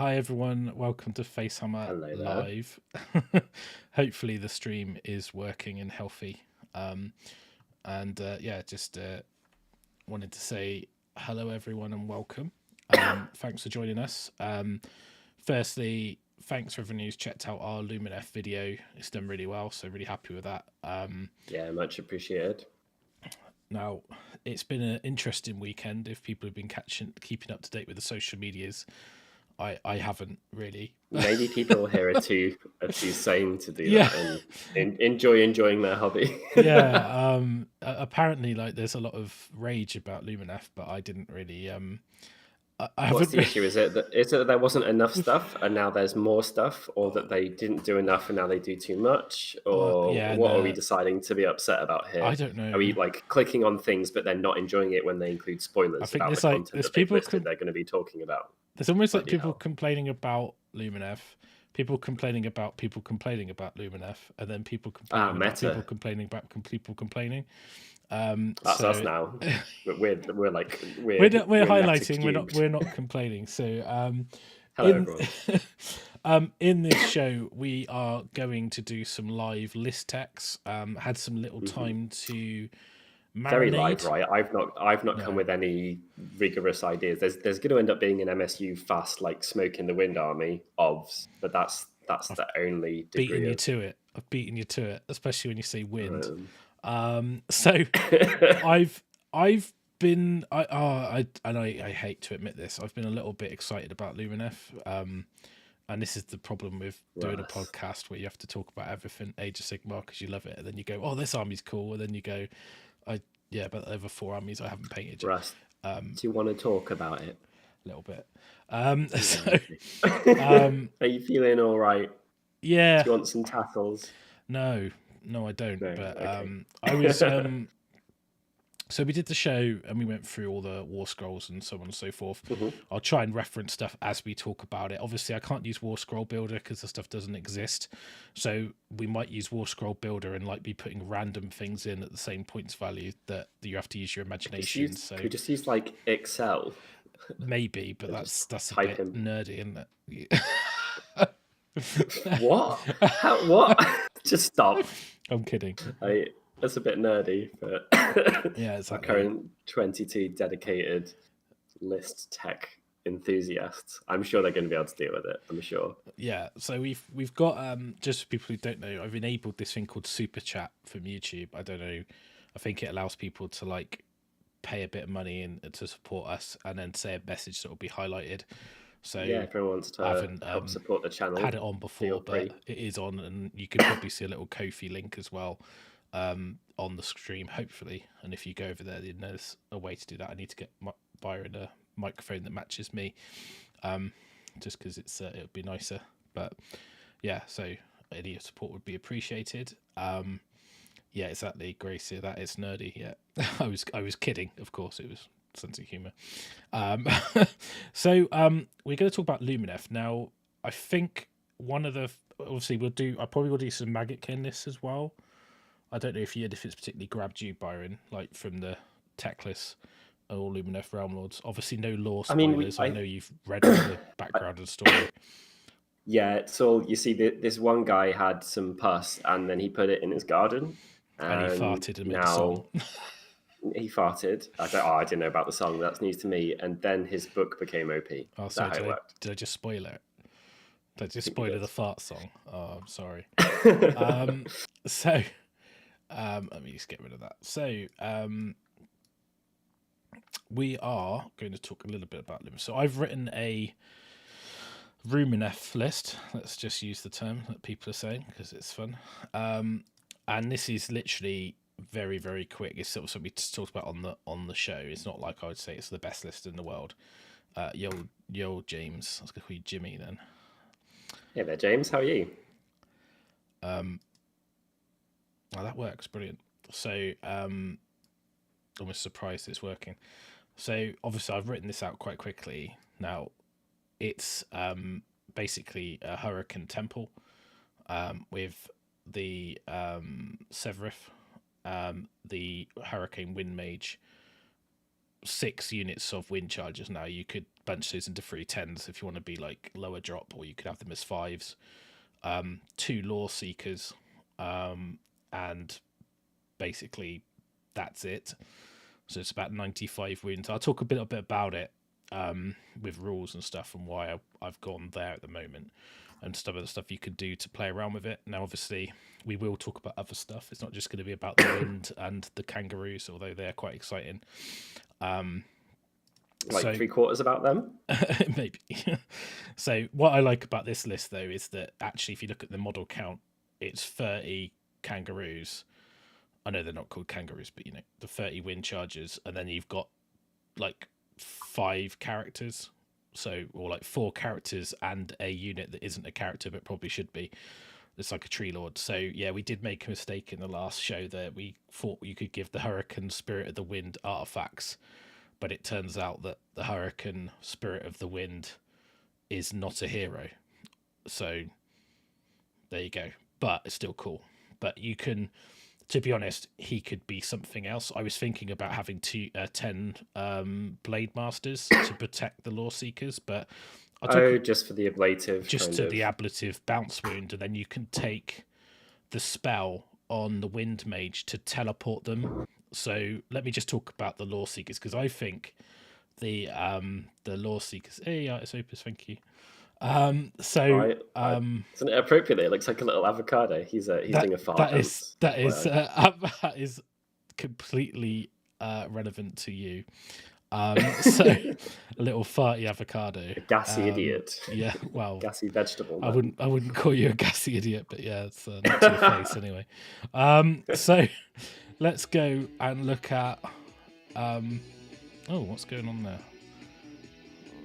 Hi everyone, welcome to FaceHAMMER Hello there. Live. Hopefully the stream is working and healthy. Just wanted to say hello everyone and welcome. Thanks for joining us. Firstly, thanks for everyone who's checked out our Lumineth video. It's done really well, so really happy with that. Yeah, much appreciated. Now, it's been an interesting weekend. If people have been keeping up to date with the social medias, I haven't really. Maybe people here are too sane to do that and enjoying their hobby. Yeah. Apparently, like there's a lot of rage about Lumineth, but I didn't really. What's the issue? Is it that there wasn't enough stuff and now there's more stuff, or that they didn't do enough and now they do too much, or what are we deciding to be upset about here? I don't know. Are we like clicking on things but then not enjoying it when they include spoilers about the content that they've listed they're going to be talking about? There's almost like people complaining about Lumineth, people complaining about Lumineth, and then people complaining about people complaining about people complaining. That's us now. We're highlighting. We're not complaining. So hello everyone. In this show, we are going to do some live list techs. Had some little time to marinate. Very live, right? I've not come with any rigorous ideas. There's going to end up being an MSU fast, like smoke in the wind army ofs, but that's the only degree. I've beaten you to it, especially when you say wind. So I've been I hate to admit this, I've been a little bit excited about Lumineth. And this is the problem with doing a podcast where you have to talk about everything Age of Sigmar because you love it, and then you go, oh, this army's cool, and then you go, but over 4 armies I haven't painted yet. Russ, do you want to talk about it? A little bit. Are you feeling all right? Yeah. Do you want some tackles? No, I don't. No, but okay. I was so we did the show and we went through all the war scrolls and so on and so forth. I'll try and reference stuff as we talk about it. Obviously I can't use War Scroll Builder because the stuff doesn't exist, so we might use War Scroll Builder and like be putting random things in at the same points value that you have to use your imagination. Could you just use like Excel? Maybe, but that's a bit nerdy, isn't it? What? What? Just stop. I'm kidding. That's a bit nerdy, but yeah, exactly. Our current 22 dedicated list tech enthusiasts, I'm sure they're going to be able to deal with it. I'm sure. Yeah, so we've got just for people who don't know, I've enabled this thing called Super Chat from YouTube. I don't know. I think it allows people to like pay a bit of money and to support us, and then say a message that will be highlighted. So yeah, if anyone wants to help support the channel, had it on before, but it is on, and you can probably see a little Ko-fi link as well on the stream, hopefully. And if you go over there, then there's a way to do that. I need to get Byron a microphone that matches me, just because it would be nicer. But yeah, so any support would be appreciated. Yeah, exactly, Gracie. That is nerdy. Yeah, I was kidding. Of course, it was sense of humor. So we're going to talk about Lumineth now. I think one of the obviously I probably will do some Maggotkin lists as well. I don't know if it's particularly grabbed you, Byron, like from the Teclis or Lumineth Realm Lords. Obviously, no lore spoilers. I know you've read all the background and story. Yeah, it's all you see. This one guy had some pus, and then he put it in his garden, and he farted and made a song. He farted. I didn't know about the song. That's news to me. And then his book became OP. Oh, sorry. Did I just spoil it? Did I just spoil the fart song? Oh, I'm sorry. So, let me just get rid of that. So, we are going to talk a little bit about them. So, I've written a Lumineth list. Let's just use the term that people are saying because it's fun. And this is literally very, very quick. It's sort of something we just talked about on the show. It's not like I would say it's the best list in the world. Yo, James. I was going to call you Jimmy then. Hey there, James. How are you? Oh, that works. Brilliant. So, almost surprised it's working. So, obviously, I've written this out quite quickly. Now, it's basically a Hurricane Temple with the Severith, the Hurricane Wind Mage, 6 units of Windchargers. Now, you could bunch those into 3 10s if you want to be like lower drop, or you could have them as 5s. 2 Lore Seekers, and basically that's it. So it's about 95 wounds. I'll talk a bit about it with rules and stuff, and why I've gone there at the moment, and some of the stuff you could do to play around with it. Now, obviously, we will talk about other stuff. It's not just going to be about the wind and the kangaroos, although they're quite exciting. Like 3/4 about them? Maybe. So what I like about this list, though, is that actually, if you look at the model count, it's 30 kangaroos. I know they're not called kangaroos, but you know, the 30 Windchargers, and then you've got like 5 characters, so, or like 4 characters and a unit that isn't a character but probably should be. It's like a tree lord. So yeah, we did make a mistake in the last show that we thought you could give the Hurricane Spirit of the Wind artifacts, but it turns out that the Hurricane Spirit of the Wind is not a hero. So there you go. But it's still cool. But you can, to be honest, he could be something else. I was thinking about having 10 Blade Masters to protect the Lore Seekers, but just for the ablative, just to the ablative bounce wound, and then you can take the spell on the Wind Mage to teleport them. So let me just talk about the Lore Seekers, because I think the Lore Seekers. Hey, it's Opus, thank you. Isn't it appropriate? It looks like a little avocado. He's doing a fart. That is completely relevant to you. So a little farty avocado, a gassy idiot. Yeah, well, gassy vegetable. Man. I wouldn't call you a gassy idiot, but yeah, it's not to your face anyway. So let's go and look at. What's going on there?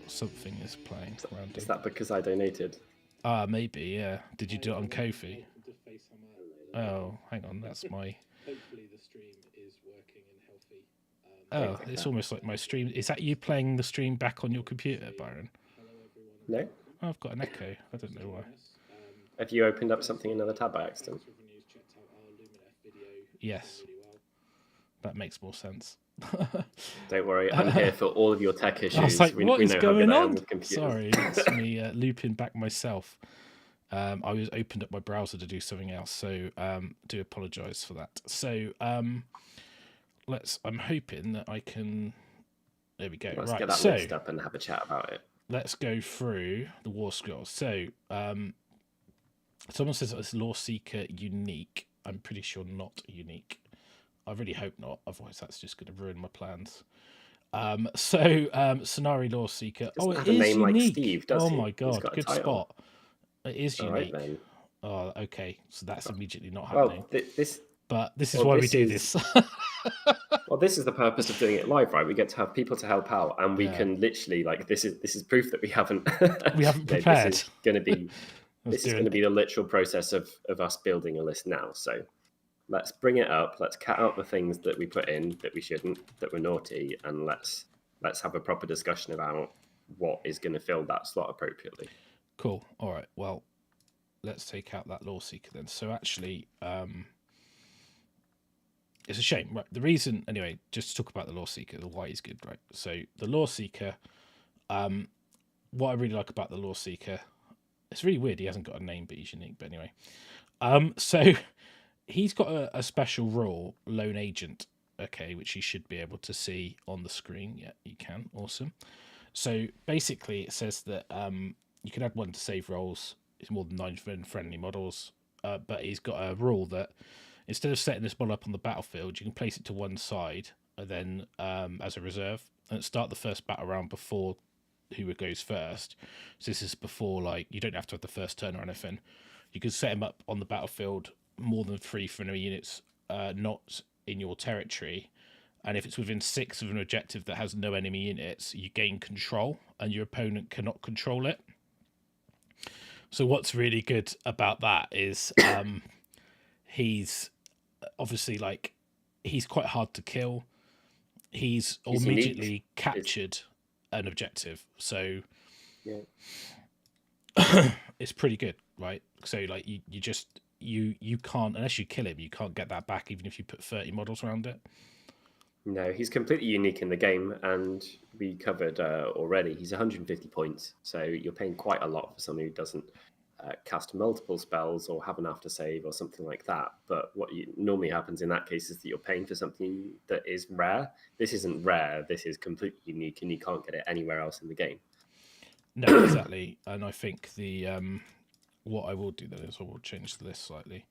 Something is playing. Is that because I donated? Maybe, yeah. Did you do it on Ko-fi? Oh, hang on, that's my. Hopefully the stream is working and healthy. It's almost like my stream. Is that you playing the stream back on your computer, Byron? No. Oh, I've got an echo. I don't know why. Have you opened up something in another tab by accident? Yes. That makes more sense. Don't worry, I'm here for all of your tech issues. I was like, what is going on? With Sorry, it's me looping back myself. I was opened up my browser to do something else, so do apologise for that. So I'm hoping that I can. There we go. Let's right, get that list up and have a chat about it. Let's go through the War Scrolls. So someone says it's Lore Seeker unique. I'm pretty sure not unique. I really hope not, otherwise that's just going to ruin my plans. Sonari Lore Seeker. It is name unique. Like Steve, does oh he? my god, good spot. It is unique. Right, then. Oh, okay. So that's immediately not happening. Well, this is why we do this. Well, this is the purpose of doing it live, right? We get to have people to help out, and we can literally this is proof that we haven't prepared. This is going to be the literal process of us building a list now. So let's bring it up. Let's cut out the things that we put in that we shouldn't, that were naughty, and let's have a proper discussion about what is going to fill that slot appropriately. Cool. All right. Well, let's take out that Lore Seeker then. So actually, it's a shame. Right. The reason, anyway, just to talk about the Lore Seeker, the why he's good, right? So the Lore Seeker, what I really like about the Lore Seeker, it's really weird. He hasn't got a name, but he's unique. But anyway, so he's got a special rule, Lone Agent, okay, which you should be able to see on the screen. Yeah, you can. Awesome. So basically, it says that you can add 1 to save rolls. It's more than 9 friendly models, but he's got a rule that instead of setting this model up on the battlefield, you can place it to one side and then as a reserve, and start the first battle round before whoever goes first. So this is before, like, you don't have to have the first turn or anything. You can set him up on the battlefield more than 3 friendly units not in your territory, and if it's within 6 of an objective that has no enemy units, you gain control and your opponent cannot control it. So what's really good about that is he's obviously, like, he's quite hard to kill. He's immediately captured an objective, so it's pretty good, right? So like you can't, unless you kill him, you can't get that back, even if you put 30 models around it. No, he's completely unique in the game, and we covered already. He's 150 points, so you're paying quite a lot for someone who doesn't cast multiple spells or have an after save or something like that. But what normally happens in that case is that you're paying for something that is rare. This isn't rare. This is completely unique, and you can't get it anywhere else in the game. No, exactly. And I think the what I will do then is I will change the list slightly.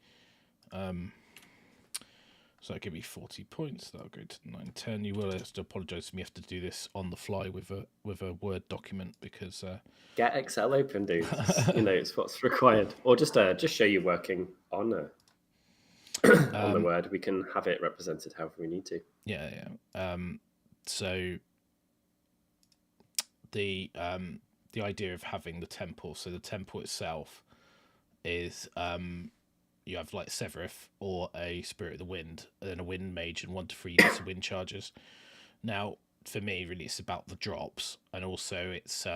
So that'll give me 40 points. That'll go to 910. You will have to apologise to me. You have to do this on the fly with a Word document because get Excel open, dude. It's what's required. Or just show you working on on the Word. We can have it represented however we need to. Yeah. So the idea of having the temple. So the temple itself is you have like Severith or a Spirit of the Wind, and then a Wind Mage, and 1 to 3 units of Windchargers. Now, for me, really, it's about the drops, and also it's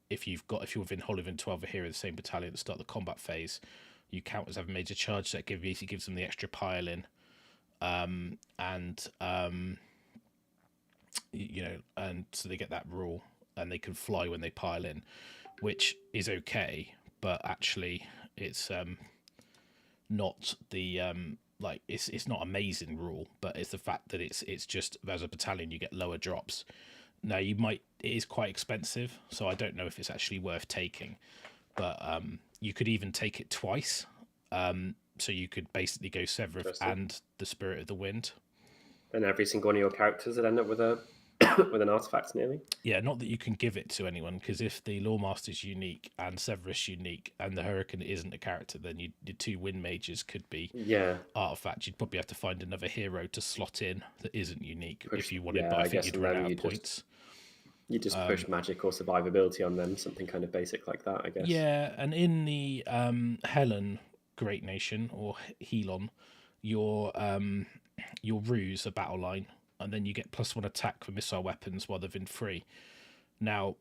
if you're within whole within 12 a hero of the same battalion at the start of the combat phase, you count as having made a charge. That gives them the extra pile in, and so they get that rule, and they can fly when they pile in, which is okay, but actually it's not the it's not amazing rule, but it's the fact that it's just as a battalion you get lower drops. Now it is quite expensive, so I don't know if it's actually worth taking, but you could even take it twice, so you could basically go Severith and the Spirit of the Wind, and every single one of your characters would end up with a with an artifact nearly. Yeah, not that you can give it to anyone, because if the Lawemaster's unique and Severus unique and the Hurricane isn't a character, then your 2 Wind Mages could be artifacts. You'd probably have to find another hero to slot in that isn't unique if you wanted, but I think you'd run out of points. You just push magic or survivability on them, something kind of basic like that, I guess. Yeah, and in the Helon Great Nation, or Helon, your ruse, a battle line, and then you get +1 attack for missile weapons while they've been free. Now,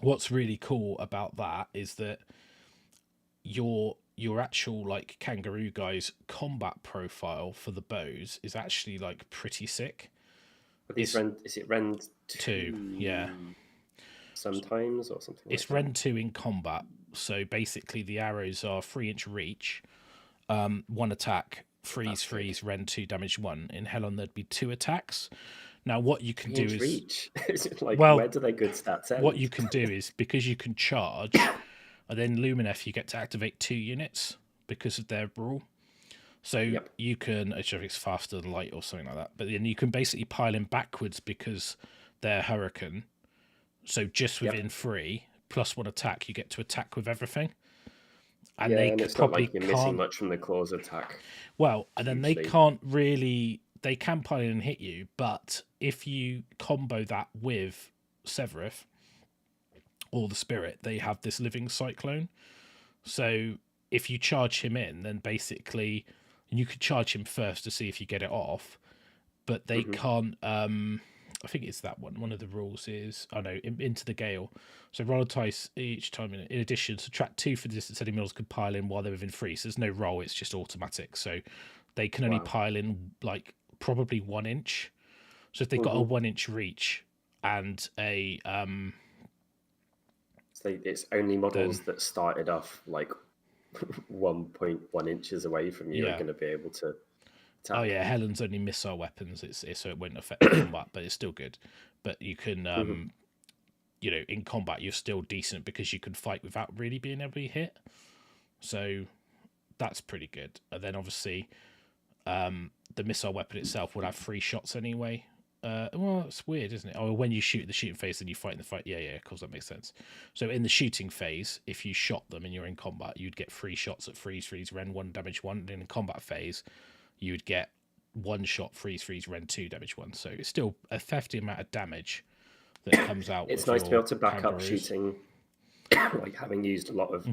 what's really cool about that is that your actual like kangaroo guy's combat profile for the bows is actually like pretty sick. Is it Rend 2? Yeah. Sometimes or something. It's Rend 2 in combat. So basically, the arrows are 3-inch reach, 1 attack. Freeze, Rend 2, damage 1. In Helon, there'd be 2 attacks. Now, what you can do is reach. Where do their good stats end? What you can do is, because you can charge, and then Lumineth, you get to activate 2 units because of their rule. So you can, I don't know if it's faster than light or something like that, but then you can basically pile in backwards because they're Hurricane. So just within 3 +1 attack, you get to attack with everything. And it's probably not like you're missing much from the claws attack. Well, and then they can't really. They can pile in and hit you, but if you combo that with Severith or the Spirit, they have this living cyclone. So if you charge him in, then basically you could charge him first to see if you get it off, but they can't. I think it's that one. One of the rules is, into the gale. So roll a dice each time. In addition, subtract 2 for the distance any middles could pile in while they're within 3. So there's no roll; it's just automatic. So they can only pile in like probably 1 inch. So if they got a 1-inch reach and a so it's only models that started off like 1.1 inches away from you are going to be able to. Oh yeah, Helon's only missile weapons. It's so it won't affect combat, but it's still good. But you can, in combat you're still decent because you can fight without really being able to be hit. So that's pretty good. And then obviously, the missile weapon itself would have 3 shots anyway. Well, it's weird, isn't it? Oh, when you shoot the shooting phase, then you fight in the fight. Yeah, of course, that makes sense. So in the shooting phase, if you shot them and you're in combat, you'd get 3 shots at freeze, Rend 1, damage 1. And in the combat phase, you would get 1 shot, freeze, Rend 2, damage 1. So it's still a hefty amount of damage that comes out. It's nice to be able to back up shooting, like having used a lot of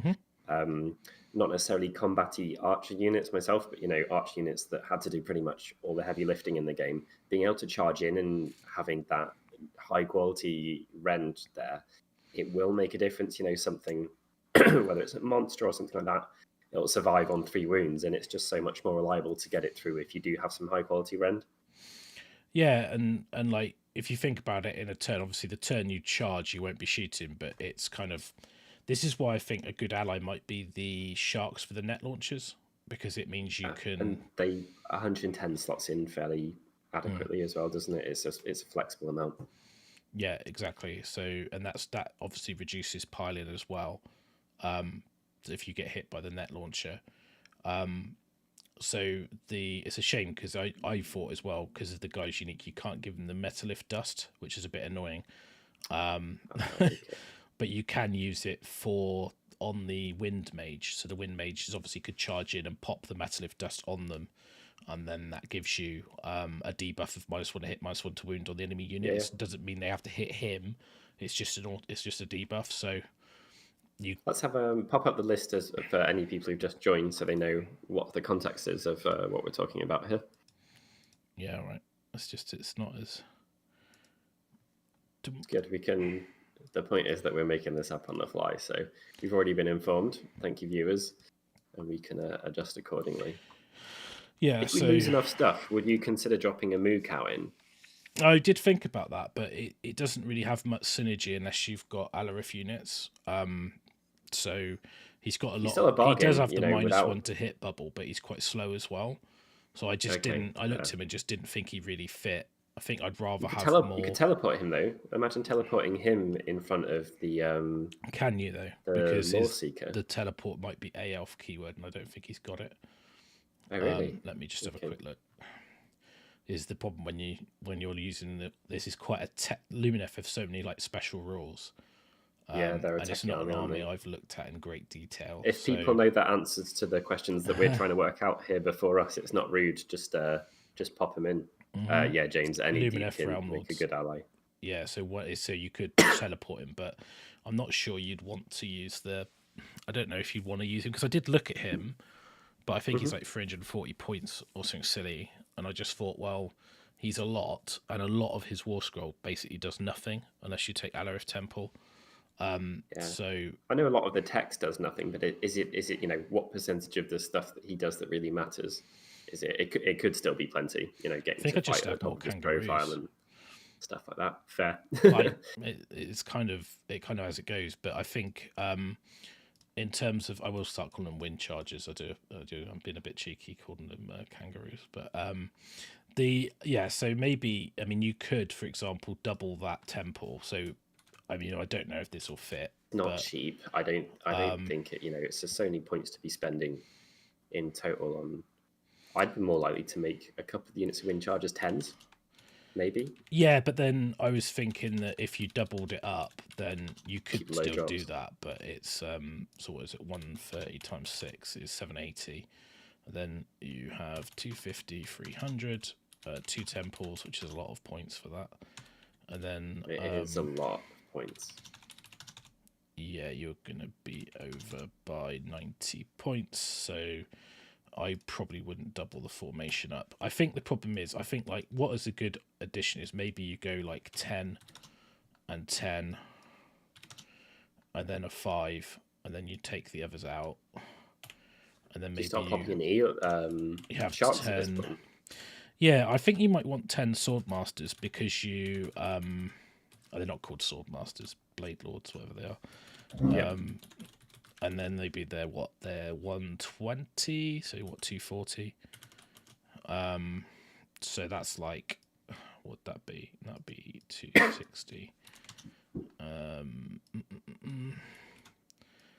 not necessarily combat-y archer units myself, but archer units that had to do pretty much all the heavy lifting in the game. Being able to charge in and having that high quality Rend there, it will make a difference. Something whether it's a monster or something like that. it'll survive on 3 wounds, and it's just so much more reliable to get it through if you do have some high quality rend. Yeah, and like if you think about it in a turn, obviously the turn you charge, you won't be shooting, but it's kind of, this is why I think a good ally might be the sharks for the net launchers, because it means you can. And they 110 slots in fairly adequately as well, doesn't it? It's a flexible amount. Yeah, exactly. So, and that obviously reduces piling as well. If you get hit by the net launcher. So it's a shame because I thought as well, because of the guy's unique, you can't give them the Metalith dust, which is a bit annoying. But you can use it on the Wind Mage. So the Wind Mages obviously could charge in and pop the Metalith dust on them, and then that gives you a debuff of -1 to hit, -1 to wound on the enemy units. Yeah. Doesn't mean they have to hit him. It's just a debuff. So let's have pop up the list for any people who've just joined, so they know what the context is of what we're talking about here. Yeah, right. It's not as good. We can. The point is that we're making this up on the fly, so we've already been informed. Thank you, viewers, and we can adjust accordingly. Yeah. If we lose enough stuff, would you consider dropping a moo cow in? I did think about that, but it doesn't really have much synergy unless you've got Alarith units. So he's got a lot. Still a bargain, he does have the -1 to hit bubble, but he's quite slow as well. So I just didn't. I looked at him and just didn't think he really fit. I think I'd rather have more. You could teleport him though. Imagine teleporting him in front of the. Can you though? Because the teleport might be a elf keyword, and I don't think he's got it. Oh really? Let me just have a quick look. Is the problem when you're using this is quite a Lumineth have so many like special rules. Yeah, they're and it's not an army I've looked at in great detail. If people know the answers to the questions that we're trying to work out here before us, it's not rude. Just pop them in. Yeah, James, any Lumineth can make a good ally. Yeah, so you could teleport him, but I'm not sure you'd want to use I don't know if you'd want to use him, because I did look at him, but I think he's like 340 points or something silly, and I just thought, well, he's a lot, and a lot of his War Scroll basically does nothing unless you take Alarith Temple. So I know a lot of the text does nothing, but is it what percentage of the stuff that he does that really matters? Is it could still be plenty, getting to fight at top of his profile and stuff like that. Fair. It kind of as it goes, but I think in terms of, I will start calling them Windchargers. I do. I'm being a bit cheeky calling them kangaroos, but so maybe, I mean, you could, for example, double that temple. So I mean, I don't know if this will fit. Not cheap. I don't think it. It's just so many points to be spending in total on. I'd be more likely to make a couple of units of Windchargers 10s, maybe. Yeah, but then I was thinking that if you doubled it up, then you could still do that. But it's so what is it? 130 times 6 is 780. And then you have 250, 300, 2 temples, which is a lot of points for that. And then it is a lot. Points. Yeah, you're gonna be over by 90 points, so I probably wouldn't double the formation up. I think the problem is, like what is a good addition is maybe you go like 10 and 10 and then a 5, and then you take the others out, and then maybe you start popping you have sharks 10. at this point. Yeah, I think you might want 10 Swordmasters, because you they're not called Swordmasters, Blade Lords, whatever they are. And then maybe they're 120, so 240. So that's like, what'd that be? That'd be 260.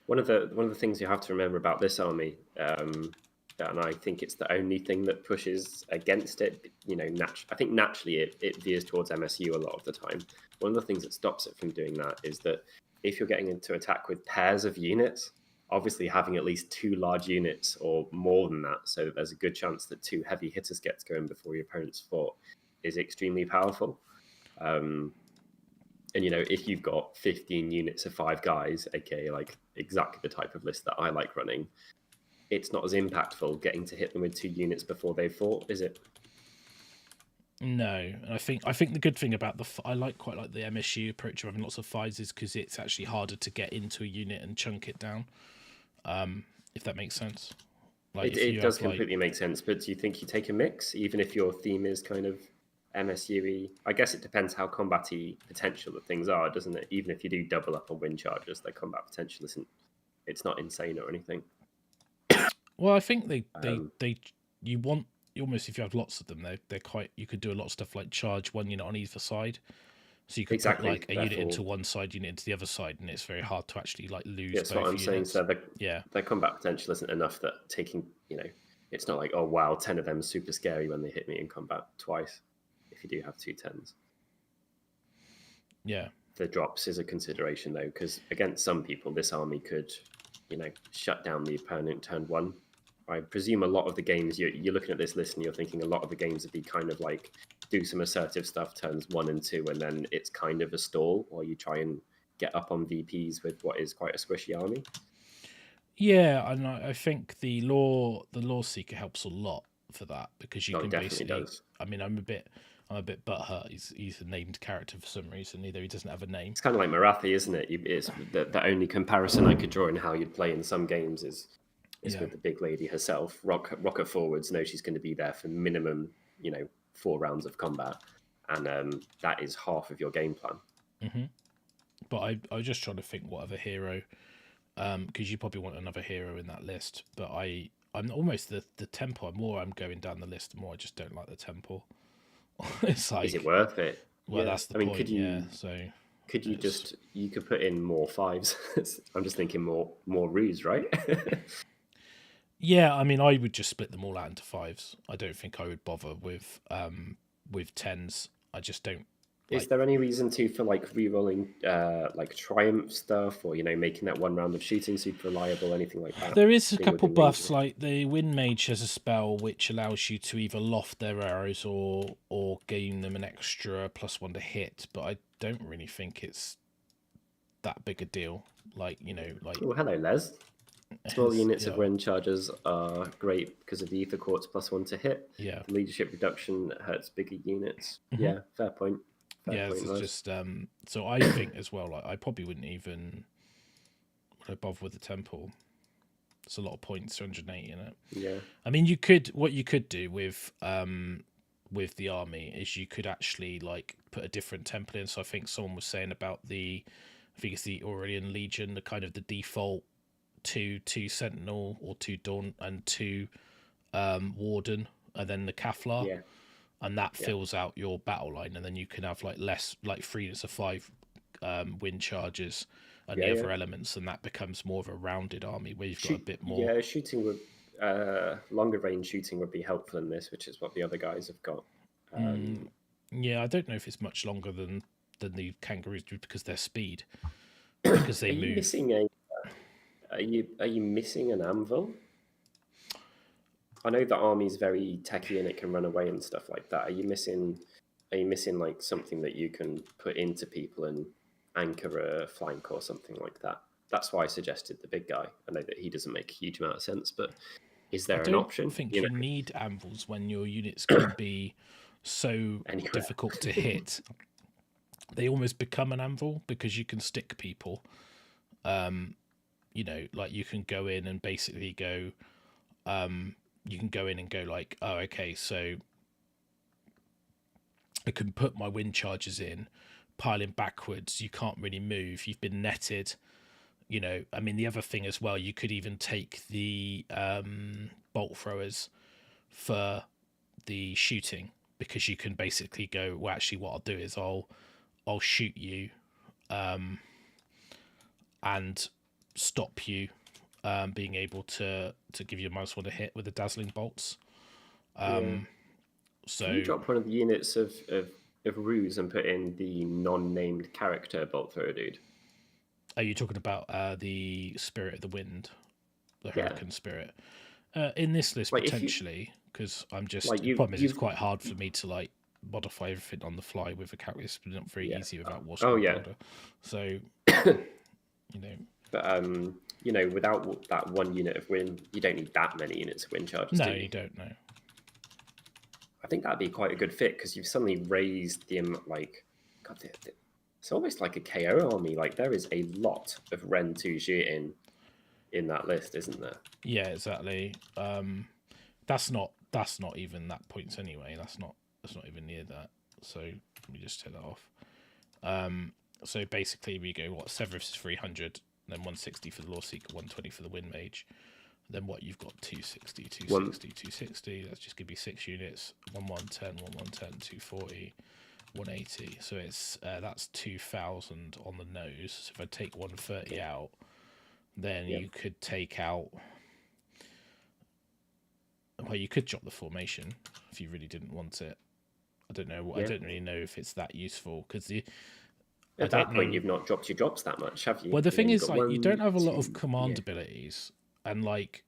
One of the things you have to remember about this army, and I think it's the only thing that pushes against it. I think naturally it veers towards MSU a lot of the time. One of the things that stops it from doing that is that if you're getting into attack with pairs of units, obviously having at least 2 large units or more than that, so that there's a good chance that 2 heavy hitters gets going before your opponent's fort, is extremely powerful. And if you've got 15 units of 5 guys, aka like exactly the type of list that I like running, it's not as impactful getting to hit them with 2 units before they've fought, is it? No, and I think the good thing about I quite like the MSU approach of having lots of 5s is because it's actually harder to get into a unit and chunk it down. if that makes sense. Like it does completely make sense, but do you think you take a mix, even if your theme is kind of MSUE? I guess it depends how combat-y potential the things are, doesn't it? Even if you do double up on Windchargers, their combat potential it's not insane or anything. Well, I think you want almost, if you have lots of them, they're quite. You could do a lot of stuff like charge one unit on either side. So you could put like a unit into one side, unit into the other side, and it's very hard to actually like lose. That's what I'm units. saying. So their combat potential isn't enough that taking, it's not like, oh wow, 10 of them super scary when they hit me in combat twice. If you do have 2 10s, yeah, the drops is a consideration though, because against some people, this army could, shut down the opponent turn 1. I presume a lot of the games you're looking at this list and you're thinking a lot of the games would be kind of like do some assertive stuff turns 1 and 2, and then it's kind of a stall, or you try and get up on VPs with what is quite a squishy army. Yeah, and I think the Law Seeker helps a lot for that, because you can basically. Does. I mean, I'm a bit butthurt. He's a named character for some reason. Either he doesn't have a name. It's kind of like Marathi, isn't it? It's the only comparison I could draw in how you'd play in some games is with the big lady herself. Rocket forwards, know she's going to be there for minimum, 4 rounds of combat, and that is half of your game plan. Mm-hmm. But I was just trying to think what other hero, because you probably want another hero in that list. But I'm almost the temple. More I'm going down the list, the more I just don't like the temple. It's like, is it worth it? Well, that's the point. Could you? Could you you could put in more 5s? I'm just thinking more ruse, right? Yeah, I mean, I would just split them all out into 5s. I don't think I would bother with 10s. I just don't. Is there any reason for like re-rolling like triumph stuff, or making that 1 round of shooting super reliable, anything like that? There is a couple buffs, like the Wind Mage has a spell which allows you to either loft their arrows or gain them an extra +1 to hit, but I don't really think it's that big a deal. Like, Oh, hello, Les. Small units of Windchargers are great because of the Ether Quartz +1 to hit. Yeah. The leadership reduction hurts bigger units. Mm-hmm. Yeah, fair point. It's just so I think as well, like I probably wouldn't even bother with the temple. It's a lot of points, 280 in it. Yeah. I mean, what you could do with the army is you could actually like put a different temple in. So I think someone was saying about I think it's the Aurelian Legion, the kind of the default 2 Sentinel or 2 Dawn and 2 Warden, and then the Kaflar. Yeah. And that fills out your battle line, and then you can have like less, like 3 units of 5 Windchargers and the other elements, and that becomes more of a rounded army where you've got a bit more. Yeah, shooting would longer range shooting would be helpful in this, which is what the other guys have got. Yeah, I don't know if it's much longer than the Kangaroos do because their speed, because they move. Are you missing an anvil? I know the army's very techy and it can run away and stuff like that. Are you missing like something that you can put into people and anchor a flank or something like that? That's why I suggested the big guy. I know that he doesn't make a huge amount of sense, but is there an option? I think you need anvils when your units can be so difficult to hit. They almost become an anvil because you can stick people. Like you can go in and basically go. You can go in and go like, oh, okay, so I can put my Windchargers in, piling backwards. You can't really move. You've been netted. I mean, the other thing as well, you could even take the bolt throwers for the shooting, because you can basically go, well, actually, what I'll do is I'll shoot you and stop you being able to give you a -1 to hit with the dazzling bolts. So can you drop one of the units of ruse and put in the non-named character bolt thrower dude? Are you talking about the Spirit of the Wind, the Hurricane Spirit? In this list, potentially, because I'm just the problem is it's quite hard for me to like modify everything on the fly with a character. It's not very easy without Warhammer Builder. So but without that 1 unit of wind, you don't need that many units of Windchargers. No, you don't know. I think that'd be quite a good fit because you've suddenly raised the it's almost like a KO army. Like there is a lot of Ren 2 shooting in that list, isn't there? Yeah, exactly. That's not even that points anyway. That's not even near that. So let me just take that off. So basically we go Severus is 300, then 160 for the Law Seeker, 120 for the Wind Mage. Then what you've got 260, 260, 260. That's just gonna be 6 units. 1110, 1110, 240, 180. So it's that's 2,000 on the nose. So if I take 130 out, then you could take out. Well, you could drop the formation if you really didn't want it. I don't know. I don't really know if it's that useful because at that point you've not dropped your drops that much, have you? Well, the thing is, like, you don't have a lot of command abilities, and like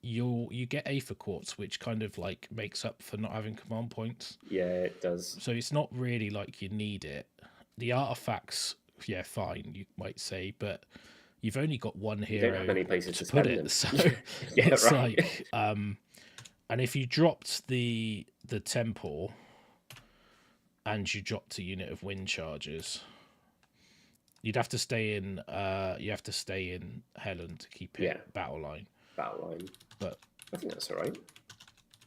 you get Aether Quartz, which kind of like makes up for not having command points. Yeah, it does. So it's not really like you need it. The artifacts, yeah, fine, you might say, but you've only got one hero. You don't have many places to put spend it, them. so Yeah, it's right. like, and if you dropped the temple, and you dropped a unit of Windchargers, you'd have to stay in. You have to stay in Helon to keep it battle line. Battle line, but I think that's all right.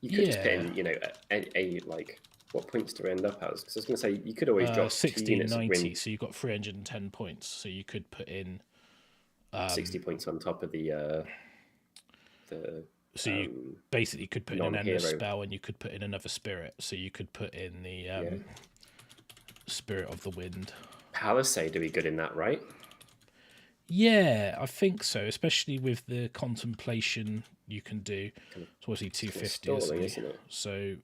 You could just put in, you know, a like what points do we end up as? Because I was going to say you could always drop 1690, so you've got 310 points. So you could put in 60 points on top of the. So you basically could put in an endless spell, and you could put in another spirit. So you could put in the Spirit of the Wind. Palisade would be good in that, right? Yeah, I think so. Especially with the contemplation you can do. It's obviously 250, isn't it? So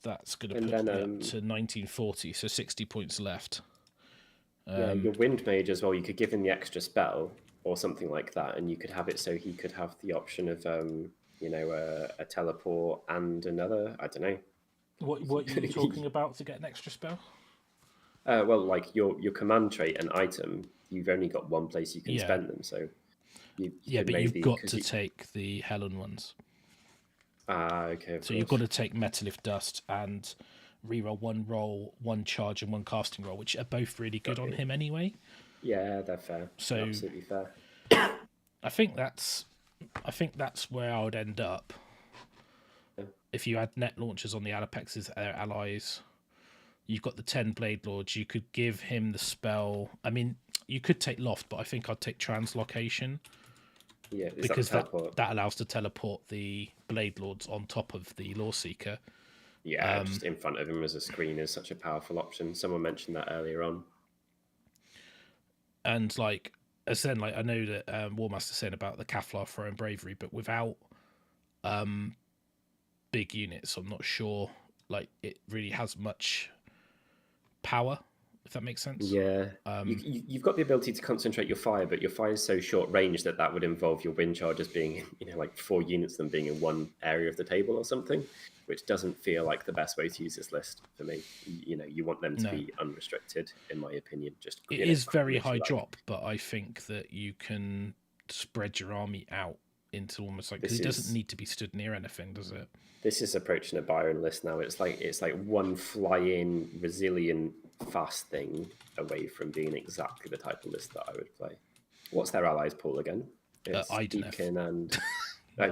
that's going to put me up to 1940. So 60 points left. Yeah, your Wind Mage as well. You could give him the extra spell or something like that, and you could have it so he could have the option of, you know, a teleport and another. I don't know. What are you talking about to get an extra spell? Well, like your command trait and item, you've only got one place you can spend them. So but you've got to take the Helon ones. Okay. So you've got to take Metalith Dust and reroll one charge and one casting roll, which are both really good on him anyway. Yeah, they're fair. So absolutely fair. I think that's where I would end up. Yeah. If you had net launchers on the Alapexes, their allies, you've got the 10 Blade Lords. You could give him the spell. I mean, you could take Loft, but I think I'd take Translocation. Yeah, because that allows to teleport the Blade Lords on top of the Law Seeker. Yeah, just in front of him as a screen is such a powerful option. Someone mentioned that earlier on. And like, as then, like, I know that Warmaster said about the Kevlar Throw and Bravery, but without big units, I'm not sure like it really has much power, if that makes sense. Yeah, you've got the ability to concentrate your fire, but your fire is so short range that would involve your Windchargers being, you know, like 4 units of them being in one area of the table or something, which doesn't feel like the best way to use this list for me. You know, you want them to be unrestricted, in my opinion. Just it is very high drop, but I think that you can spread your army out into almost like, because it doesn't need to be stood near anything, does it? This is approaching a Byron list now. It's like one fly-in, resilient, fast thing away from being exactly the type of list that I would play. What's their allies pool again? It's Deepkin and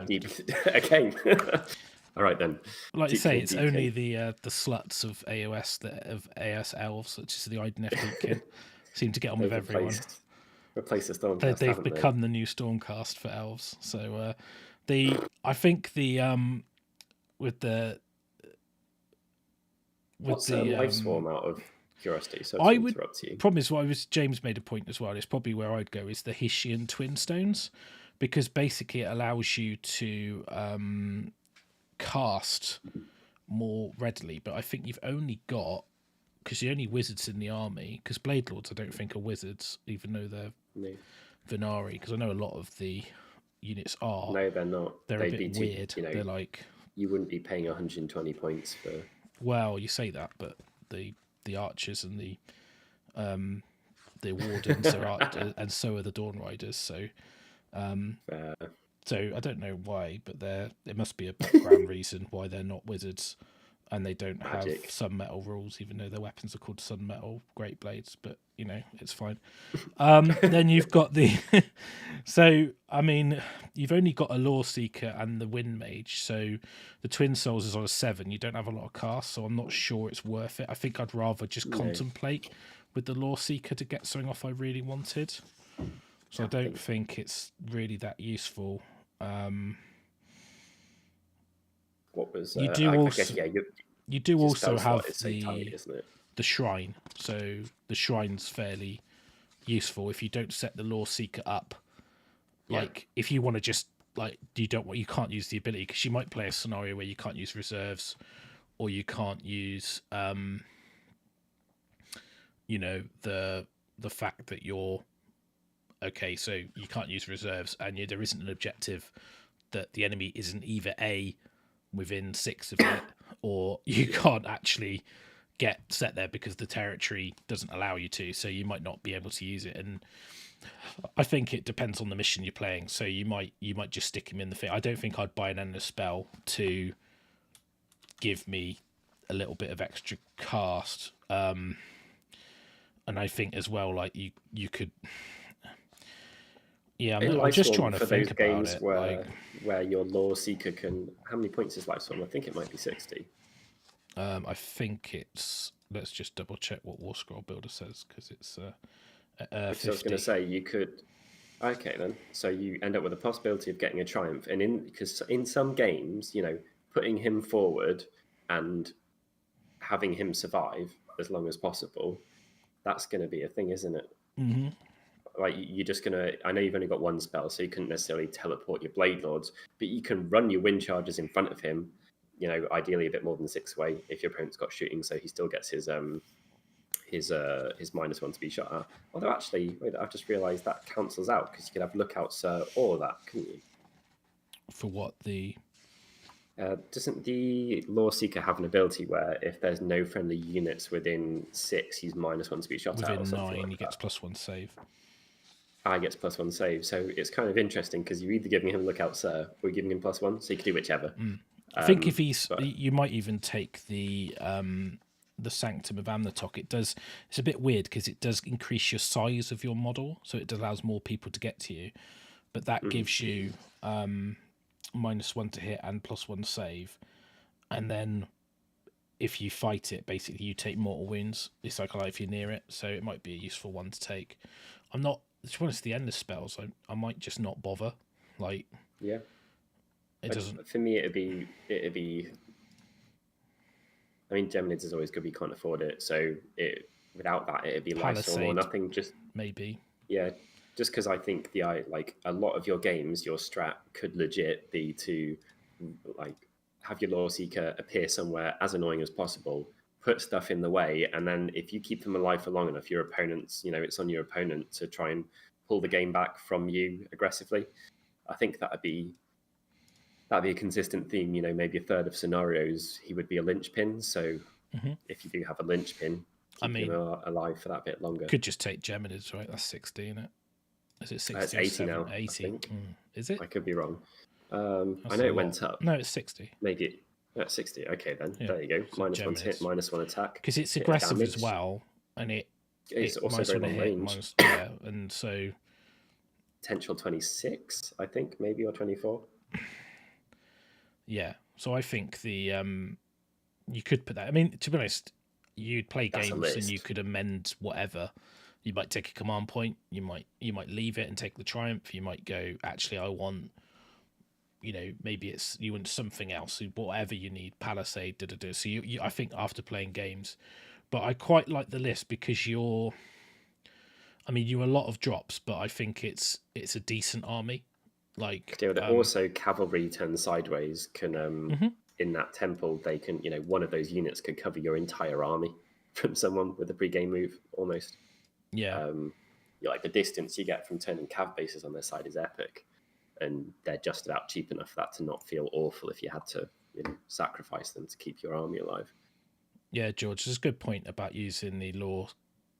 Deep again. All right then. Like you say, it's only the sluts of AOS of AS elves, such as the Idenef Deepkin, seem to get on with everyone. Replace the Stormcast. They've become the new Stormcast for elves. So I think what's the Life Swarm out of curiosity? So I would interrupt you. Problem is, James made a point as well. It's probably where I'd go is the Hishian Twin Stones, because basically it allows you to cast more readily. But I think you've only got, because the only wizards in the army, because Blade Lords I don't think are wizards, even though they're Vanari, because I know a lot of the units are. No, they're not. They're a bit weird. You know, they're like, you wouldn't be paying 120 points for. Well, you say that, but the archers and the wardens are and so are the Dawn Riders. So, so I don't know why, but there must be a background reason why they're not wizards. and they don't Magic. have Sun Metal rules, even though their weapons are called Sun Metal Great Blades. But you know, it's fine. Then you've got the so I mean, you've only got a Lore Seeker and the Wind Mage, so the Twin Souls is on a 7. You don't have a lot of casts, so I'm not sure it's worth it. I think I'd rather just contemplate with the Lore Seeker to get something off I really wanted. So I don't think it's really that useful. What was you do also? I guess, you do also have tiny, isn't it? The Shrine. So the Shrine's fairly useful if you don't set the Lore Seeker up. Like if you want to just like you can't use the ability, because you might play a scenario where you can't use reserves, or you can't use you know, the fact that you're okay, so you can't use reserves, and there isn't an objective that the enemy isn't either A, within 6 of it, or you can't actually get set there because the territory doesn't allow you to, so you might not be able to use it. And I think it depends on the mission you're playing, so you might just stick him in the thing. I don't think I'd buy an endless spell to give me a little bit of extra cast, and I think as well, like you could. Yeah, I'm just trying to think about games it. Where your Lore Seeker can... How many points is Lifestorm? I think it might be 60. I think it's... Let's just double check what War Scroll Builder says, because it's 50. I was going to say, you could... Okay, then. So you end up with a possibility of getting a Triumph. And because in some games, you know, putting him forward and having him survive as long as possible, that's going to be a thing, isn't it? Mm-hmm. Like, you're just going to... I know you've only got one spell, so you couldn't necessarily teleport your Blade Lords, but you can run your Windchargers in front of him, you know, ideally a bit more than 6 away if your opponent's got shooting, so he still gets his -1 to be shot at. Although, actually, wait, I've just realised that cancels out, because you could have Lookouts or that, couldn't you? For what? Doesn't the Lore Seeker have an ability where if there's no friendly units within 6, he's -1 to be shot at? Within 9, he gets +1 save. I gets +1 save, so it's kind of interesting because you're either giving him Lookout Sir or you're giving him +1, so you can do whichever. I think if you might even take the Sanctum of Amnatok. It's a bit weird because it does increase your size of your model, so it allows more people to get to you, but that gives you -1 to hit and +1 save, and then if you fight it, basically you take mortal wounds. It's like if you're near it, so it might be a useful one to take. I'm not. To be honest, the endless spells, I might just not bother. Like, yeah, it doesn't. For me, it'd be. I mean, Geminids is always good. We can't afford it, so without that, it'd be Lifestorm or nothing. Just maybe. Yeah, just because I think like a lot of your games, your strat could legit be to like have your Lore Seeker appear somewhere as annoying as possible, put stuff in the way, and then if you keep them alive for long enough, your opponents, you know, it's on your opponent to try and pull the game back from you aggressively. I think that'd be a consistent theme. You know, maybe a third of scenarios he would be a linchpin. So if you do have a linchpin, keep him alive for that bit longer. Could just take Geminids, right? That's 60, isn't it? Is it 60? It's 80 now. 80. Is it? I could be wrong. I know it went up. No, it's 60. Maybe. That's 60. Okay, then. Yeah. There you go. So -1 hit, -1 attack. Because it's aggressive as well, and it's also very long range. And so... Potential 26, I think, maybe, or 24. Yeah, so I think you could put that... I mean, to be honest, you'd play games and you could amend whatever. You might take a command point, you might leave it and take the Triumph, you might go, actually, I want... You know, maybe you want something else, whatever you need, Palisade, So I think after playing games, but I quite like the list because you're a lot of drops, but I think it's a decent army. Like also cavalry turn sideways can in that temple they can, you know, one of those units could cover your entire army from someone with a pre-game move almost. Yeah. Like the distance you get from turning cav bases on their side is epic. And they're just about cheap enough for that to not feel awful if you had to, you know, sacrifice them to keep your army alive. Yeah, George, there's a good point about using the Lore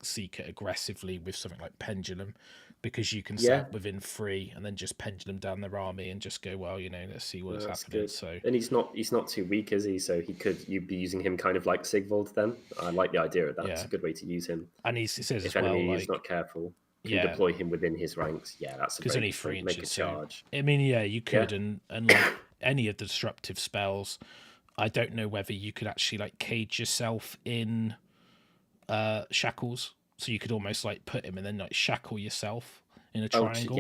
seek it aggressively with something like Pendulum, because you can set up within 3 and then just pendulum down their army and just go, well, let's see what's happening. Good. So, and he's not too weak, is he? So you'd be using him kind of like Sigvald then. I like the idea of that. It's a good way to use him. And he says if as well, enemy is not careful, can deploy him within his ranks. Yeah, that's because only 3 inches. Make a charge. So, I mean, you could, and like any of the disruptive spells, I don't know whether you could actually like cage yourself in shackles, so you could almost like put him and then like shackle yourself in a triangle.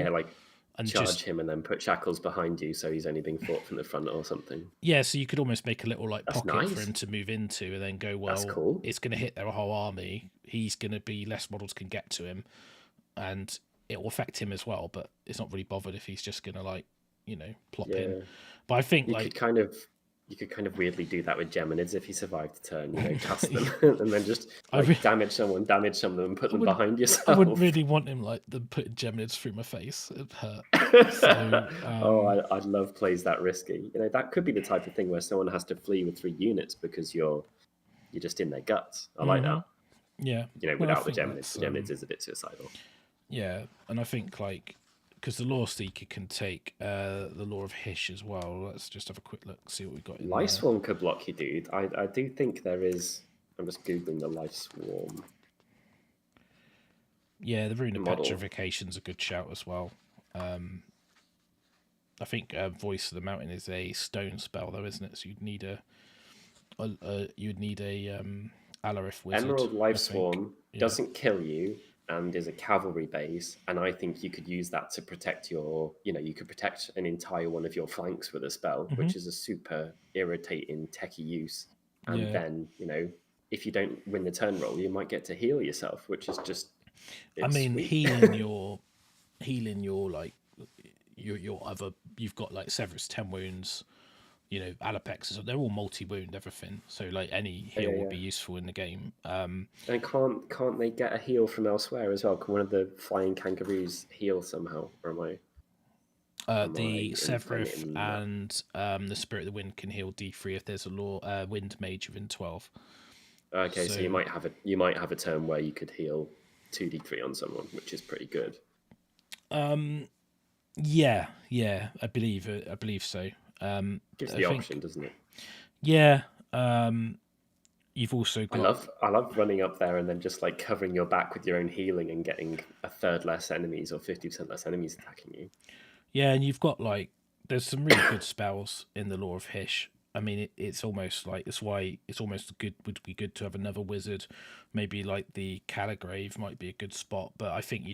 And charge him and then put shackles behind you, so he's only being fought from the front or something. Yeah, so you could almost make a little like pocket for him to move into, and then go, well, cool. It's going to hit their whole army. He's going to be less models can get to him, and it will affect him as well. But it's not really bothered if he's just going to like plop in. But I think you could kind of weirdly do that with Geminids if you survived the turn, cast them and then just damage some of them and put them behind yourself. I wouldn't really want him like them putting Geminids through my face. It'd hurt. So, I'd love plays that risky. That could be the type of thing where someone has to flee with 3 units because you're just in their guts. I like that. Yeah. Without the Geminids. The Geminids is a bit suicidal. Yeah, and I think because the Lore Seeker can take the Lore of Hish as well. Let's just have a quick look, see what we've got in Life Swarm could block you, dude. I do think there is... I'm just Googling the Life Swarm. Yeah, the Rune of Petrification's a good shout as well. I think Voice of the Mountain is a stone spell, though, isn't it? So you'd need a Alarith Wizard. Emerald Life Swarm doesn't kill you, and is a cavalry base, and I think you could use that to protect you could protect an entire one of your flanks with a spell, which is a super irritating techie use. And then, if you don't win the turn roll, you might get to heal yourself, which is just... healing your like your other... You've got like Severus 10 wounds, Alapexes, they're all multi-wound, everything. So like any heal would be useful in the game. And can't they get a heal from elsewhere as well? Can one of the flying kangaroos heal somehow? Or the Severus and the Spirit of the Wind can heal D3 if there's a Wind Mage within 12. Okay, so you might have a turn where you could heal 2d3 on someone, which is pretty good. Yeah, I believe so. Gives the option, doesn't it? Yeah. You've also got... I love running up there and then just like covering your back with your own healing and getting a third less enemies or 50% less enemies attacking you. Yeah, and you've got there's some really good spells in the Lore of Hish. I mean, it's almost like would be good to have another wizard. Maybe like the Caligrave might be a good spot, but I think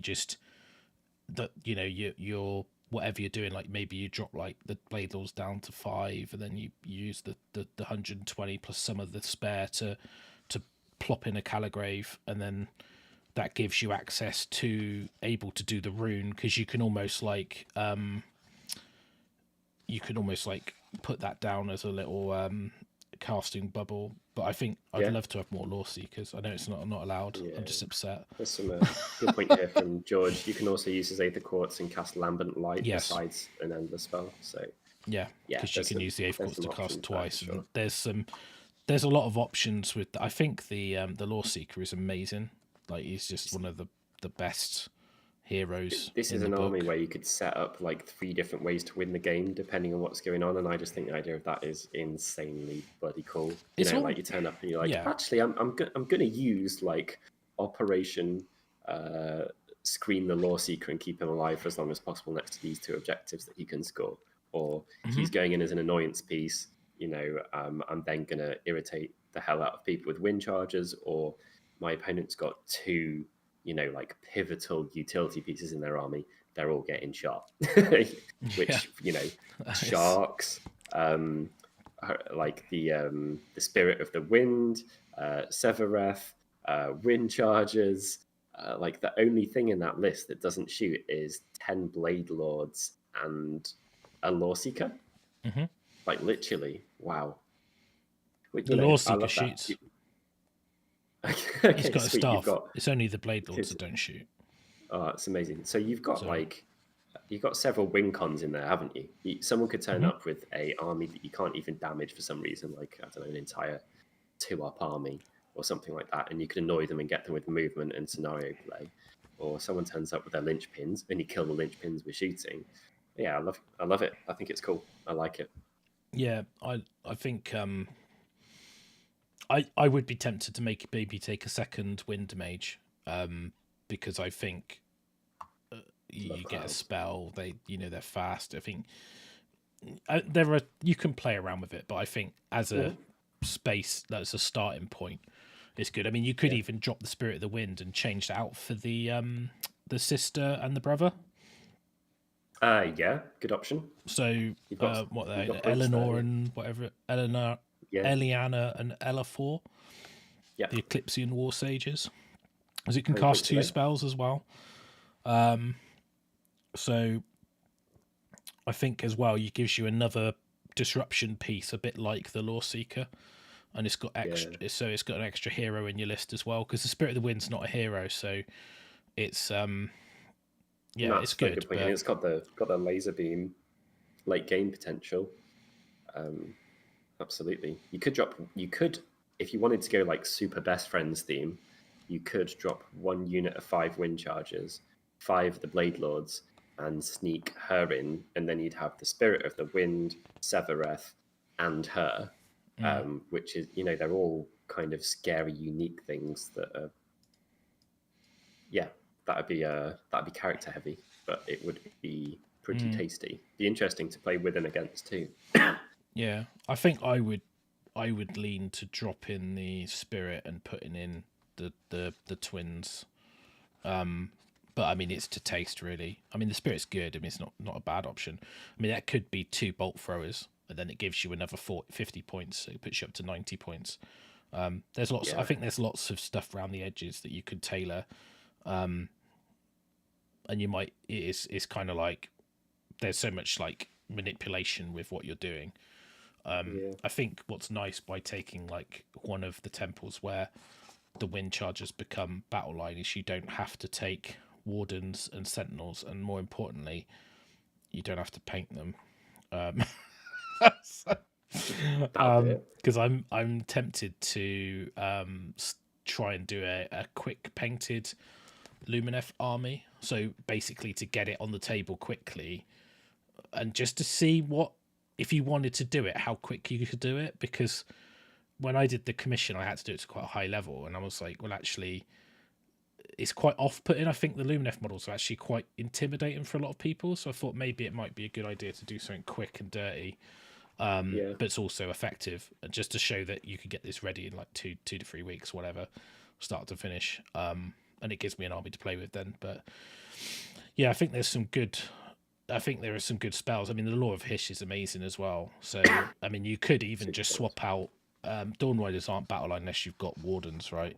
you're whatever you're doing, like maybe you drop like the blade laws down to 5, and then you use the 120 plus some of the spare to plop in a Caligrave, and then that gives you access to able to do the rune, because you can almost put that down as a little casting bubble. But I think I'd love to have more Lore Seekers. I know it's not allowed. Yeah. I'm just upset. There's some good point here from George. You can also use his Aether Quartz and cast Lambent Light besides an Endless spell. So because you can use the Aether Quartz to cast twice. Sure. There's a lot of options with. I think the Lore Seeker is amazing. Like he's just one of the best heroes. This is an army where you could set up like 3 different ways to win the game depending on what's going on, and I just think the idea of that is insanely bloody cool. You turn up and you're like, actually, I'm gonna use like Operation Screen the Lore Seeker and keep him alive for as long as possible next to these 2 objectives that he can score, or he's going in as an annoyance piece. I'm then gonna irritate the hell out of people with Windchargers, or my opponent's got 2. Pivotal utility pieces in their army, they're all getting shot. Which, sharks, like the Spirit of the Wind, Severeth, Windchargers. Like the only thing in that list that doesn't shoot is 10 Blade Lords and a Lore Seeker. Like literally, wow. The Lore Seeker shoots. Okay, he's got a staff. It's only the Blade Lords that don't shoot. Oh, it's amazing. So you've got several wing cons in there, haven't you? Someone could turn up with a army that you can't even damage for some reason, like I don't know, an entire 2-up army, or something like that, and you can annoy them and get them with movement and scenario play. Or someone turns up with their linchpins and you kill the linchpins with shooting. Yeah, I love it. I think it's cool. I like it. Yeah, I think I would be tempted to maybe take a second Wind Mage, because I think you get a spell. They're fast. I think you can play around with it, but I think as a space that's a starting point, it's good. I mean, you could even drop the Spirit of the Wind and change that out for the sister and the brother. Yeah, good option. So what they Eleanor and whatever Eliana and Ella4. Yeah, the Eclipsean War Sages, as it can cast 2 spells as well. So I think as well, it gives you another disruption piece, a bit like the Lore Seeker, and it's got extra. So it's got an extra hero in your list as well, because the Spirit of the Wind's not a hero, so it's it's good. But... And it's got the laser beam late game potential. Absolutely, you could if you wanted to go like super best friends theme, you could drop 1 unit of 5 Windchargers, 5 of the Blade Lords, and sneak her in, and then you'd have the Spirit of the Wind, Severeth, and her, which is, they're all kind of scary, unique things that are, that'd be character heavy, but it would be pretty tasty. Be interesting to play with and against too. Yeah, I think I would lean to drop in the Spirit and putting in the twins. But I mean, it's to taste, really. I mean, the Spirit's good. I mean, it's not a bad option. I mean, that could be 2 bolt throwers, and then it gives you another 50 points. So it puts you up to 90 points. There's lots. I think there's lots of stuff around the edges that you could tailor. And you might. It's kind of like there's so much like manipulation with what you're doing. I think what's nice by taking like one of the temples where the Windchargers become battle line is you don't have to take Wardens and Sentinels, and more importantly, you don't have to paint them. Because I'm tempted to try and do a quick painted Lumineth army, so basically to get it on the table quickly, and just to see what, if you wanted to do it, how quick you could do it. Because when I did the commission, I had to do it to quite a high level, and I was like, well, actually, it's quite off-putting. I think the Lumineth models are actually quite intimidating for a lot of people, so I thought maybe it might be a good idea to do something quick and dirty, but it's also effective, just to show that you could get this ready in like 2 to 3 weeks, whatever, start to finish, and it gives me an army to play with then. But yeah, I think there are some good spells. I mean, the Law of Hish is amazing as well. So, I mean, you could even just swap out. Dawn Riders aren't battle line unless you've got Wardens, right?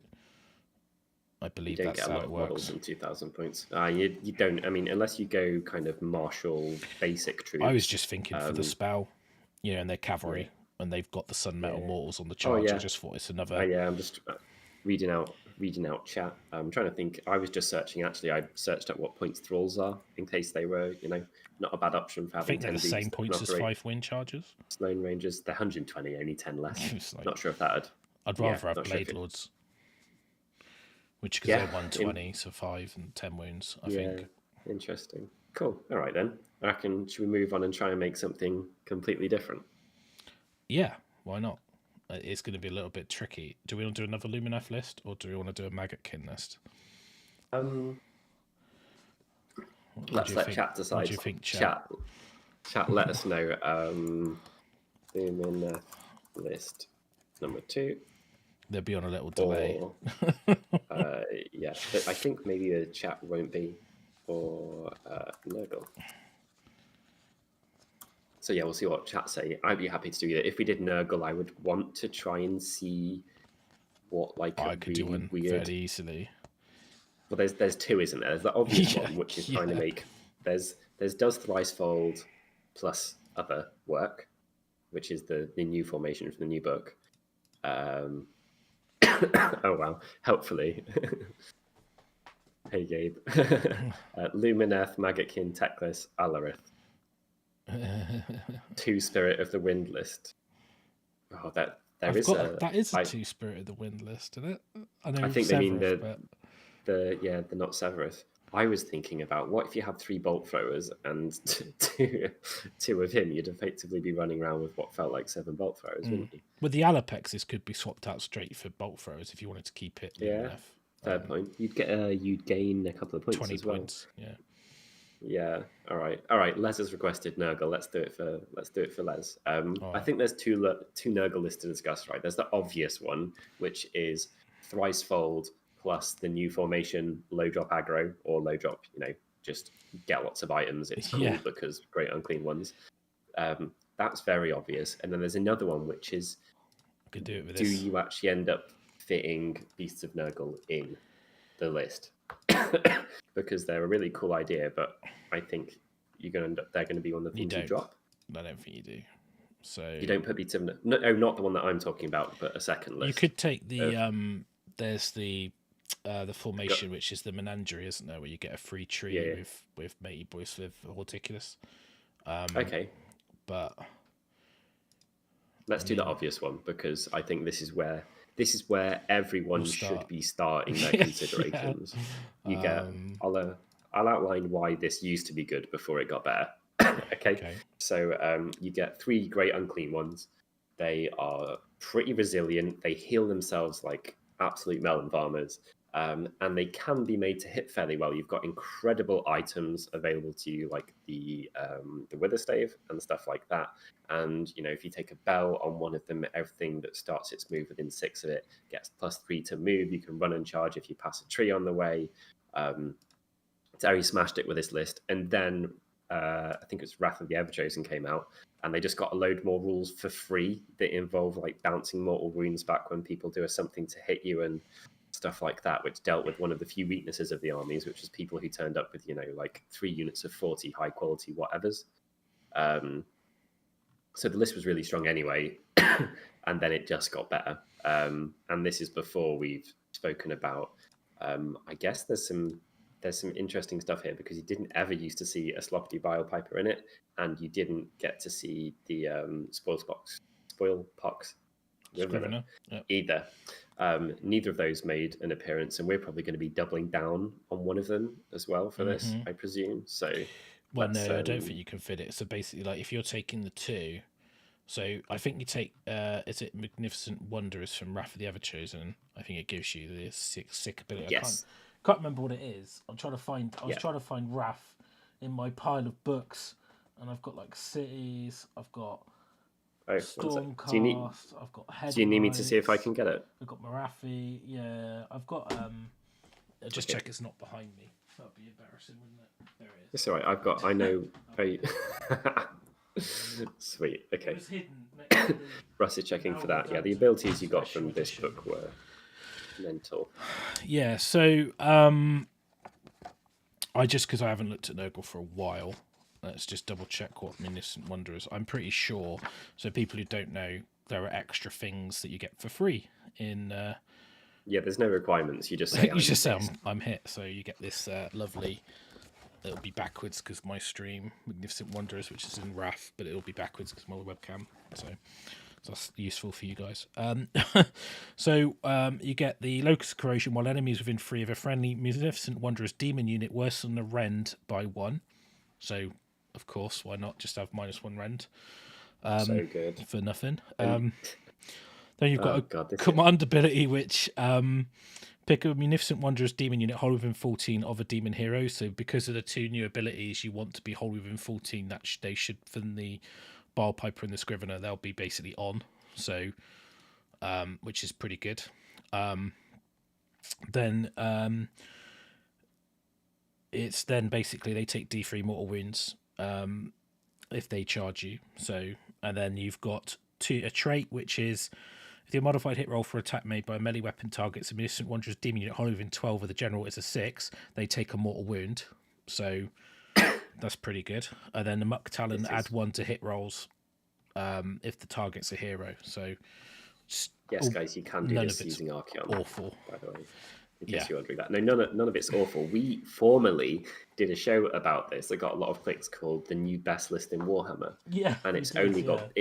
I believe that's how it works. Models in 2,000 points. You don't. I mean, unless you go kind of martial basic troops. I was just thinking for the spell, and their cavalry, and they've got the Sun Metal Mortals on the charge. I just thought it's another. I'm just reading out chat. I'm trying to think. I was just searching. Actually, I searched up what points thralls are in case they were, not a bad option for having. I think they're the same points as 5 Windchargers. Lone Rangers, they're 120, only 10 less. Like, not sure if that'd. I'd rather have Blade Lords, which because they're 120, so 5 and 10 wounds. I think. Interesting. Cool. All right then. I reckon, should we move on and try and make something completely different? Yeah. Why not? It's going to be a little bit tricky. Do we want to do another Lumineth list, or do we want to do a Maggotkin list? Let's let chat decide. What do you think, chat? Let us know. Lumineth list number 2. They'll be on a little delay. Yeah, but I think maybe the chat won't be for Nurgle. So yeah, we'll see what chat say. I'd be happy to do that. If we did Nurgle, I would want to try and see what I could do one weird. Very easily. Well, there's 2, isn't there? There's the obvious one, which is trying to make. There's does Thricefold plus other work, which is the new formation from the new book. Oh wow! Helpfully. Hey Gabe. Lumineth, Maggotkin, Teclis, Alarith. 2 Spirit of the Wind list. Oh, There is that is a 2 Spirit of the Wind list, isn't it? I think they mean Severus, the not Severus. I was thinking about what if you had 3 bolt throwers and two of him, you'd effectively be running around with what felt like 7 bolt throwers, wouldn't you? With the Alapexes could be swapped out straight for bolt throwers if you wanted to keep it. Yeah, fair point. You'd gain a couple of points 20 as well. points. Yeah. Yeah. All right. Les has requested Nurgle. Let's do it for Les. I think there's two Nurgle lists to discuss. Right. There's the obvious one, which is Thricefold plus the new formation, low drop aggro or low drop. Just get lots of items. It's cool because great unclean ones. That's very obvious. And then there's another one, which is, I could do it with do this. you actually end up fitting Beasts of Nurgle in the list? Because they're a really cool idea, but I think they're going to be one of the things you drop. I don't think you do. So you don't put Beasts of Nurgle. No, not the one that I'm talking about, but a second list. You could take the there's the formation, which is the menagerie, isn't there, where you get a free tree with matey boys with Horticulus. Okay, but let's do the obvious one, because I think this is where everyone should be starting their considerations. You get I'll outline why this used to be good before it got better. Okay. So you get 3 great unclean ones. They are pretty resilient. They heal themselves like absolute melon farmers. And they can be made to hit fairly well. You've got incredible items available to you, like the Witherstave and stuff like that. And if you take a bell on one of them, everything that starts its move within 6 of it gets +3 to move. You can run and charge if you pass a tree on the way. Terry smashed it with this list, and then I think it's Wrath of the Everchosen came out, and they just got a load more rules for free that involve like bouncing mortal wounds back when people do something to hit you and stuff like that, which dealt with one of the few weaknesses of the armies, which was people who turned up with like 3 units of 40 high quality whatevers. So the list was really strong anyway, and then it just got better. And this is before we've spoken about. I guess there's some interesting stuff here, because you didn't ever used to see a Sloppy Bile Piper in it, and you didn't get to see the Spoilpox Scrivener either. Neither of those made an appearance, and we're probably going to be doubling down on one of them as well for this, I presume. So, well, no, I don't think you can fit it. So basically, like if you're taking the 2, so I think you take is it Magnificent Wonders from Wrath of the Everchosen? I think it gives you the sick ability. Yes. I can't remember what it is. I'm trying to find. I was trying to find Wrath in my pile of books, and I've got like cities. I've got Stormcast. I've got Head. Do you need me to see if I can get it? I've got Marathi. Yeah, I've got. Just check it's not behind me. That would be embarrassing, wouldn't it? There it is. It's all right. I know. Sweet. Okay. It was hidden. Russ is checking for that. Yeah, the abilities you got from this book were mental. Yeah. So because I haven't looked at Nurgle for a while. Let's just double check what Magnificent Wonder is. I'm pretty sure. So people who don't know, there are extra things that you get for free in. Yeah, there's no requirements. You just say. You just say I'm hit. So you get this lovely. It'll be backwards because my stream Magnificent Wonders, which is in Wrath, but it'll be backwards because my webcam. So that's useful for you guys. So you get the Locust Corrosion while enemies within 3 of a friendly Magnificent Wondrous demon unit worse than a rend by 1. So of course, why not just have -1 rend? So good for nothing. Then you've got a command ability which pick a Munificent Wondrous demon unit whole within 14 of a demon hero. So because of the 2 new abilities, you want to be whole within 14. That they should, from the Bile Piper and the Scrivener, they'll be basically on. So, which is pretty good. Then it's then basically they take D3 mortal wounds if they charge you. So, and then you've got a trait which is if the modified hit roll for attack made by a melee weapon targets a Magnificent Wondrous demon unit whole within 12 of the general is a 6. They take a mortal wound. So that's pretty good. And then the Muck Talon add 1 to hit rolls if the target's a hero. So yes, guys, you can do this using Archeon. Awful. By the way. in case you're wondering that. No, none of it's awful. We formerly did a show about this that got a lot of clicks called "The New Best List in Warhammer." Yeah, and it's only got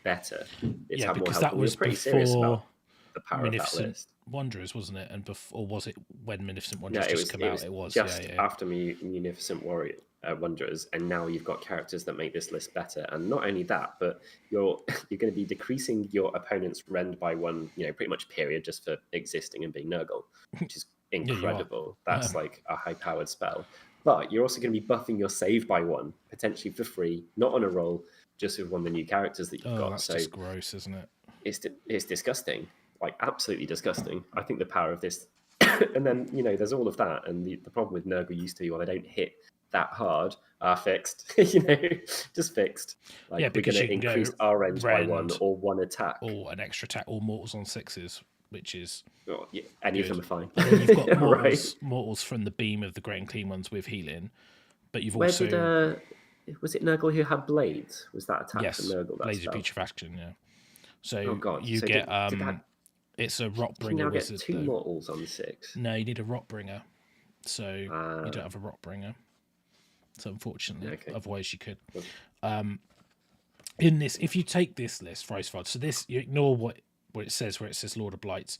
better. It's had more because help. that was pretty serious before about the power of that list. Wanderers, wasn't it? And or was it when Munificent No, Wanderers it was, come out? It was just after Munificent Wanderers, and now you've got characters that make this list better. And not only that, but you're going to be decreasing your opponent's rend by 1, pretty much period, just for existing and being Nurgle, which is incredible. That's like a high-powered spell. But you're also going to be buffing your save by 1, potentially for free, not on a roll, just with one of the new characters that you've got. That's just gross, isn't it? It's disgusting, like absolutely disgusting. I think the power of this, and then there's all of that, and the problem with Nurgle used to be, they don't hit that hard, are fixed. Just fixed. Like, we're going to increase our range by 1 or 1 attack, or an extra attack, or mortals on 6s, which is any of them are fine. And then you've got mortals from the beam of the Great and Clean ones with healing, but you've also was it Nurgle who had blades? Was that attack from Nurgle? Blades of Putrefaction, yeah. So you get it's a Rot Bringer. You now get wizard, 2 mortals on 6. No, you need a Rot Bringer. So you don't have a Rot Bringer. So unfortunately, otherwise you could. In this, if you take this list, Thricefold, so this, you ignore what it says, where it says Lord of Blights.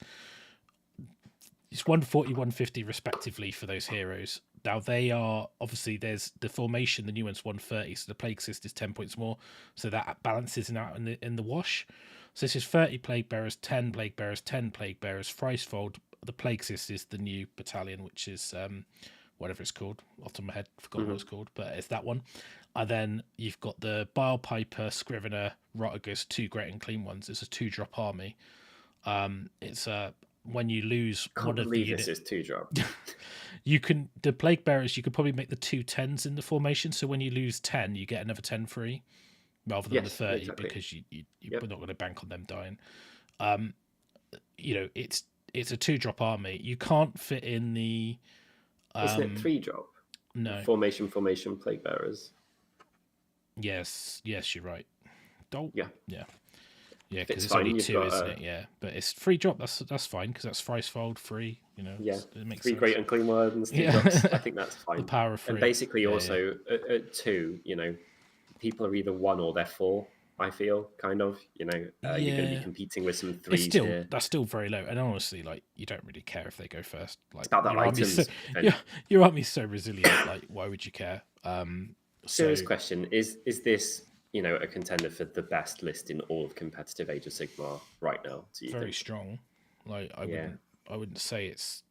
It's 140, 150 respectively for those heroes. Now they are, obviously there's the formation, the new one's 130, so the Plague Cyst is 10 points more, so that balances out in the wash. So this is 30 Plague Bearers, 10 Plague Bearers, 10 Plague Bearers. Thricefold, the Plague Cyst is the new battalion, which is whatever it's called, off the top of my head, forgot what it's called, but it's that one. And then you've got the Bile Piper, Scrivener, Rotigus, 2 Great and Clean ones. It's a 2-drop army. It's when you lose one of the units, this is 2-drop. You can, the Plague Bearers, you could probably make the 2 10s in the formation. So when you lose 10, you get another 10 free rather than the 30, because you're not going to bank on them dying. It's a 2-drop army. You can't fit in the. Isn't it 3-drop? No. Formation, Plague Bearers. Yes, you're right. Yeah, because it's fine. only 2, isn't it? Yeah, but it's 3-drop. That's fine, because that's Thricefold free. It makes 3 sense. Great and Clean ones. 2 drops. I think that's fine. The power of 3. And basically, also at 2, people are either 1 or they're 4. I feel kind of, you're going to be competing with some 3s here. That's still very low, and honestly, like, you don't really care if they go first. Like, it's about that items. Your army's so resilient. Like, why would you care? Serious question: Is this a contender for the best list in all of competitive Age of Sigmar right now? Do you very think? Strong. Like, I wouldn't say it's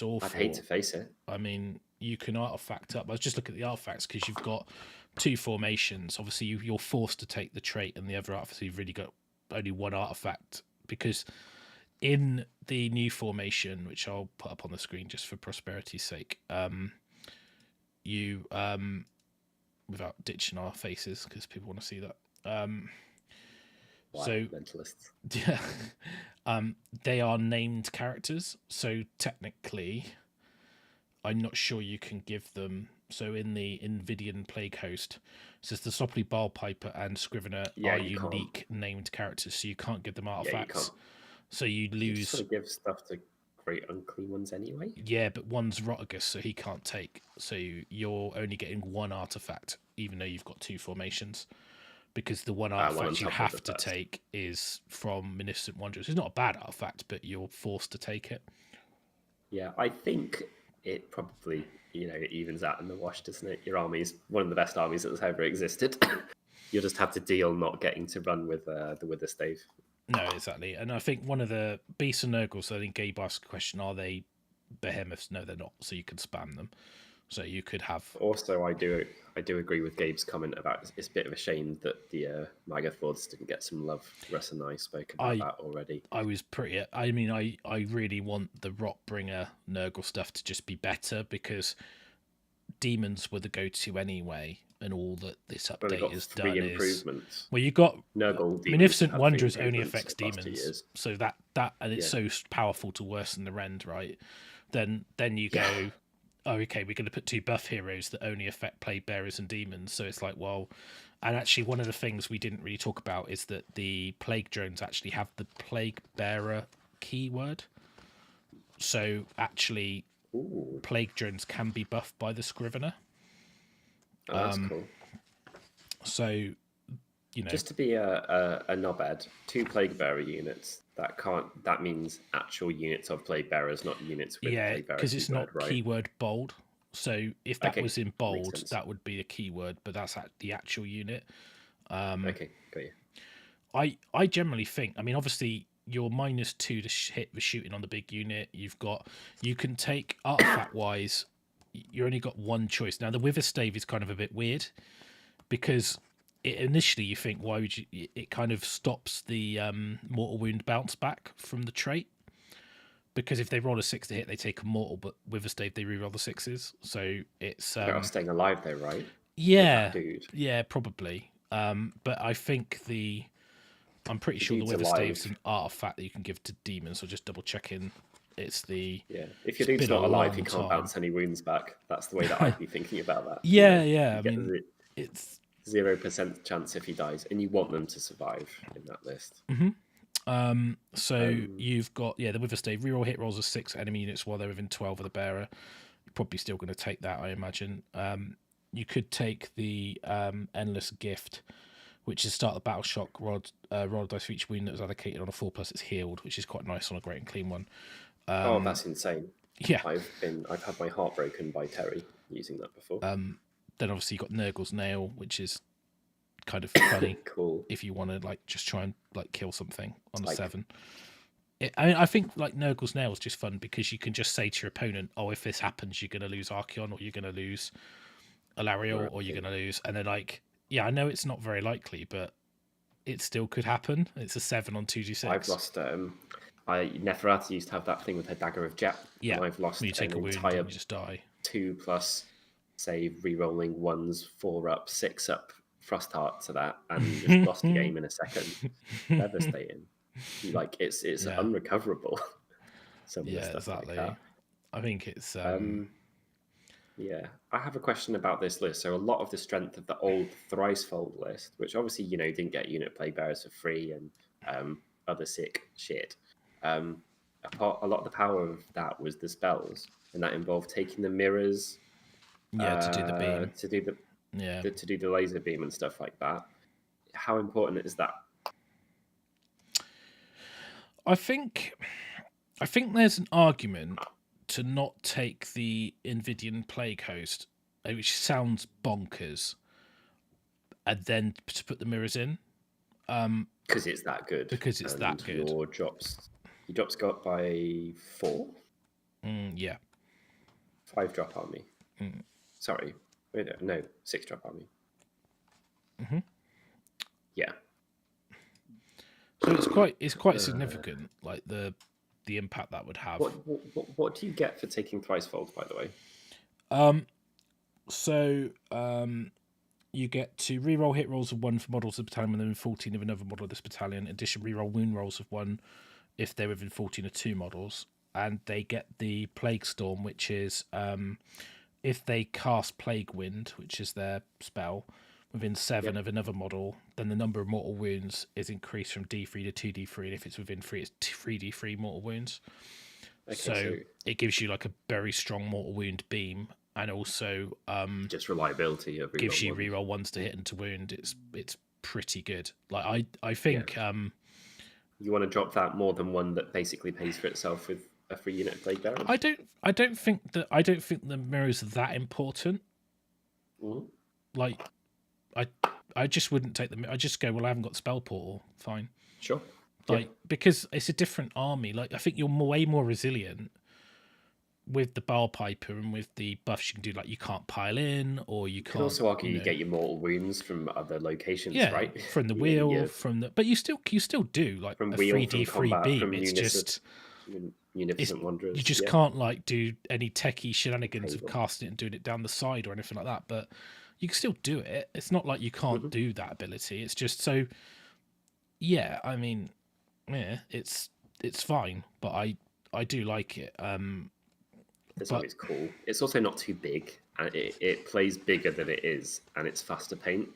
awful. I'd hate to face it. I mean, you can artifact up. Let's just look at the artifacts, because you've got 2 formations. Obviously, you're forced to take the trait and the other artifact. So you've really got only 1 artifact, because in the new formation, which I'll put up on the screen just for prosperity's sake, you without ditching our faces, because people want to see that. So mentalists. Yeah, they are named characters. So technically, I'm not sure you can give them. So in the Invidian Plague Host, it says the Sopley Bile Piper and Scrivener are unique named characters, so you can't give them artifacts. So you lose. You sort of give stuff to Great Unclean ones anyway. Yeah, but one's Rotigus, so he can't take. So you're only getting 1 artifact, even though you've got 2 formations, because the 1 artifact you have to take is from Munificent Wanderers. It's not a bad artifact, but you're forced to take it. Yeah, I think it probably, it evens out in the wash, doesn't it? Your army's one of the best armies that's ever existed. You'll just have to deal not getting to run with the Witherstave. No, exactly. And I think one of the Beasts and Nurgle, so I think Gabe asked a question, are they behemoths? No, they're not. So you can spam them. So you could have. Also, I do agree with Gabe's comment about it's a bit of a shame that the Magath Lords didn't get some love. Russ and I spoke about that already. I was pretty. I mean, I really want the Rotbringer Nurgle stuff to just be better, because demons were the go-to anyway, and all that this update has done improvements. Well, you got Nurgle Munificent Wanderers only affects demons, so that and it's so powerful to worsen the rend, right? Then you go, oh, okay, we're going to put 2 buff heroes that only affect Plague Bearers and demons. So it's like, well, and actually one of the things we didn't really talk about is that the Plague drones actually have the Plague Bearer keyword. So actually, Ooh. plague drones can be buffed by the Scrivener. Oh, that's cool. So, you know, just to be a knobhead, 2 plague bearer units. That means actual units of plague bearers, not units with plague bearer because it's not right? keyword bold. So if that was in bold, that would be a keyword, but that's the actual unit. Okay, got you. I generally think, I mean, obviously you're -2 to hit the shooting on the big unit. You can take artifact wise, you only got one choice. Now the Wither Stave is kind of a bit weird because initially you think, why would you? It kind of stops the mortal wound bounce back from the trait, because if they roll a 6 to hit, they take a mortal, but Wither Stave they reroll the 6s. So it's better staying alive though, right? Yeah, yeah, probably. But I think I'm pretty sure the Wither Stave's an artifact that you can give to demons. So just double checking. It's the If your dude's not alive, he can't bounce any wounds back. That's the way that I'd be thinking about that. Yeah. I mean, it's 0% chance if he dies, and you want them to survive in that list. So you've got the Wither Stave. Reroll hit rolls of 6 enemy units while they're within 12 of the bearer. You're probably still going to take that, I imagine. You could take the Endless Gift, which is start the battle shock. Roll dice for each wound that was allocated on a 4+. It's healed, which is quite nice on a great and clean one. That's insane. Yeah, I've had my heart broken by Terry using that before. Then obviously you've got Nurgle's Nail, which is kind of funny. Cool. If you want to like just try and like kill something on a 7. I think like Nurgle's Nail is just fun because you can just say to your opponent, "Oh, if this happens, you're going to lose Archeon, or you're going to lose Alariel, or you're going to lose," and then like, yeah, I know it's not very likely, but it still could happen. It's a 7 on 2d6. I've lost. Neferati used to have that thing with her Dagger of Jet. Yeah, and I've lost you take an a wound entire and you just die. 2+ save, re-rolling 1s, 4-up, 6-up Frost Heart to that, and you just lost the game in a second. Devastating. Like it's unrecoverable. Some of the stuff exactly. Like that. I think it's. Yeah, I have a question about this list. So a lot of the strength of the old Thricefold list, which obviously didn't get unit plague bearers for free and other sick shit. A lot of the power of that was the spells, and that involved taking the mirrors. To do the beam. To do the laser beam and stuff like that. How important is that? I think there's an argument to not take the Invidian Plague Host, which sounds bonkers, and then to put the mirrors in. Because it's that good. Because it's that good. Your drops go up by 4. Yeah. 5 drop army. Sorry, no, 6 drop army. Yeah. So it's quite significant, like the impact that would have. What do you get for taking Thricefold, by the way? You get to reroll hit rolls of 1 for models of the battalion within 14 of another model of this battalion. In addition, reroll wound rolls of 1 if they're within 14 of 2 models. And they get the Plague Storm, which is if they cast Plague Wind, which is their spell, within 7 of another model, then the number of mortal wounds is increased from D3 to 2D3, and if it's within 3, it's 3D3 mortal wounds. So it gives you like a very strong mortal wound beam, and also just reliability of gives you reroll 1s to hit and to wound. It's pretty good. Like I think you want to drop that more than one that basically pays for itself with a free unit plague bearer. I don't think the mirrors are that important. Like I just wouldn't take them. I just go, well, I haven't got spell portal. Fine. Sure. Because it's a different army. Like I think you're way more resilient with the Bile Piper and with the buffs you can do. Like you can't pile in, or you can't. You can also argue you get your mortal wounds from other locations, right? From the wheel, but you still do like from a wheel, 3D3 beam. It's just Munificent Wanderers. You just can't like do any techie shenanigans of casting it and doing it down the side or anything like that. But you can still do it. It's not like you can't do that ability. It's just so. Yeah, I mean, it's fine, but I do like it. It's cool. It's also not too big, and it plays bigger than it is, and it's faster paint.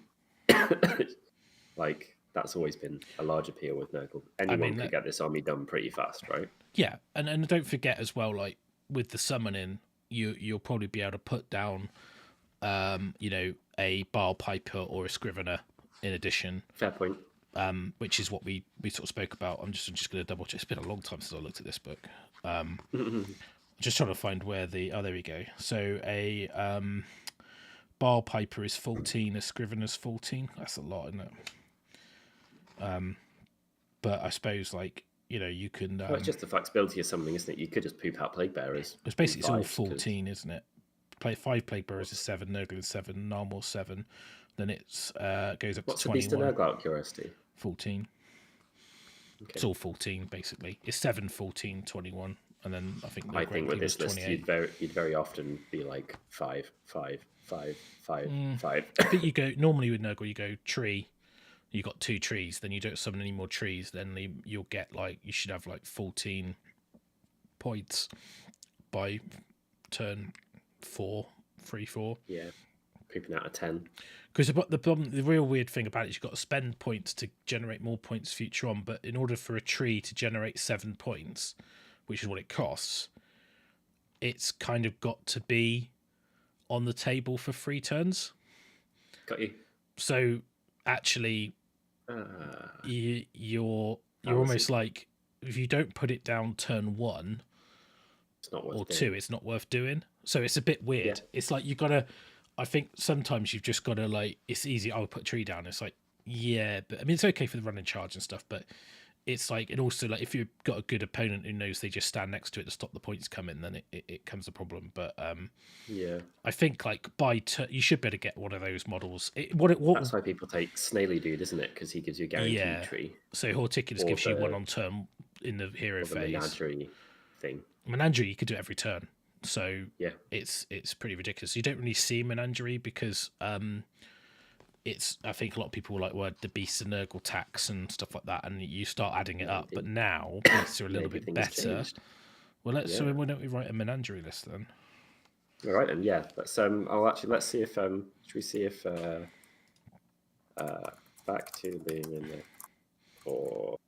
Like That's always been a large appeal with Nurgle. Anyone could get this army done pretty fast, right? Yeah, and don't forget as well, like with the summoning, you'll probably be able to put down, a Bile Piper or a Scrivener in addition. Fair point. Which is what we sort of spoke about. I'm just going to double check. It's been a long time since I looked at this book. Just trying to find where there we go. So a Bile Piper is 14, a Scrivener's 14. That's a lot, isn't it? But I suppose, like, you can... well, it's just the flexibility of something, isn't it? You could just poop out Plague Bearers. It's basically it's all 14, isn't it? 5 Plague Bearers is 7, Nurgle is 7, Narmor 7. Then it's goes up to 21. What's the Beast of Nurgle, out of curiosity? 14. Okay. It's all 14, basically. It's 7, 14, 21. And then I think with this list, you'd very often be like 5, 5, 5, 5, 5. I think normally with Nurgle, you go tree. You got 2 trees, then you don't summon any more trees, then you'll get you should have 14 points by turn 4, 3, 4. Yeah, pooping out of 10. Because the real weird thing about it is you've got to spend points to generate more points future on, but in order for a tree to generate 7 points, which is what it costs, it's kind of got to be on the table for 3 turns. Got you. So actually... you're almost like, if you don't put it down turn 1 it's not worth or doing. 2, it's not worth doing. So it's a bit weird. Yeah. It's like you gotta. I think sometimes you've just got to it's easy. I'll put a tree down. It's like, yeah, but I mean it's okay for the running charge and stuff, but it's like, and also if you've got a good opponent who knows they just stand next to it to stop the points coming, then it comes a problem. But yeah, I think you should better get one of those models. That's why people take Snaily Dude, isn't it? Because he gives you a guaranteed tree. So Horticulus gives you 1 on turn in the hero phase. The Menagerie thing. Menagerie, you could do it every turn. So yeah, it's pretty ridiculous. You don't really see Menagerie because I think a lot of people like the Beasts of Nurgle tax and stuff like that, and you start adding it up. But now beasts are a little bit better. Well, so why don't we write a Menagerie list then? All right, then. Yeah, let's see if should we see if back to Lumineth or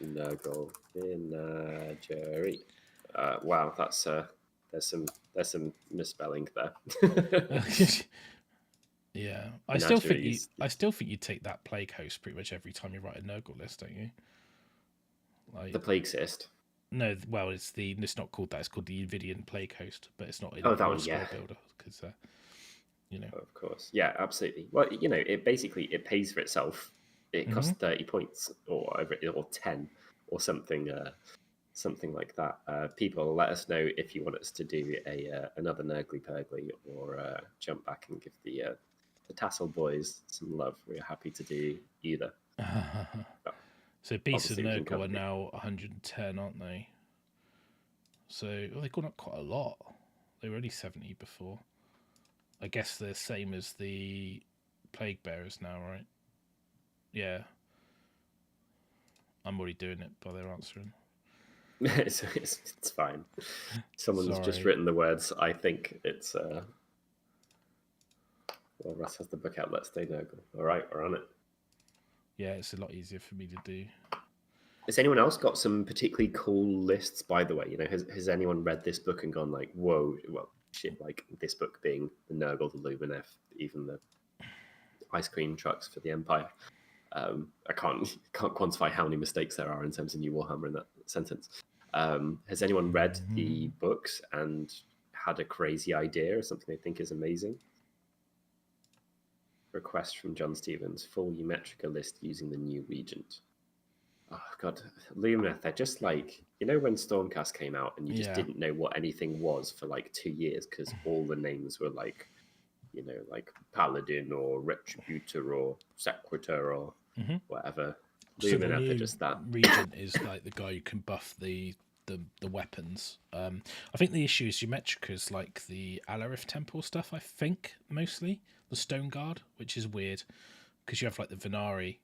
Nurgle Menagerie. Wow, that's there's some misspelling there. Yeah, I still think you take that Plague host pretty much every time you write a Nurgle list, don't you? The Plague Cyst. No, well, it's not called that. It's called the Invidian Plague host, but it's not in that one. Yeah, builder because Of course, yeah, absolutely. Well, it basically pays for itself. It costs 30 points or 10 or something. Something like that. People, let us know if you want us to do another Nurgly Purgly or jump back and give the Tassel Boys some love. We're happy to do either. So Beasts of Nurgle are now 110, aren't they? So they've gone up quite a lot. They were only 70 before. I guess they're the same as the Plague Bearers now, right? Yeah. I'm already doing it by their answering. It's fine. Someone's just written the words. I think it's. Well, Russ has the book out. Let's stay Nurgle. All right, we're on it. Yeah, it's a lot easier for me to do. Has anyone else got some particularly cool lists? By the way, has anyone read this book and gone like, "Whoa, well, shit!" Like this book being the Nurgle, the Lumineth, even the ice cream trucks for the Empire. I can't quantify how many mistakes there are in terms of New Warhammer in that sentence. Has anyone read the books and had a crazy idea or something they think is amazing? Request from John Stevens: full Umetrica list using the new Regent. Oh god, Lumineth, they're just like, when Stormcast came out and you just didn't know what anything was for like 2 years because all the names were like, like Paladin or Retributor or Sequitur or whatever. Lumineth, they're just that. Regent is like the guy who can buff the weapons. I think the issue is Umetrica's like the Alarith Temple stuff, I think, mostly. The Stone Guard, which is weird because you have like the Vanari,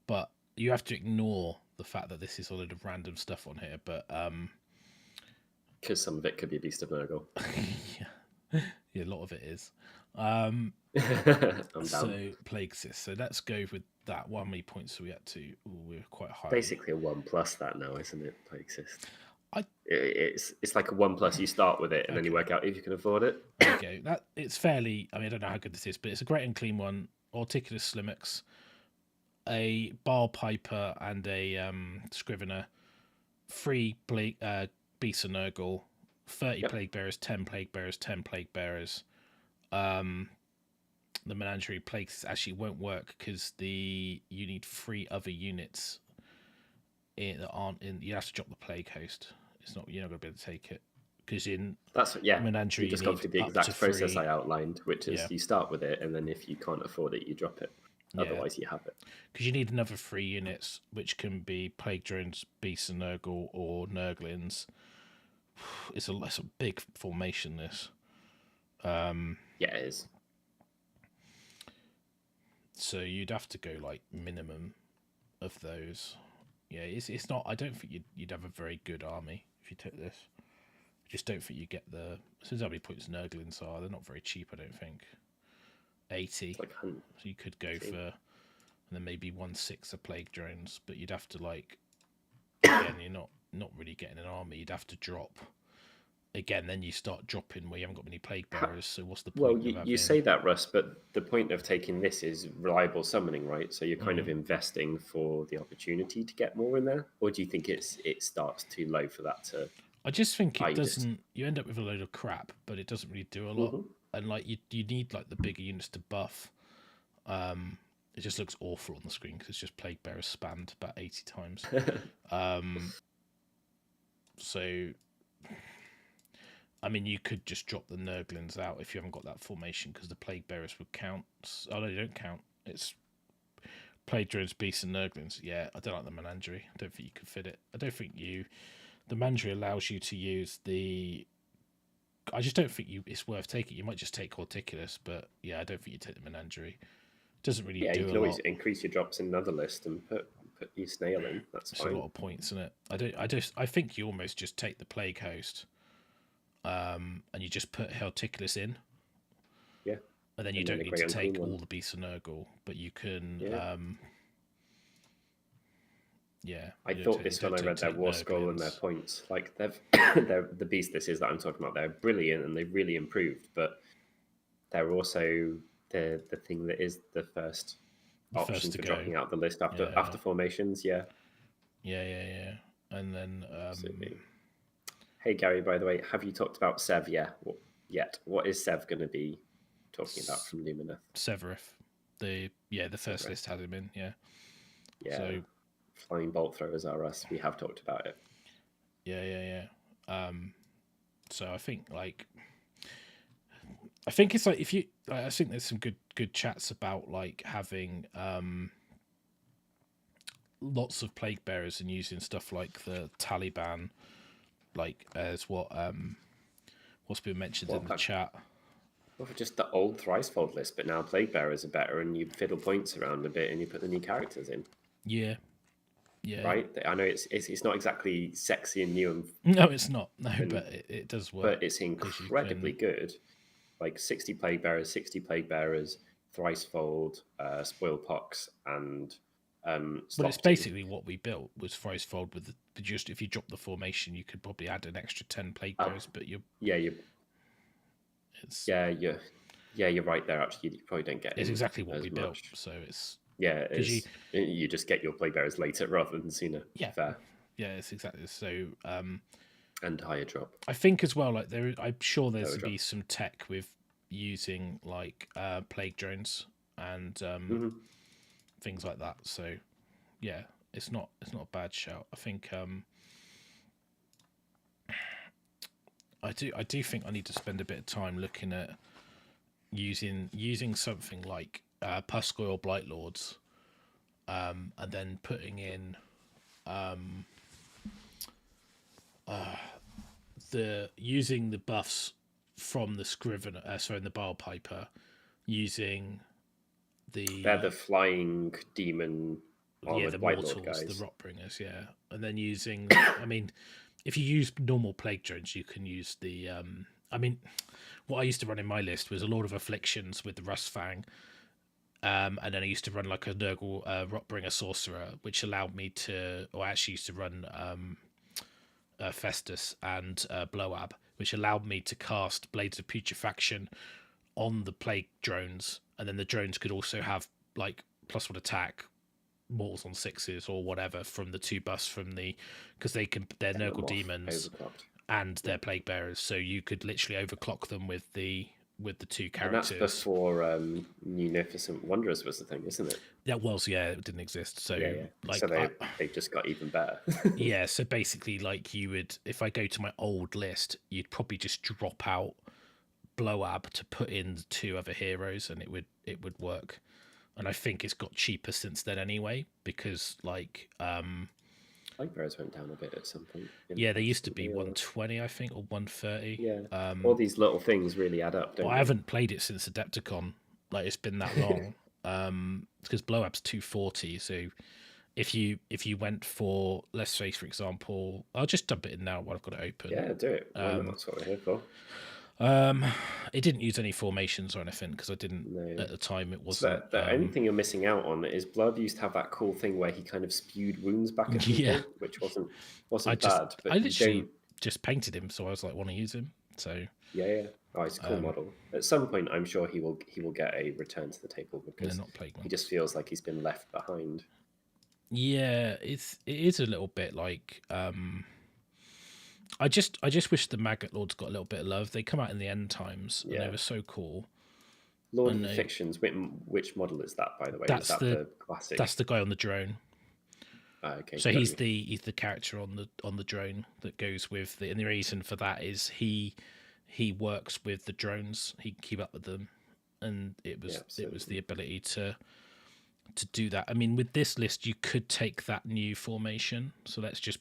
but you have to ignore the fact that this is a lot of random stuff on here. But because some of it could be a Beast of Nurgle. Yeah, a lot of it is. I'm So down. Plague Sith. So let's go with that. How many points are we at to? Ooh, we're quite high. Basically a 1+ that now, isn't it? Plague Sith. I It's like a 1+. You start with it, and then you work out if you can afford it. There you go. That it's fairly. I mean, I don't know how good this is, but it's a great and clean one. Articulous Slimmix, a Bile Piper, and a Scrivener. 3 Beasts of Nurgle, 30 Plague Bearers, 10 Plague Bearers, 10 Plague Bearers. The Menagerie Plagues actually won't work because you need 3 other units that aren't in. You have to drop the Plague Host. You're not going to be able to take it. Because in Menagerie, you just gone through the exact process 3. I outlined, which is you start with it, and then if you can't afford it, you drop it. Otherwise, you have it. Because you need another 3 units, which can be Plague Drones, Beasts of Nurgle, or Nurglings. It's a big formation, this. It is. So you'd have to go like minimum of those. Yeah, it's not. I don't think you'd have a very good army if you took this. I just don't think you get the. Since how many points Nurglings are, they're not very cheap. I don't think. 80. Like so you could go for, and then maybe 1/6 of Plague Drones, but you'd have to like. Again, you're not really getting an army. You'd have to drop. Again, then you start dropping where you haven't got many Plague Bearers. So what's the point? Well, you say that, Russ, but the point of taking this is reliable summoning, right? So you're kind of investing for the opportunity to get more in there, or do you think it starts too low for that to? I just think it doesn't. You end up with a load of crap, but it doesn't really do a lot. And like you need like the bigger units to buff. It just looks awful on the screen because it's just Plague Bearers spammed about 80 times. So. I mean, you could just drop the Nurglings out if you haven't got that formation because the Plague Bearers would count. Oh, no, they don't count. It's Plague Drones, Beasts, and Nurglings. Yeah, I don't like the Menagerie. I don't think you can fit it. I don't think the Menagerie allows you to use the. I just don't think it's worth taking. You might just take Horticulus, but yeah, I don't think you take the Menagerie. It doesn't really do a lot. Yeah, you can always increase your drops in another list and put your snail in. That's fine. It's a lot of points, isn't it? I think you almost just take the Plague Host. And you just put Horticulus in. Yeah. And then you don't need to take all the Beasts of Nurgle, but you can. I thought this when I read their War Scroll and their points. Like they're the beast this is that I'm talking about. They're brilliant and they've really improved, but they're also the thing that is the first option for dropping out the list after formations. Yeah. And then. Hey Gary, by the way, have you talked about Sev yet? What is Sev going to be talking about from Lumineth? Severith. The first list had him in, yeah. So flying bolt throwers are us. We have talked about it. Yeah. So I think it's like if you I think there's some good chats about like having lots of Plague Bearers and using stuff like the Taliban like as what's been mentioned in the chat. Well, for just the old Thricefold list, but now Plague Bearers are better, and you fiddle points around a bit, and you put the new characters in. Yeah. Right. I know it's not exactly sexy and new. No, it's not. No, but it does work. But it's incredibly good. Like 60 Plague Bearers, Thricefold, Spoilpox, and. But it's basically what we built was Thricefold with just if you drop the formation, you could probably add an extra 10 Plague Bearers, but you're right there. Actually, you probably don't get. It's exactly what we built, so it's you just get your Plague Bearers later rather than sooner. Yeah, fair. Yeah, it's exactly so. And higher drop. I think as well, like I'm sure there's to be some tech with using like Plague Drones and things like that. So yeah, it's not a bad shout. I think I do think I need to spend a bit of time looking at using something like Puscoil Blight Lords, and then putting in using the buffs from the Scrivener, the Bile Piper, using they're the flying demon. The mortals, the Rotbringers, and then using. I mean, if you use normal Plague Drones, you can use the I mean, what I used to run in my list was a Lord of Afflictions with the Rustfang. And then I used to run like a Nurgle Rotbringer Sorcerer, which allowed me to, or I actually used to run Festus and Blowab, which allowed me to cast Blades of Putrefaction on the Plague drones, and then the drones could also have like +1 attack, mortals on 6s or whatever from the 2 buffs from the, because they're Nurgle demons and they're Plague Bearers, so you could literally overclock them with the 2 characters. And that's before Munificent Wanderers was the thing, isn't it? That was, it didn't exist. So like, so they just got even better. Yeah, so basically, like, you would, if I go to my old list, you'd probably just drop out Blowab to put in the 2 other heroes, and it would work. And I think it's got cheaper since then anyway, because like Plague Bearers went down a bit at some point. Yeah, they used to be 120, I think, or 130. Yeah. All these little things really add up, don't they? I haven't played it since Adepticon. Like, it's been that long. Because Blowab's 240, so if you went for, let's say, for example, I'll just dump it in now while I've got it open. Yeah, do it. That's what we're here for. It didn't use any formations or anything because I didn't at the time. It wasn't. So the only thing you're missing out on is Blood used to have that cool thing where he kind of spewed wounds back at people, which wasn't bad. But I literally just painted him, so I was like, want to use him. So yeah. Oh, it's a cool model. At some point, I'm sure he will get a return to the table because he just feels like he's been left behind. Yeah, it is a little bit like. I just wish the Maggot Lords got a little bit of love. They come out in the end times, and they were so cool. Lord of Fictions, which model is that, by the way? That's is that the classic? That's the guy on the drone. Okay. So he's the character on the drone that goes with the, and the reason for that is he works with the drones. He can keep up with them, and it was the ability to do that. I mean, with this list, you could take that new formation. So let's just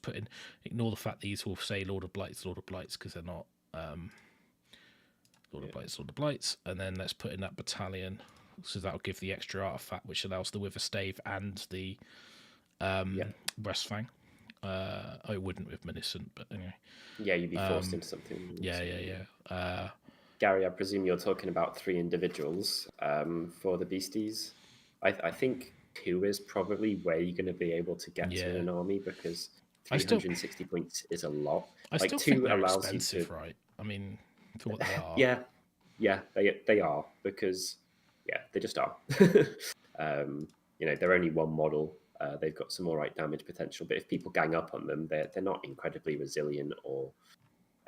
ignore the fact these will say Lord of Blights, because they're not Lord of Blights. And then let's put in that battalion. So that'll give the extra artifact, which allows the Wither Stave and the Breastfang. I wouldn't with Miniscent, but anyway. Yeah, you'd be forced into something. Yeah. Gary, I presume you're talking about 3 individuals for the beasties. I think 2 is probably where you're going to be able to get to an army, because 360 points is a lot. I still 2 think they're allows expensive, you to, right? I mean, for what they are. Yeah, they are, because they just are. They're only 1 model. They've got some all right damage potential, but if people gang up on them, they're not incredibly resilient or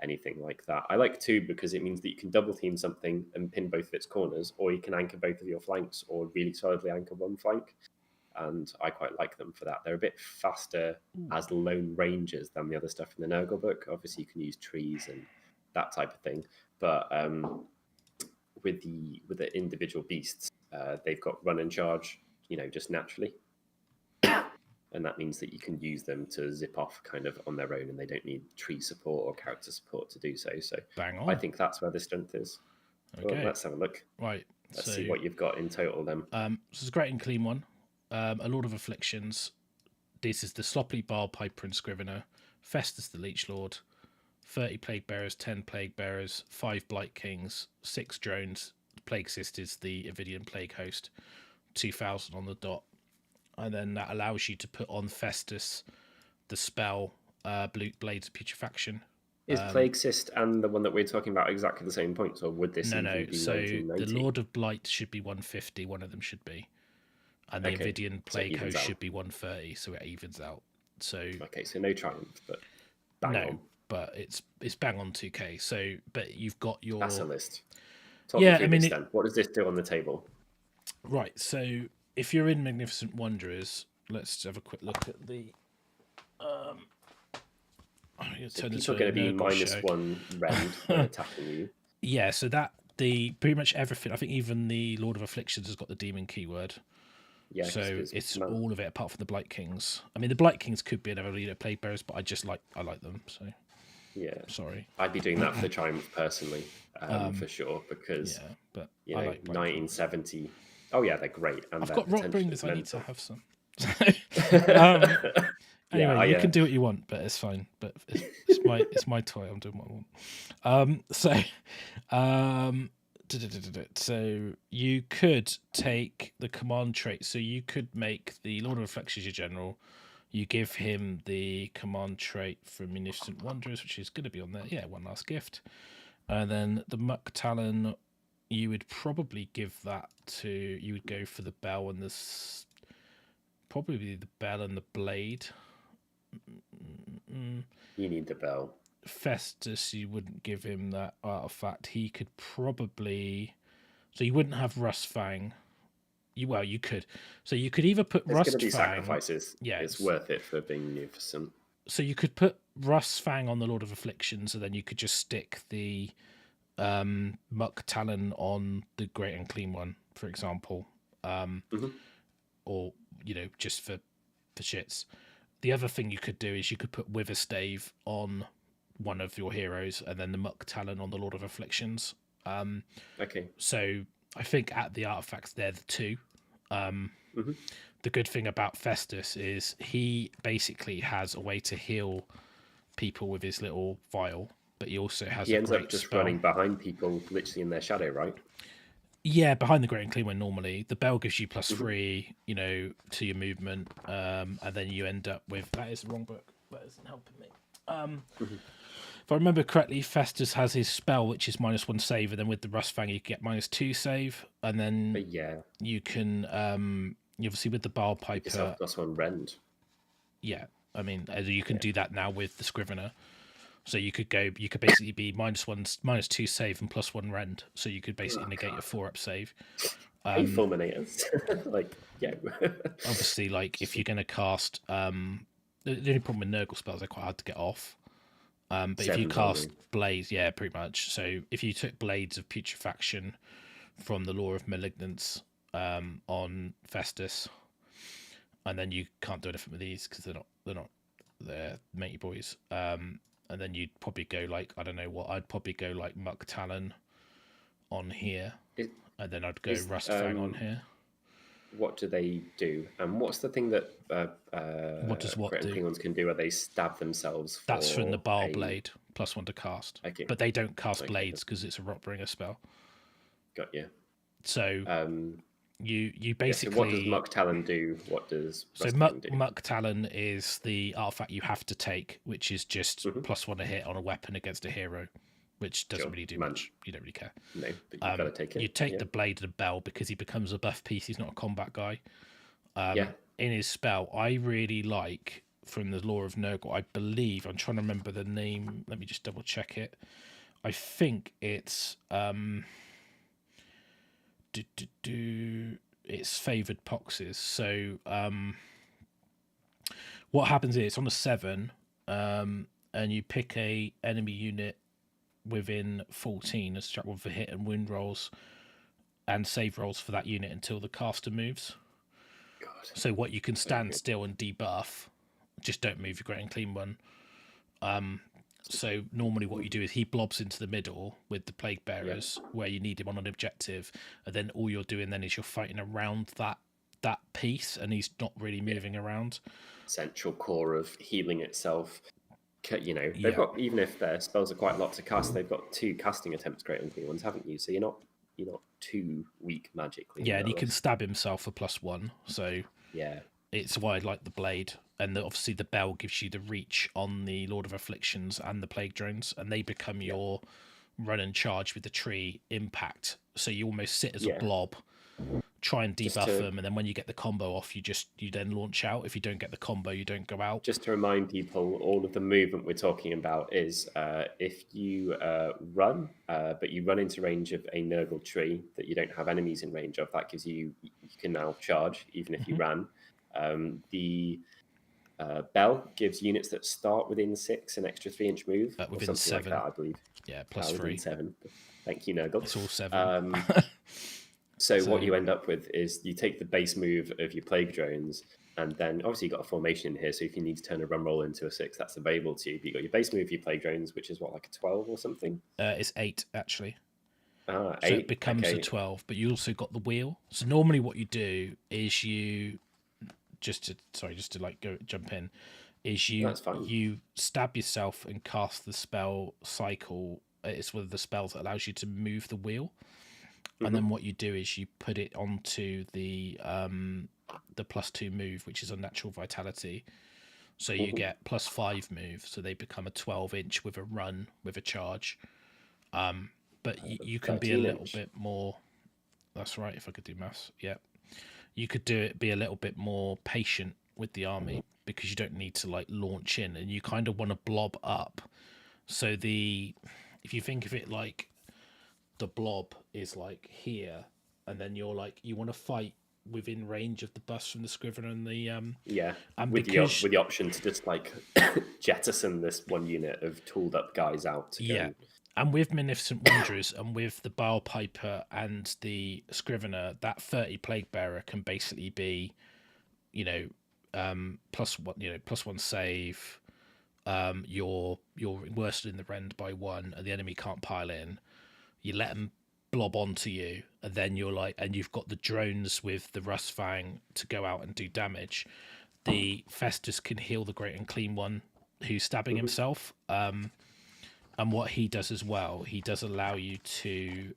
anything like that. I like 2 because it means that you can double team something and pin both of its corners, or you can anchor both of your flanks, or really solidly anchor 1 flank. And I quite like them for that. They're a bit faster as lone rangers than the other stuff in the Nurgle book. Obviously, you can use trees and that type of thing, but with the individual beasts, they've got run and charge, just naturally. And that means that you can use them to zip off kind of on their own, and they don't need tree support or character support to do so. So bang on. I think that's where the strength is. Okay. Well, let's have a look. Right. Let's see what you've got in total then. This is a great and clean one. A Lord of Afflictions. This is the Sloppy Bile Piper and Scrivener. Festus the Leech Lord. 30 Plague Bearers, 10 Plague Bearers, 5 Blight Kings, 6 drones. Plague Sisters, the Avidian Plague Host. 2,000 on the dot. And then that allows you to put on Festus the spell Blades of Putrefaction. Is Plague Cyst and the one that we're talking about exactly the same points, or would this No. So the Lord of Blight should be 150, one of them should be. And the Avidian Plague Host should be 130, so it evens out. So no triumph, but bang on. But it's bang on 2k. So, but you've got your... That's a list. Then. What does this do on the table? Right, so if you're in Magnificent Wanderers, let's have a quick look at the... people are going to be -1 rend when attacking you. Yeah, so pretty much everything. I think even the Lord of Afflictions has got the demon keyword. Yeah, so it's all of it apart from the Blight Kings. I mean, the Blight Kings could be another leader Plague Bearers, but I like them. So yeah, sorry, I'd be doing that for the Triumph personally, for sure, because but I like 1970. Oh yeah, they're great. And I've got Rock Bringers. I need to have some. Anyway, you can do what you want, but it's fine. But it's my toy. I'm doing what I want. So you could take the command trait. So you could make the Lord of Reflections your general. You give him the command trait from Munificent Wanderers, which is going to be on there. Yeah, one last gift. And then the Muck Talon, you would probably give that to. You would go for the bell and probably the bell and the blade. You need the bell. Festus, you wouldn't give him that artifact. He could probably. So you wouldn't have Rust Fang. You could. So you could either put Rust Fang. It's going to be sacrifices. Yeah, it's worth it for being munificent. So you could put Rust Fang on the Lord of Afflictions, and then you could just stick the Muck Talon on the Great and Clean one, for example, or just for shits. The other thing you could do is you could put Wither Stave on one of your heroes, and then the Muck Talon on the Lord of Afflictions. Okay. So I think at the artifacts, they're the two. The good thing about Festus is he basically has a way to heal people with his little vial, but he also has he ends up just running behind people, literally in their shadow, right? Yeah, behind the Great and Clean one normally. The bell gives you +3, to your movement, and then you end up with... That is the wrong book. That isn't helping me. If I remember correctly, Festus has his spell, which is -1 save, and then with the Rust Fang, you get -2 save, and then you can... obviously, with the Bile Piper... +1 rend. Yeah, I mean, you can do that now with the Scrivener. So you could basically be -2 save and +1 rend. So you could basically negate your 4-up save. Hey, Fulminators. Obviously, if you're going to cast... the only problem with Nurgle spells, they're quite hard to get off. But if you cast Blades, pretty much. So if you took Blades of Putrefaction from the Law of Malignance on Festus, and then you can't do anything with these because they're matey boys. And then you'd probably go I'd probably go Muck Talon on here, and then I'd go Rust Fang on here. What do they do? And what's the thing that what does what do? Klingons can do? Where they stab themselves? That's from the Bile Blade, +1 to cast. Okay. But they don't cast blades because it's a Rotbringer spell. Got you. So you basically. So what does Muck Talon do? What does Rust Fang do? Muck Talon is the artifact you have to take, which is just +1 a hit on a weapon against a hero, which doesn't really do much. You don't really care. No, but you've got to take it. You take the Blade and the Bell because he becomes a buff piece. He's not a combat guy. In his spell, I really like from the Law of Nurgle. I believe I'm trying to remember the name. Let me just double check it. I think it's it's Favoured Poxes. So what happens is it's on a 7, and you pick a enemy unit within 14 as struck with the hit and wound rolls and save rolls for that unit until the caster moves. God. So what you can stand still and debuff, just don't move your Great and Clean one. So normally what you do is he blobs into the middle with the Plague Bearers where you need him on an objective, and then all you're doing then is you're fighting around that piece, and he's not really moving around. Central core of healing itself. They've got, even if their spells are quite a lot to cast, they've got 2 casting attempts, Great and Clean ones, haven't you? So you're not too weak magically. Yeah, and he can stab himself for +1. So it's why I like the Blade. And obviously the Bell gives you the reach on the Lord of Afflictions and the Plague Drones, and they become your run and charge with the tree impact. So you almost sit as a blob, try and debuff them, and then when you get the combo off, you then launch out. If you don't get the combo, you don't go out. Just to remind people, all of the movement we're talking about is if you run, but you run into range of a Nurgle tree that you don't have enemies in range of, that gives you can now charge even if you ran. The Bell gives units that start within 6 an extra 3-inch move, within 7, like that, I believe. Yeah, +3. Within 7. Thank you, Nurgle. It's all 7. So what you end up with is you take the base move of your Plague Drones, and then obviously you've got a formation in here, so if you need to turn a run roll into a 6, that's available to you. But you've got your base move of your Plague Drones, which is like a 12 or something? It's 8, actually. 8. So it becomes a 12, but you also got the wheel. So normally what you do is jump in, is you stab yourself and cast the spell cycle. It's one of the spells that allows you to move the wheel. And then what you do is you put it onto the +2 move, which is unnatural vitality. So you get +5 move, so they become a 12-inch with a run, with a charge. But you can be a little bit more... That's right, if I could do maths. Yeah. You could be a little bit more patient with the army, because you don't need to like launch in, and you kind of want to blob up. So if you think of it like the blob is like here, and then you want to fight within range of the bus from the Scrivener and the and with the option to just like jettison this one unit of tooled up guys out to go. And with Munificent Wanderers and with the Bile Piper and the Scrivener, that 30 Plague Bearer can basically be, +1 save. You're worsted in the rend by 1, and the enemy can't pile in. You let them blob onto you, and then and you've got the drones with the Rustfang to go out and do damage. The Festus can heal the Great and Clean One who's stabbing himself. And what he does as well, he does allow you to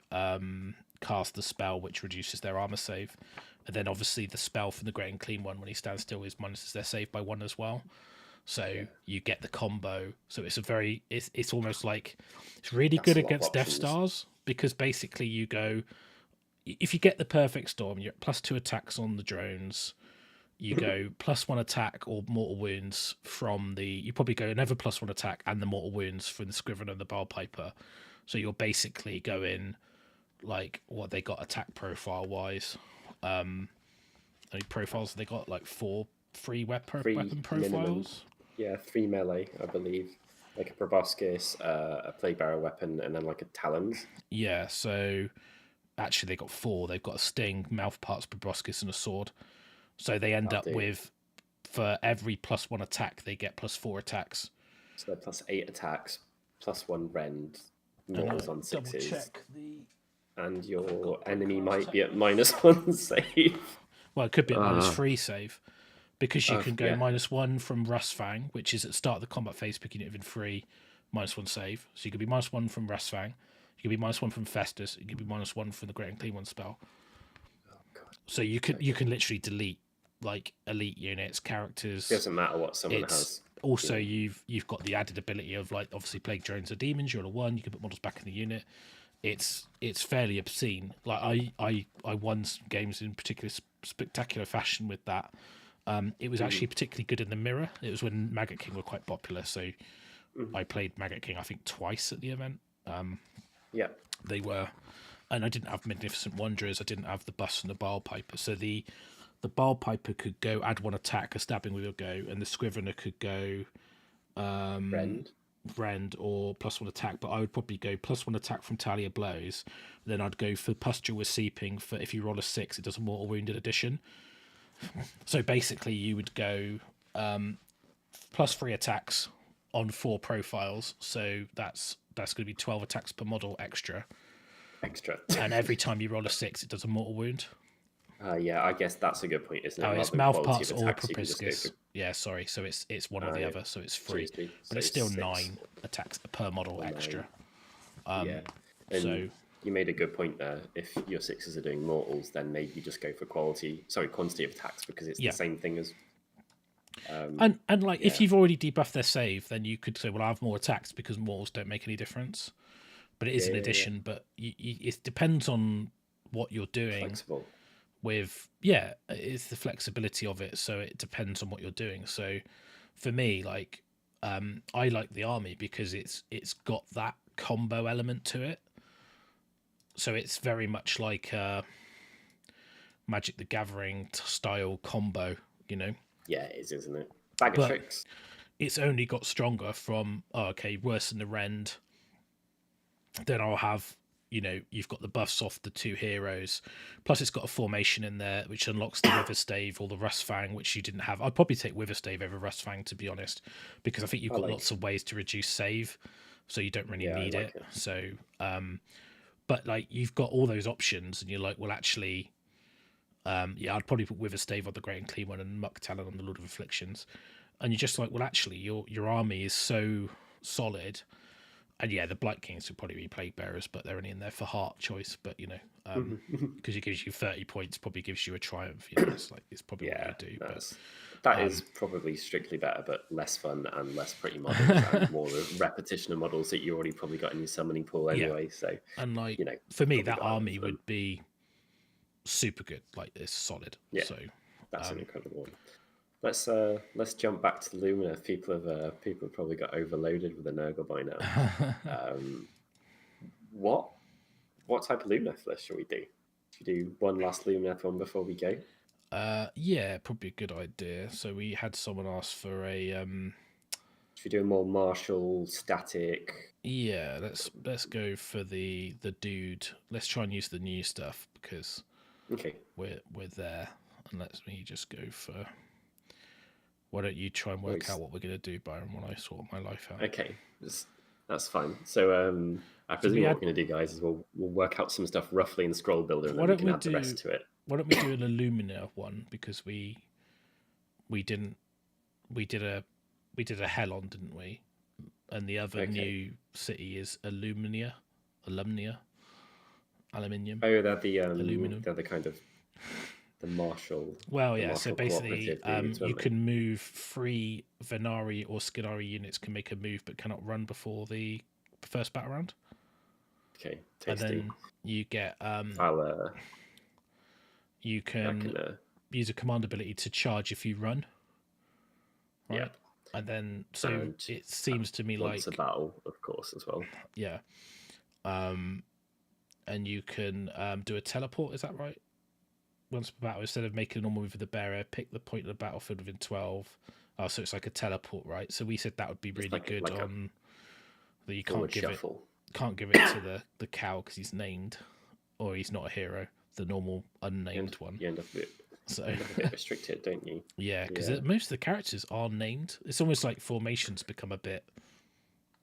cast the spell which reduces their armor save. And then obviously the spell from the Great and Clean One, when he stands still, is minuses their save by 1 as well. So you get the combo. So it's almost like it's really good against Death Stars, because basically you go, if you get the perfect storm, you're at +2 attacks on the drones. You go +1 attack or mortal wounds from you probably go another +1 attack and the mortal wounds from the Scrivener and the Bile Piper. So you're basically going like what they got attack profile wise. How many profiles they got? Like 3 weapon profiles. Minimum. Yeah, 3 melee, I believe. Like a proboscis, a Plague Bearer weapon, and then like a talons. Yeah, so actually they got 4. They've got a sting, mouth parts, proboscis, and a sword. So they end up with, for every +1 attack, they get +4 attacks. So they're +8 attacks, +1 rend, mortals on 6s. Double check and your enemy might be at -1 save. Well, it could be at -3 save, because you can go -1 from Rustfang, which is at the start of the combat phase, picking it within 3, -1 save. So you could be -1 from Rustfang, you could be -1 from Festus, you could be -1 from the Great and Clean One spell. So you can literally delete like elite units, characters. It doesn't matter what someone has. Also, you've got the added ability of like obviously Plague Drones are demons. You're a 1. You can put models back in the unit. It's fairly obscene. Like I won some games in particular spectacular fashion with that. It was actually particularly good in the mirror. It was when Maggot King were quite popular, so I played Maggot King I think twice at the event. They were. And I didn't have Magnificent Wanderers. I didn't have the Bus and the Bile Piper. So the Bile Piper could go add 1 attack, a stabbing wheel go, and the Scrivener could go rend or +1 attack. But I would probably go +1 attack from Talia Blows. Then I'd go for Pustule with Seeping. For if you roll a 6, it does a mortal wounded addition. So basically, you would go +3 attacks on 4 profiles. So that's going to be 12 attacks per model extra. And every time you roll a 6, it does a mortal wound. I guess that's a good point, isn't it? Oh, it's mouth parts or proboscis. Yeah, sorry. So it's one or the other. So it's 3, but it's still 9 attacks per model extra. And you made a good point there. If your 6s are doing mortals, then maybe just go for quantity of attacks, because it's the same thing as. And if you've already debuffed their save, then you could say, well, I have more attacks because mortals don't make any difference. But it is an addition. But it depends on what you're doing. Flexible. It's the flexibility of it. So it depends on what you're doing. So for me, I like the army because it's got that combo element to it. So it's very much like Magic the Gathering style combo, Yeah, it is, isn't it? Bag of tricks. It's only got stronger from worse than the rend. Then I'll have, you've got the buffs off the 2 heroes. Plus it's got a formation in there which unlocks the Witherstave or the Rustfang, which you didn't have. I'd probably take Witherstave over Rustfang, to be honest, because I think you've got lots of ways to reduce save, so you don't really need it. So, but you've got all those options, and you're like, well, actually, I'd probably put Witherstave on the Great and Clean One and Muck Talon on the Lord of Afflictions. and you're just like, well, actually, your army is so solid. And yeah, the Blight Kings would probably be Plague Bearers, but they're only in there for heart choice. But because it gives you 30 points, probably gives you a triumph. It's probably what you do. That is probably strictly better, but less fun and less pretty models and more repetition of models that you already probably got in your summoning pool anyway. So and for me, that army would be super good. Like it's solid. Yeah, so that's an incredible one. Let's jump back to Lumineth. People have probably got overloaded with the Nurgle by now. What type of Lumineth list should we do? Should we do one last Lumineth one before we go? Yeah, probably a good idea. So we had someone ask for a. Should we do a more martial static? Yeah, let's go for the dude. Let's try and use the new stuff because we're there, and let me just go for. Why don't you try and work out what we're going to do, Byron, when I sort my life out? Okay, that's fine. So I presume what we're going to do, guys, is we'll work out some stuff roughly in Scroll Builder, and then we can add the rest to it. Why don't we do an Alumnia one, because we did a Helon, didn't we? And the other new city is Alumnia, aluminium. Oh, they're the aluminum. They're the kind of the martial. Well, yeah. So basically, you can move 3 Vanari or Skinari units can make a move, but cannot run before the first battle round. Okay, tasty. And then you get you can use a command ability to charge if you run. Right? Yeah. And then it seems to me like once a battle, of course, as well. Yeah. And you can do a teleport. Is that right? Once per battle, instead of making a normal move with the bearer, pick the point of the battlefield within 12. Oh, so it's like a teleport, right? So we said that would be really good on that. You can't give it to the cow because he's named, or he's not a hero. The normal unnamed one. You end up a bit restricted, don't you? Yeah, because most of the characters are named. It's almost like formations become a bit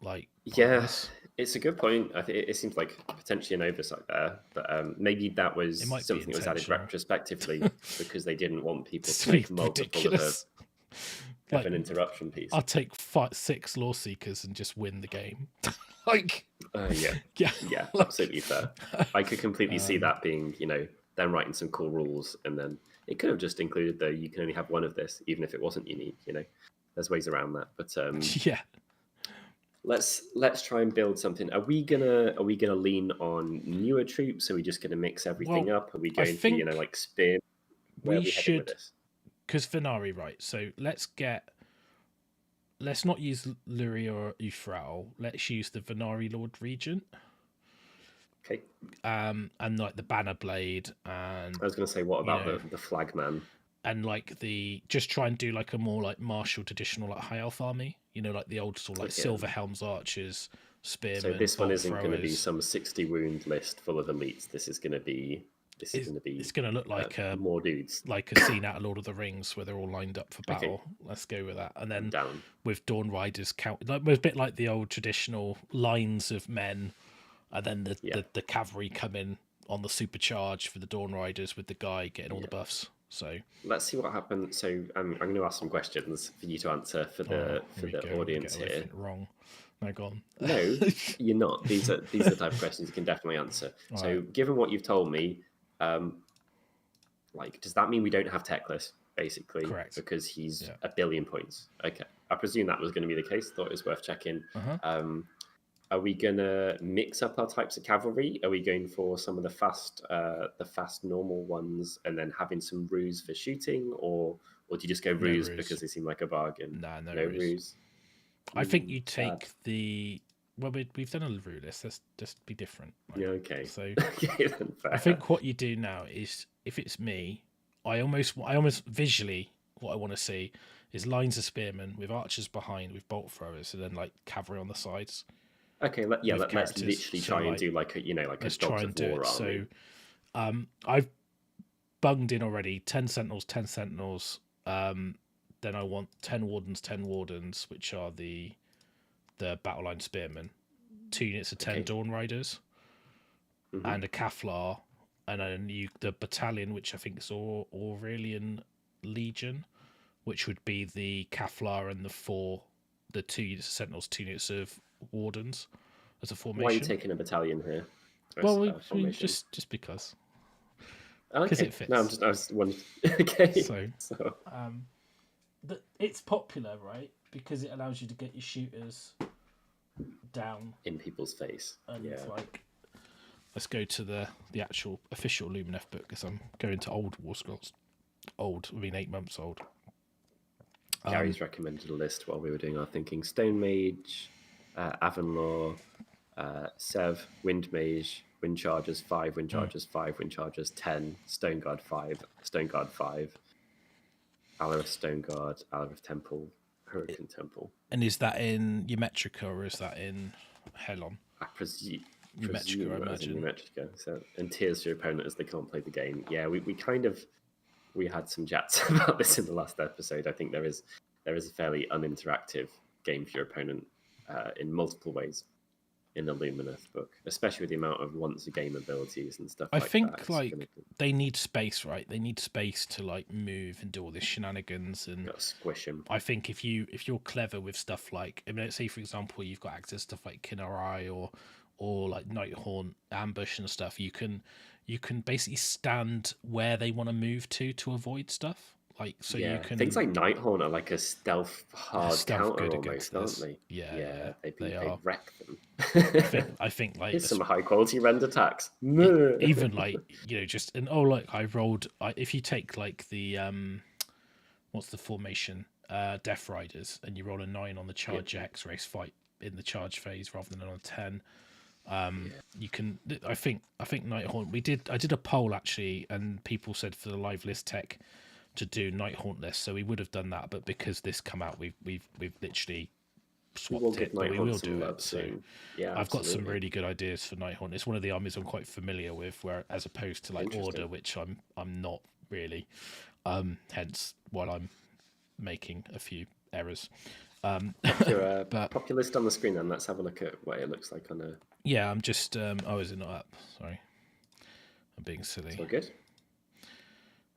like. Yes, it's a good point. I think it seems like potentially an oversight there, but maybe that was something that was added retrospectively because they didn't want people to make multiple of an interruption piece. I'll take 6 Law Seekers and just win the game. Yeah, absolutely fair. I could completely see that being, them writing some cool rules, and then it could have just included though you can only have one of this, even if it wasn't unique. There's ways around that, but yeah. Let's try and build something. Are we gonna lean on newer troops? Are we just gonna mix everything up? Are we going to like spear? We should, because Vanari, right? So let's not use Lurie or Referral. Let's use the Vanari Lord Regent. Okay. And like the Banner Blade, and I was going to say, what about the Flagman? And like just try and do like a more like martial traditional like high elf army. Like the old sort of like Silver Helms archers, spearmen. So this one isn't going to be some 60 wound list full of elites. This is going to be. It's going to look like more dudes, like a scene out of Lord of the Rings where they're all lined up for battle. Okay. Let's go with that, and then with Dawn Riders count like a bit like the old traditional lines of men, and then the cavalry come in on the supercharge for the Dawn Riders with the guy getting all the buffs. So let's see what happens. So I'm going to ask some questions for you to answer for the audience here. Wrong. No, go on. No, you're not. These are the type of questions you can definitely answer. All so, right. Given what you've told me, does that mean we don't have Teclis, basically? Correct. Because he's 1 billion points. Okay, I presume that was going to be the case. Thought it was worth checking. Are we going to mix up our types of cavalry? Are we going for some of the fast normal ones and then having some ruse for shooting, or do you just go ruse because they seem like a bargain? Nah, no ruse. I think you take we've done a rule list. Let's just be different. Right? Yeah, okay. So I think what you do now is, if it's me, I almost visually what I want to see is lines of spearmen with archers behind, with bolt throwers, and then like cavalry on the sides. Okay, let's literally try and do like a Dogs of War army. So I've bunged in already 10 sentinels, 10 sentinels. Then I want 10 wardens, which are the battle line spearmen. 2 units of 10 Dawn Riders, and a Kaflar, and then the battalion, which I think is Aurelian Legion, which would be the Kaflar and the 2 units of Sentinels, 2 units of Wardens as a formation. Why are you taking a battalion here? Well, just because. Okay. It fits. No, I was wondering. Okay. So. It's popular, right? Because it allows you to get your shooters down in people's face. And let's go to the actual official Lumineth book, because I'm going to old War Scrolls. 8 months old. Gary's recommended a list while we were doing our thinking. Stone Mage, Avanlaw, Sev, Wind Mage, Windchargers 5, Windchargers 5, Windchargers 10, Stone Guard 5, Stone Guard 5, Alarith Stone Guard, Alarith Temple, Hurricane Temple. And is that in Umetrica or is that in Helon? I presume Umetrica, I imagine. Umetrica. So, and tears to your opponent as they can't play the game. Yeah, we had some chats about this in the last episode. I think there is a fairly uninteractive game for your opponent in multiple ways in the Lumineth book, especially with the amount of once a game abilities and stuff. I think they need space, right? They need space to move and do all this shenanigans and squish them. I think if you're clever with stuff like, let's say for example you've got access to stuff like Kinnarai or like Nighthaunt ambush and stuff, you can basically stand where they want to move to avoid stuff. You can things like Nighthaunt are like a stealth counter almost, aren't they? Yeah, they wreck them. I think here's some high quality rend attacks. Even just I rolled. If you take the what's the formation? Death Riders, and you roll a 9 on the charge X-race fight in the charge phase rather than on a 10. You can. I think Nighthaunt. I did a poll actually, and people said for the live list tech to do Nighthaunt list, so we would have done that, but because this come out, we've literally swapped it, but we will do it. So I've got some really good ideas for Nighthaunt. It's one of the armies I'm quite familiar with, where as opposed to Order, which I'm not really. Hence why I'm making a few errors. Pop your list on the screen, then let's have a look at what it looks like on a. Yeah, I'm just. Is it not up? Sorry, I'm being silly. It's all good.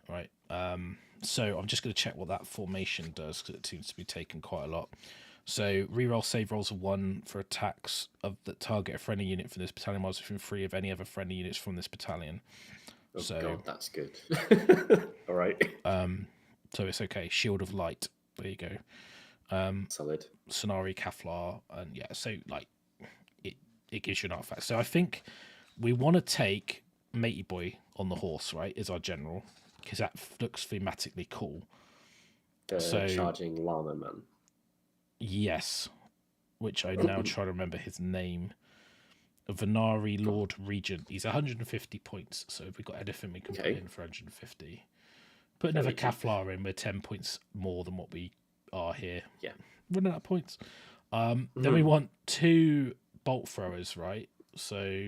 Right. So I'm just going to check what that formation does, because it seems to be taking quite a lot. So reroll save rolls of 1 for attacks that target a friendly unit from this battalion whilst within 3 of any other friendly units from this battalion. Oh God, that's good. All right. So it's okay. Shield of Light. There you go. Solid. Sonari, Kaflar, and so it gives you an artifact. So I think we want to take Matey Boy on the horse, right? Is our general, because that looks thematically cool. The charging llama man. Yes, which I now try to remember his name. Vanari Lord Regent. He's 150 points, so if we've got anything we can put in for 150. Put another Kaflar in, we're 10 points more than what we are here. Yeah. Running out of points. Then we want 2 bolt throwers, right? So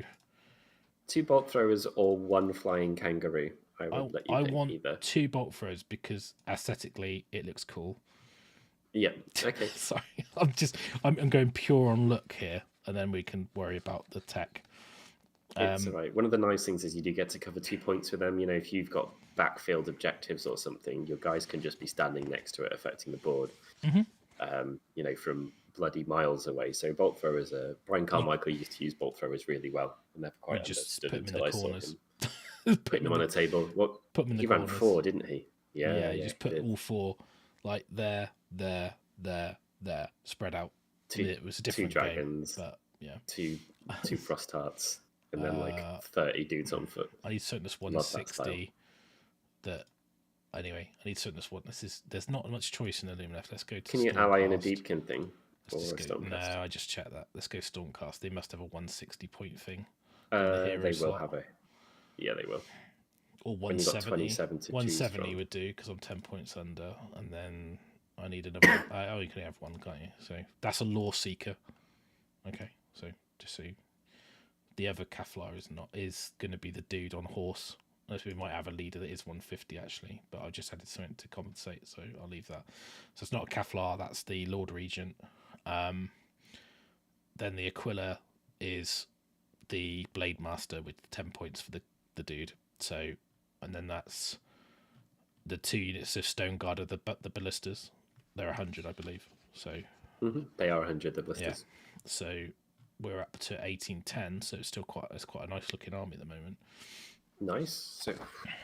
2 bolt throwers or 1 flying kangaroo. I want either. 2 bolt throwers because aesthetically it looks cool. Yeah. Okay. Sorry, I'm going pure on look here, and then we can worry about the tech. It's all right. One of the nice things is you do get to cover 2 points with them. If you've got backfield objectives or something, your guys can just be standing next to it, affecting the board. From bloody miles away. So bolt throwers Brian Carmichael used to use bolt throwers really well, and never quite understood until I saw him putting them on a table. Put them in he the ran corners. 4, didn't he? Yeah, you just put all 4 there, spread out. It was a different 2 dragons, game, but yeah, 2 frost hearts, and then 30 dudes on foot. I need Certainus 160. Anyway, I need Certainus 1. There's not much choice in the Lumineth. Let's go to. Can you ally in a Deepkin thing? No, I just checked that. Let's go Stormcast. They must have a 160 point thing. They will have a. Yeah, they will. Or 170. 170 would do because I'm 10 points under, and then I need another. You can have 1, can't you? So that's a Law Seeker. Okay, so just so the other Kaflar is going to be the dude on horse. Unless we might have a leader that is 150 actually, but I just added something to compensate, so I'll leave that. So it's not a Kaflar, that's the Lord Regent. Then the Aquila is the Blade Master with 10 points for the dude. So, and then that's the 2 units of Stone Guard are the ballistas. They're 100, I believe. So they are 100, the ballistas. Yeah. So we're up to 1810. So it's still quite a nice looking army at the moment. Nice. So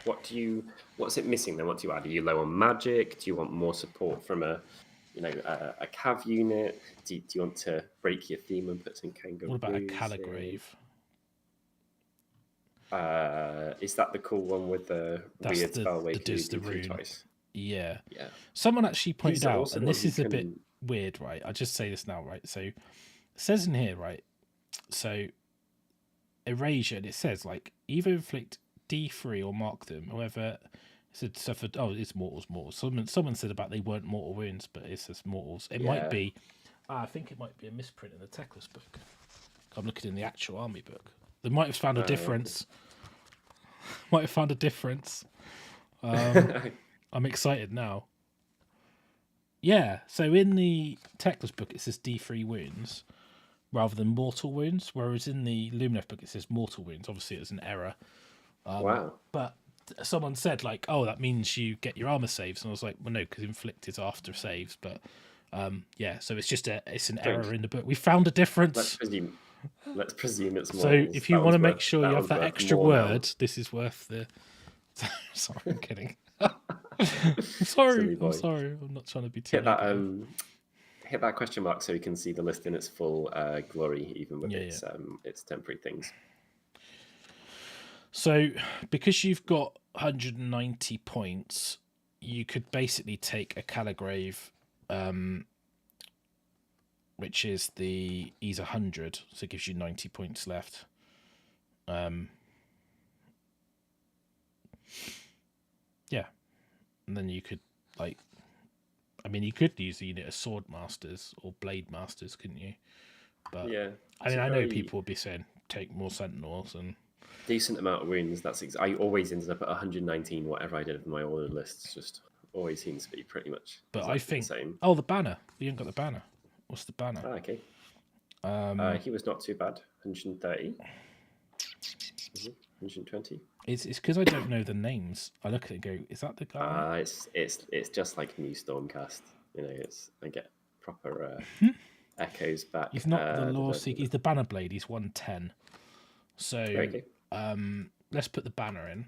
what's it missing then? What do you add? Are you low on magic? Do you want more support from a cav unit? Do you want to break your theme and put some kangaroos? What about a Caligrave? Is that the cool one with the weird spell where you do the rune twice? Yeah. Someone actually pointed out, and this is a bit weird, right? I'll just say this now, right? So it says in here, right? So erasure, and it says like either inflict D3 or mark them. However, it suffered. Oh, it's mortals. Someone said about they weren't mortal wounds, but it says mortals. It might be. I think it might be a misprint in the Teclis book. I'm looking in the actual army book. They might have found a difference. Might have found a difference. I'm excited now. Yeah, so in the Teclis book it says D3 wounds rather than mortal wounds, whereas in the Lumineth book it says mortal wounds. Obviously, it's an error. Wow. But someone said like, "Oh, that means you get your armor saves," and I was like, "Well, no, because inflict is after saves." But so it's just it's an error in the book. We found a difference. Let's presume it's more. So if you want to make sure you have that extra word, this is worth the. Sorry, I'm kidding. I'm sorry. I'm not trying to be too. Hit that question mark so you can see the list in its full glory, even with its temporary things. So, because you've got 190 points, you could basically take a Caligrave, which is he's 100, so it gives you 90 points left. And then you could you could use a unit of Sword Masters or Blade Masters, couldn't you? But I know people would be saying take more Sentinels and decent amount of wounds. I always ended up at 119. Whatever I did with my order lists, just always seems to be pretty much. But I think the same. Oh, the banner. You haven't got the banner. What's the banner? Okay. He was not too bad. 130. 120. It's because I don't know the names. I look at it and go, is that the guy? It's just like new Stormcast. I get proper echoes back. He's not the Lore Seeker. He's the Banner Blade. He's 110. So let's put the banner in.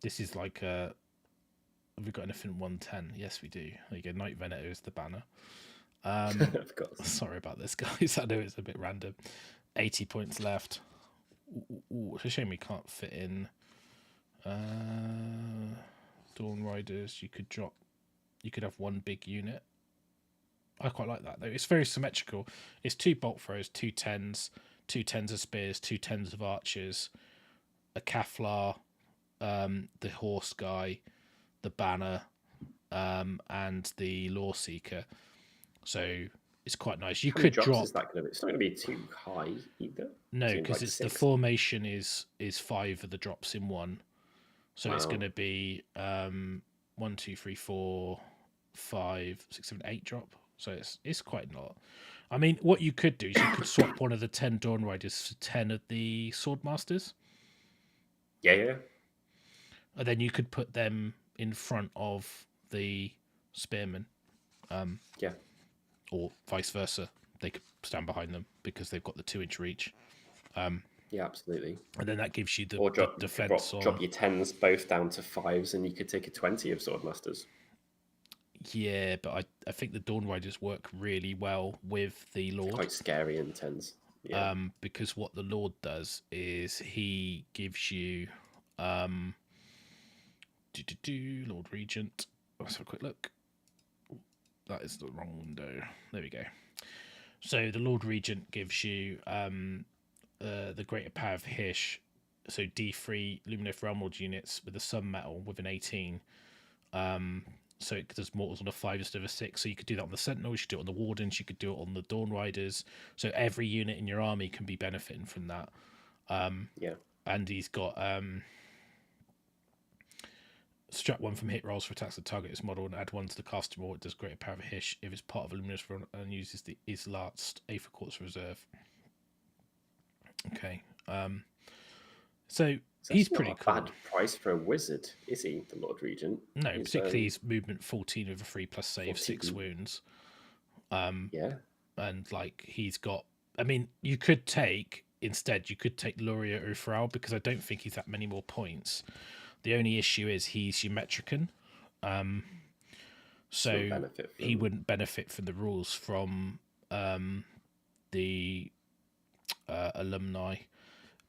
This is like have we got anything 110? Yes, we do. There you go. Night Venator is the banner. Of course. Sorry about this, guys. I know it's a bit random. 80 points left. It's a shame we can't fit in Dawn Riders. You could have one big unit. I quite like that though. It's very symmetrical. It's 2 bolt throws, 2 10s, 2 10s of spears, 2 10s of archers, a Kaflar, the horse guy, the banner, and the Lore Seeker. So it's quite nice. You could drop. Is that it's not going to be too high either. No, because it's 6. The formation is 5 of the drops in one, so it's going to be 1, 2, 3, 4, 5, 6, 7, 8 drop. So it's quite a lot. I mean, what you could do is you could swap one of the 10 Dawn Riders for 10 of the Swordmasters. Yeah. And then you could put them in front of the Spearmen. Or vice versa. They could stand behind them because they've got the 2-inch reach. Yeah, absolutely. And then that gives you the defense. Drop your 10s both down to 5s, and you could take a 20 of Swordmasters. Yeah, but I think the Dawn Riders work really well with the Lord. Quite scary in 10s. Yeah. Because what the Lord does is he gives you Lord Regent. Let's have a quick look. That is the wrong window. There we go. So the Lord Regent gives you the Greater Power of Hish. So D3 Lumineth Realmlord units with a Sun Metal with an 18. So it does mortals on a 5 instead of a 6. So you could do that on the Sentinels, you could do it on the Wardens, you could do it on the Dawn Riders. So every unit in your army can be benefiting from that. And he's got strap 1 from hit rolls for attacks that target its model and add 1 to the caster roll. It does Greater Power of Hish if it's part of a Luminous run and uses his last Aether Quartz reserve. Okay. So So he's that's pretty not a cool. bad price for a wizard, is he? The Lord Regent. No, particularly he's movement 14 with a 3+ save, 6 wounds. Yeah. And like he's got. I mean, you could take Luria Referral because I don't think he's that many more points. The only issue is he's Metrican. So he wouldn't benefit from the rules from the alumni,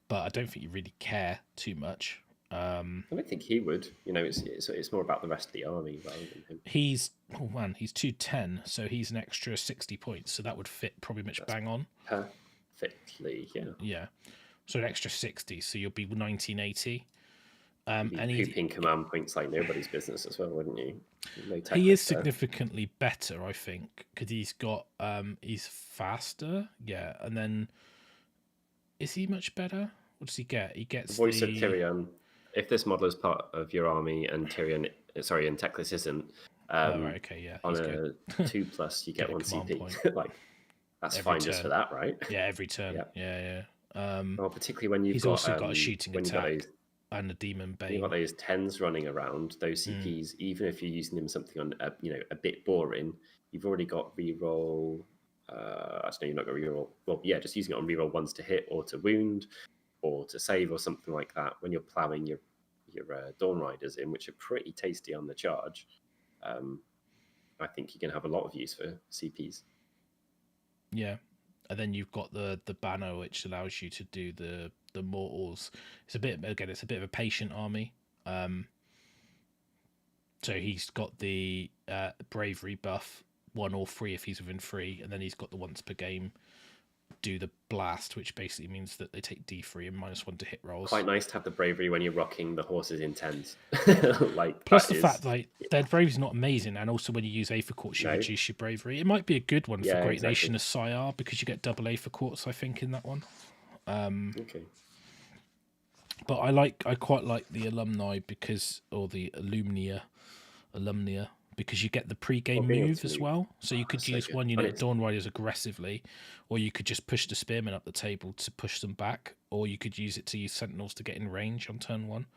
but I don't think you really care too much. I don't think he would. You know, it's more about the rest of the army rather than him. He's 210, so he's an extra 60 points, so that would fit pretty much bang on. Perfectly, yeah. Yeah, so an extra 60, so you'll be 1980. And pooping command points like nobody's business as well, wouldn't you? No he is significantly better, I think, because he's got he's faster, yeah, and then is he much better? What does he get? He gets the voice of Tyrion. If this model is part of your army and Tyrion, and Teclis isn't, okay, yeah, on a 2+, you get 1 CP. Like that's every fine turn. Just for that, right? Yeah, every turn. Yeah. Well, particularly when you've also got a shooting attack and a demon bane. You've got those 10s running around. Those CPs, even if you're using them something on a bit boring, you've already got reroll. I don't know, you're not going to reroll. Well, yeah, just using it on reroll 1s to hit or to wound or to save or something like that. When you're ploughing your Dawn Riders in, which are pretty tasty on the charge, I think you can have a lot of use for CPs. Yeah, and then you've got the banner, which allows you to do the mortals. It's a bit of a patient army. So he's got the bravery buff 1 or 3 if he's within 3, and then he's got the once per game do the blast, which basically means that they take D3 and -1 to hit rolls. Quite nice to have the bravery when you're rocking the horses in 10s. Like plus the fact like their bravery's not amazing, and also when you use Aether Quartz you reduce your bravery. It might be a good one for Great Nation of Sire because you get double Aether Quartz, I think, in that one. Okay. But I quite like the Alumni or the Alumnia because you get the pre-game move as well. So you could use one unit of Dawn Riders aggressively, or you could just push the Spearmen up the table to push them back, or you could use it to use Sentinels to get in range on turn 1.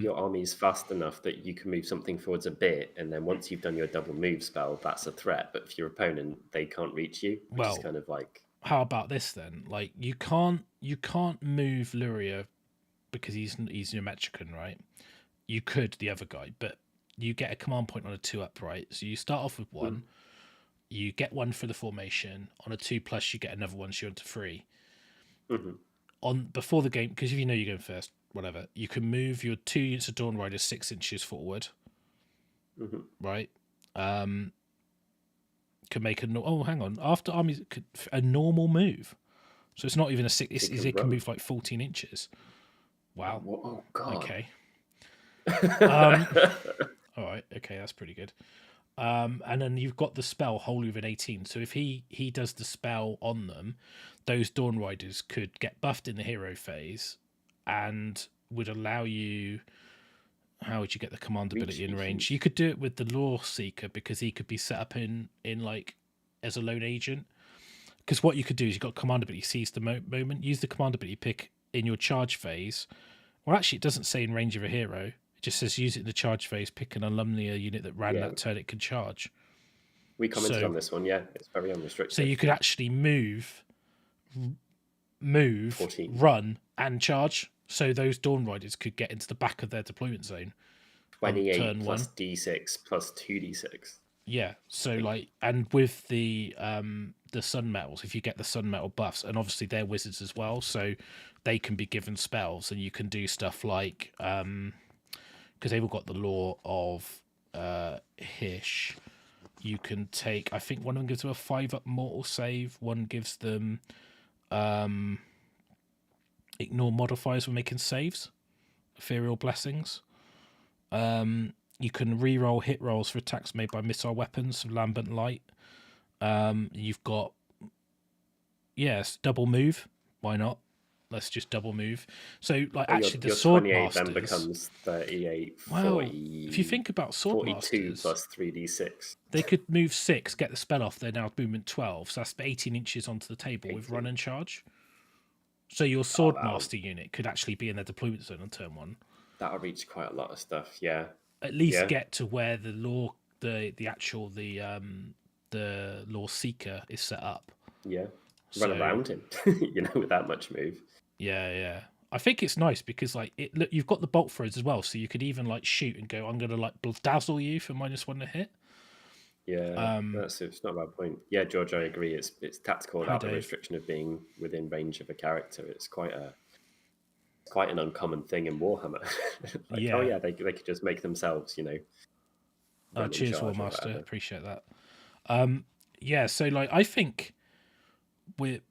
Your army is fast enough that you can move something forwards a bit, and then once you've done your double move spell, that's a threat. But if your opponent, they can't reach you, which is kind of like... How about this then? Like you can't move Luria because he's your Metrican, right? You could the other guy, but you get a command point on a 2 upright. So you start off with 1, you get 1 for the formation. On a 2+, you get another 1, so you're into 3. On before the game, because if you know you're going first, whatever, you can move your 2 units of Dawn Riders 6 inches forward. Right? Can make hang on. After armies, a normal move. So it's not even a 6. It can move like 14 inches. Wow. Oh God. Okay. All right. Okay, that's pretty good. And then you've got the spell Holy Within 18. So if he does the spell on them, those Dawn Riders could get buffed in the hero phase, and would allow you. How would you get the command ability in range? You could do it with the Law Seeker because he could be set up in like as a lone agent. Because what you could do is you've got command ability, seize the moment, use the command ability pick in your charge phase. Well, actually, it doesn't say in range of a hero. It just says use it in the charge phase, pick an Alumnia unit that ran that turn it can charge. We commented on this one, it's very unrestricted. So you could actually move, 14. Run, and charge. So those Dawn Riders could get into the back of their deployment zone. 28 turn plus 1. D6 plus 2d6. Yeah, so like, and with the Sun Metals, if you get the Sun Metal buffs, and obviously they're wizards as well, so they can be given spells, and you can do stuff like, because they've all got the law of Hish, you can take, I think one of them gives them a 5-up mortal save, one gives them ignore modifiers when making saves, ethereal blessings. You can re-roll hit rolls for attacks made by missile weapons, lambent light. You've got double move. Why not? Let's just double move. So, like, actually, the Swordmasters then becomes 38. Well, if you think about Swordmasters, 42 plus 3d6. They could move 6, get the spell off. They're now movement 12, so that's 18 inches onto the table with run and charge. So your Swordmaster unit could actually be in the deployment zone on turn 1. That'll reach quite a lot of stuff. Yeah. At least get to where the law, the Law Seeker is set up. Yeah. Run around him, with that much move. Yeah. I think it's nice because look, you've got the bolt throws as well, so you could even shoot and go, I'm gonna dazzle you for -1 to hit. Yeah, it's not a bad point. Yeah, George, I agree. It's tactical without the restriction of being within range of a character. It's quite an uncommon thing in Warhammer. Oh yeah, they could just make themselves, cheers, Warmaster. Appreciate that. Yeah, so I think do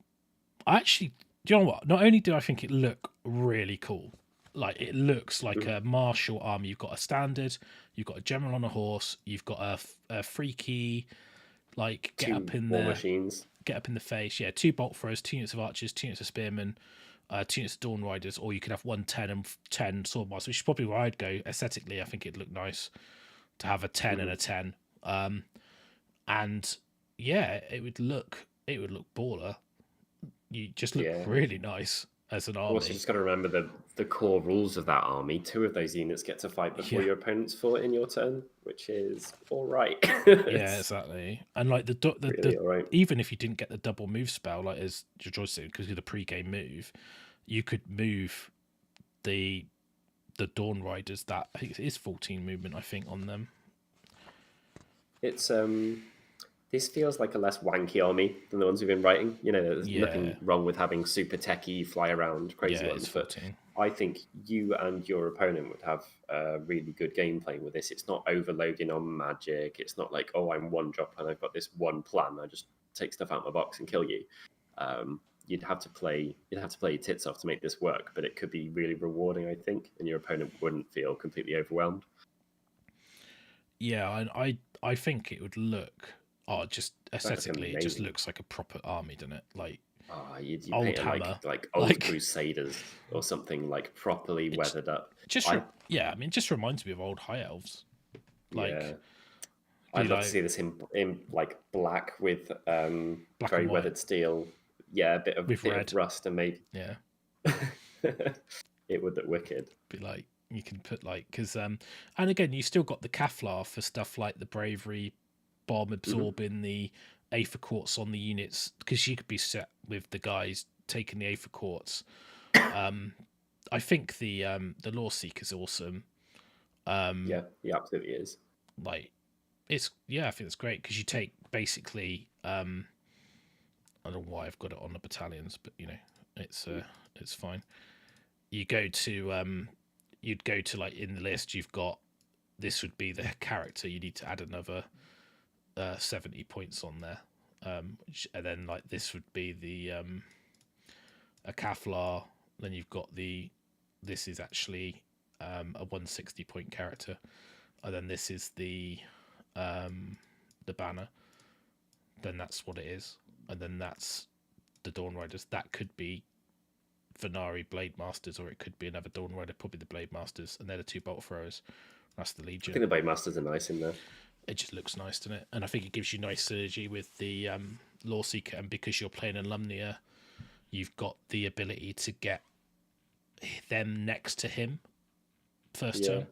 you know what? Not only do I think it look really cool, it looks like a martial army. You've got a standard, you've got a general on a horse, you've got a freaky, get up in the face. Yeah, 2 bolt throws, 2 units of archers, 2 units of spearmen, 2 units of dawn riders, or you could have 1 10 and 10 swordmasters, which is probably where I'd go aesthetically. I think it'd look nice to have a 10 and a 10. And yeah, it would look baller. You just look really nice as an army. Also, just got to remember the core rules of that army. 2 of those units get to fight before your opponent's fought in your turn, which is all right. Yeah, exactly. And the even if you didn't get the double move spell, as George said, because of the pre-game move, you could move the Dawn Riders. That I think it is 14 movement, I think, on them. It's this feels like a less wanky army than the ones we've been writing. There's nothing wrong with having super techie, fly around, crazy ones. But I think you and your opponent would have a really good game playing with this. It's not overloading on magic. It's not like, oh, I'm 1-drop and I've got this one plan. I just take stuff out of my box and kill you. You'd have to play your tits off to make this work, but it could be really rewarding, I think, and your opponent wouldn't feel completely overwhelmed. Yeah, I think it would look. Oh, just aesthetically, it just looks like a proper army, doesn't it? You'd old paint hammer, like old Crusaders or something properly weathered up. It just reminds me of old high elves. I'd love to see this in black with very weathered steel. Yeah, a bit of rust and maybe. Yeah, it would look wicked. Be you can put because and again you still got the Kevlar for stuff like the bravery bomb absorbing the Aether Quartz on the units, because you could be set with the guys taking the Aether Quartz. I think the Law Seeker's awesome. Yeah, he absolutely is. I think it's great because you take basically I don't know why I've got it on the battalions, but it's fine. You go to you'd go to in the list you've got, this would be the character, you need to add another 70 points on there, and then this would be the a Kevlar. Then you've got this is actually a 160 point character, and then this is the banner. Then that's what it is, and then that's the Dawn Riders. That could be Vanari Blade Masters, or it could be another Dawn Rider, probably the Blade Masters, and they're the 2 bolt throwers. That's the Legion. I think the Blade Masters are nice in there. It just looks nice, doesn't it? And I think it gives you nice synergy with the Law Seeker, and because you're playing Alumnia, you've got the ability to get them next to him first turn,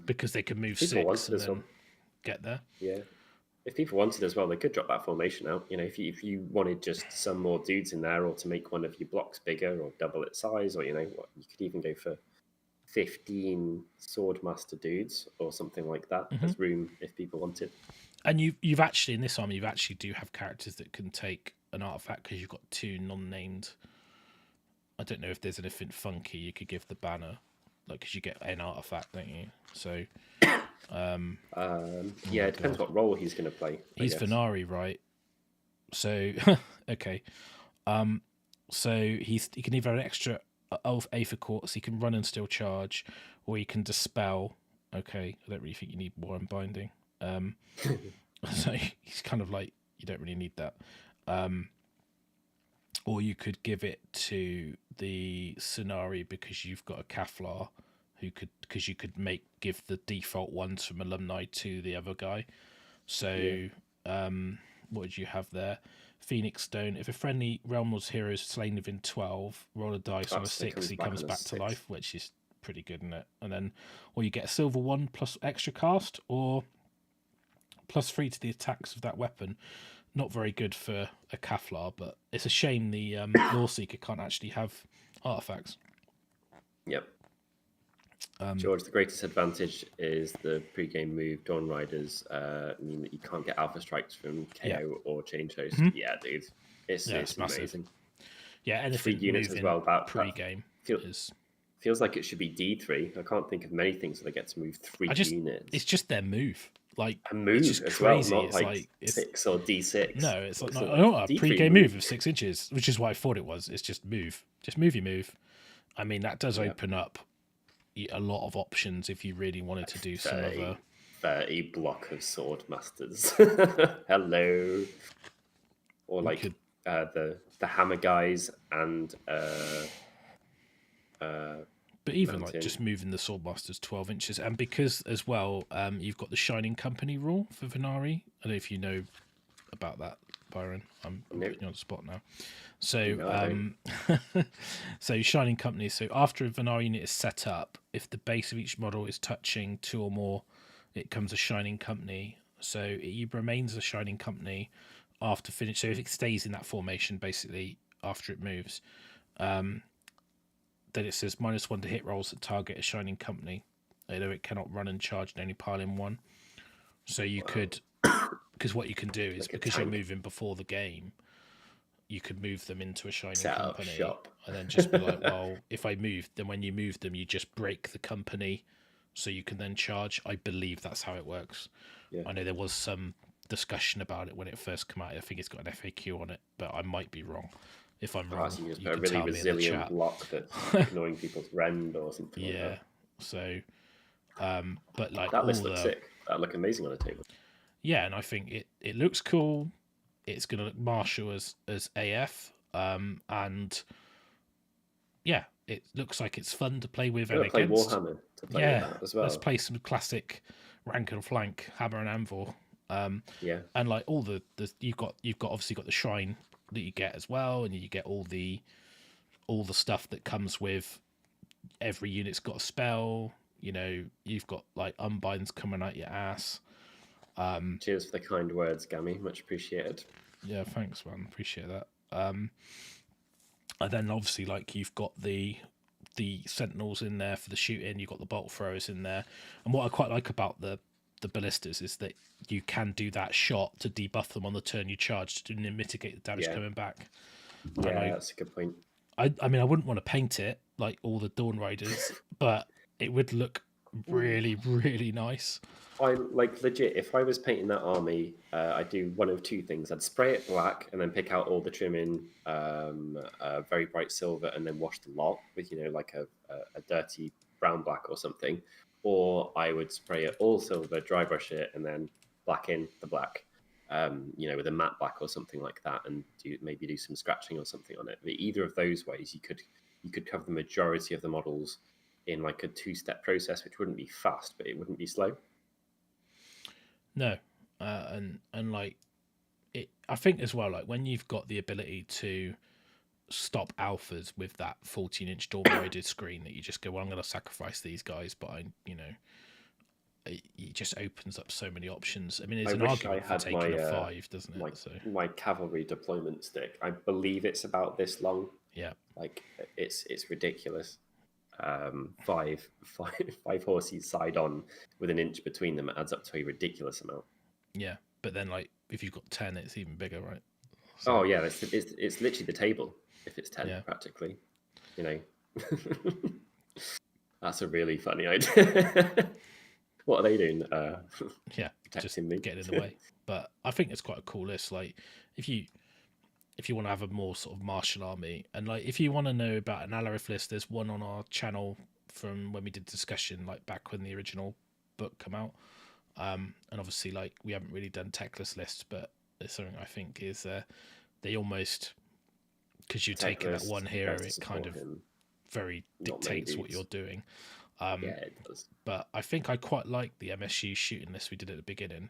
because they can move 6 and then get there. Yeah. If people wanted as well, they could drop that formation out. If you wanted just some more dudes in there, or to make one of your blocks bigger or double its size, or you could even go for 15 Swordmaster dudes or something like that. There's room if people wanted. And you've actually, in this army, you actually do have characters that can take an artifact, because you've got 2 non-named. I don't know if there's anything funky you could give the banner, because you get an artifact, don't you? So it depends what role he's going to play. He's Vanari, right? So okay. So he can either have an extra of Aether Quartz, he can run and still charge, or he can dispel. Okay, I don't really think you need more unbinding. So he's kind of you don't really need that. Or you could give it to the Vanari, because you've got a Kevlar because you could give the default ones from Alumni to the other guy. So what did you have there? Phoenix Stone. If a friendly Realm Lord's hero is slain within 12, roll a dice. On a 6, he comes back to life, which is pretty good, isn't it? And then, or you get a silver 1 plus extra cast, or +3 to the attacks of that weapon. Not very good for a Kaflar, but it's a shame the Lore Seeker can't actually have artifacts. Yep. George, the greatest advantage is the pre-game move. Dawn Riders mean that you can't get Alpha Strikes from KO or Change Host. Yeah, dude. It's massive. Amazing. Yeah, and 3 units as well. That pre-game feels like it should be D3. I can't think of many things that I get to move 3 units. It's just their move. Like a move it's just as crazy. Well, not like 6 or D6. No, it's like a pre-game move of 6 inches, which is what I thought it was. It's just move. Just move your move. I mean, that does open up a lot of options if you really wanted to do some other 30 block of sword masters. Hello. Or like the hammer guys and but even like just moving the swordmasters 12 inches, and because as well you've got the Shining Company rule for Vanari. I don't know if you know about that, Byron. I'm putting you on the spot now. So so Shining Company, so after a Vanari unit is set up, if the base of each model is touching 2 or more, it becomes a Shining Company. So it remains a Shining Company after finish. So if it stays in that formation basically after it moves, then it says -1 to hit rolls that target a Shining Company, although it cannot run and charge and only pile in 1. So you could, because what you can do is, because you're moving before the game, you could move them into a Shining Company and then just be like, well, if I move, then when you move them, you just break the company so you can then charge. I believe that's how it works. Yeah. I know there was some discussion about it when it first came out. I think it's got an FAQ on it, but I might be wrong. If I'm wrong, you just put a really resilient block that's ignoring people's rend or something like that. So, but like that list looks sick. That look amazing on a table. Yeah, and I think it looks cool. It's going to look martial as AF, and yeah, it looks like it's fun to play with. And play Warhammer to play with that as well. Let's play some classic rank and flank, hammer and anvil. And like all the you've got obviously got the shrine that you get as well, and you get all the stuff that comes with every unit's got a spell. You know, you've got like unbinds coming out your ass. Cheers for the kind words, Gammy. Much appreciated. Yeah, thanks, man. Appreciate that. And then obviously, like you've got the sentinels in there for the shooting. You've got the bolt throwers in there, and what I quite like about the ballistas is that you can do that shot to debuff them on the turn you charge to mitigate the damage coming back. Yeah, that's a good point. I mean, I wouldn't want to paint it like all the Dawn Riders, but it would look really, really nice. I like legit. If I was painting that army, I'd do one of 2 things. I'd spray it black and then pick out all the trimming, very bright silver, and then wash the lot with like a dirty brown black or something. Or I would spray it all silver, dry brush it, and then black in the black, with a matte black or something like that, and maybe do some scratching or something on it. But either of those ways, you could cover the majority of the models in like a 2-step process, which wouldn't be fast, but it wouldn't be slow. No, and like it, I think as well, like when you've got the ability to stop alphas with that 14-inch Dawn Rider screen, that you just go, well, I'm going to sacrifice these guys, but it just opens up so many options. I mean, there's an argument for taking a 5, doesn't it? My cavalry deployment stick, I believe it's about this long. Yeah, like it's ridiculous. 5 horses side on with an inch between them adds up to a ridiculous amount. Yeah, but then like if you've got 10, it's even bigger, right? So... Oh yeah, it's literally the table if it's 10 practically. That's a really funny idea. What are they doing? Just me. Getting in the way. But I think it's quite a cool list. Like if you want to have a more sort of martial army, and like if you want to know about an Alarith list, there's one on our channel from when we did discussion, like back when the original book came out. And obviously, like we haven't really done Teclis lists, but it's something I think is they almost, because you're taking that one hero, it kind of very dictates what you're doing. It does. But I think I quite like the MSU shooting list we did at the beginning.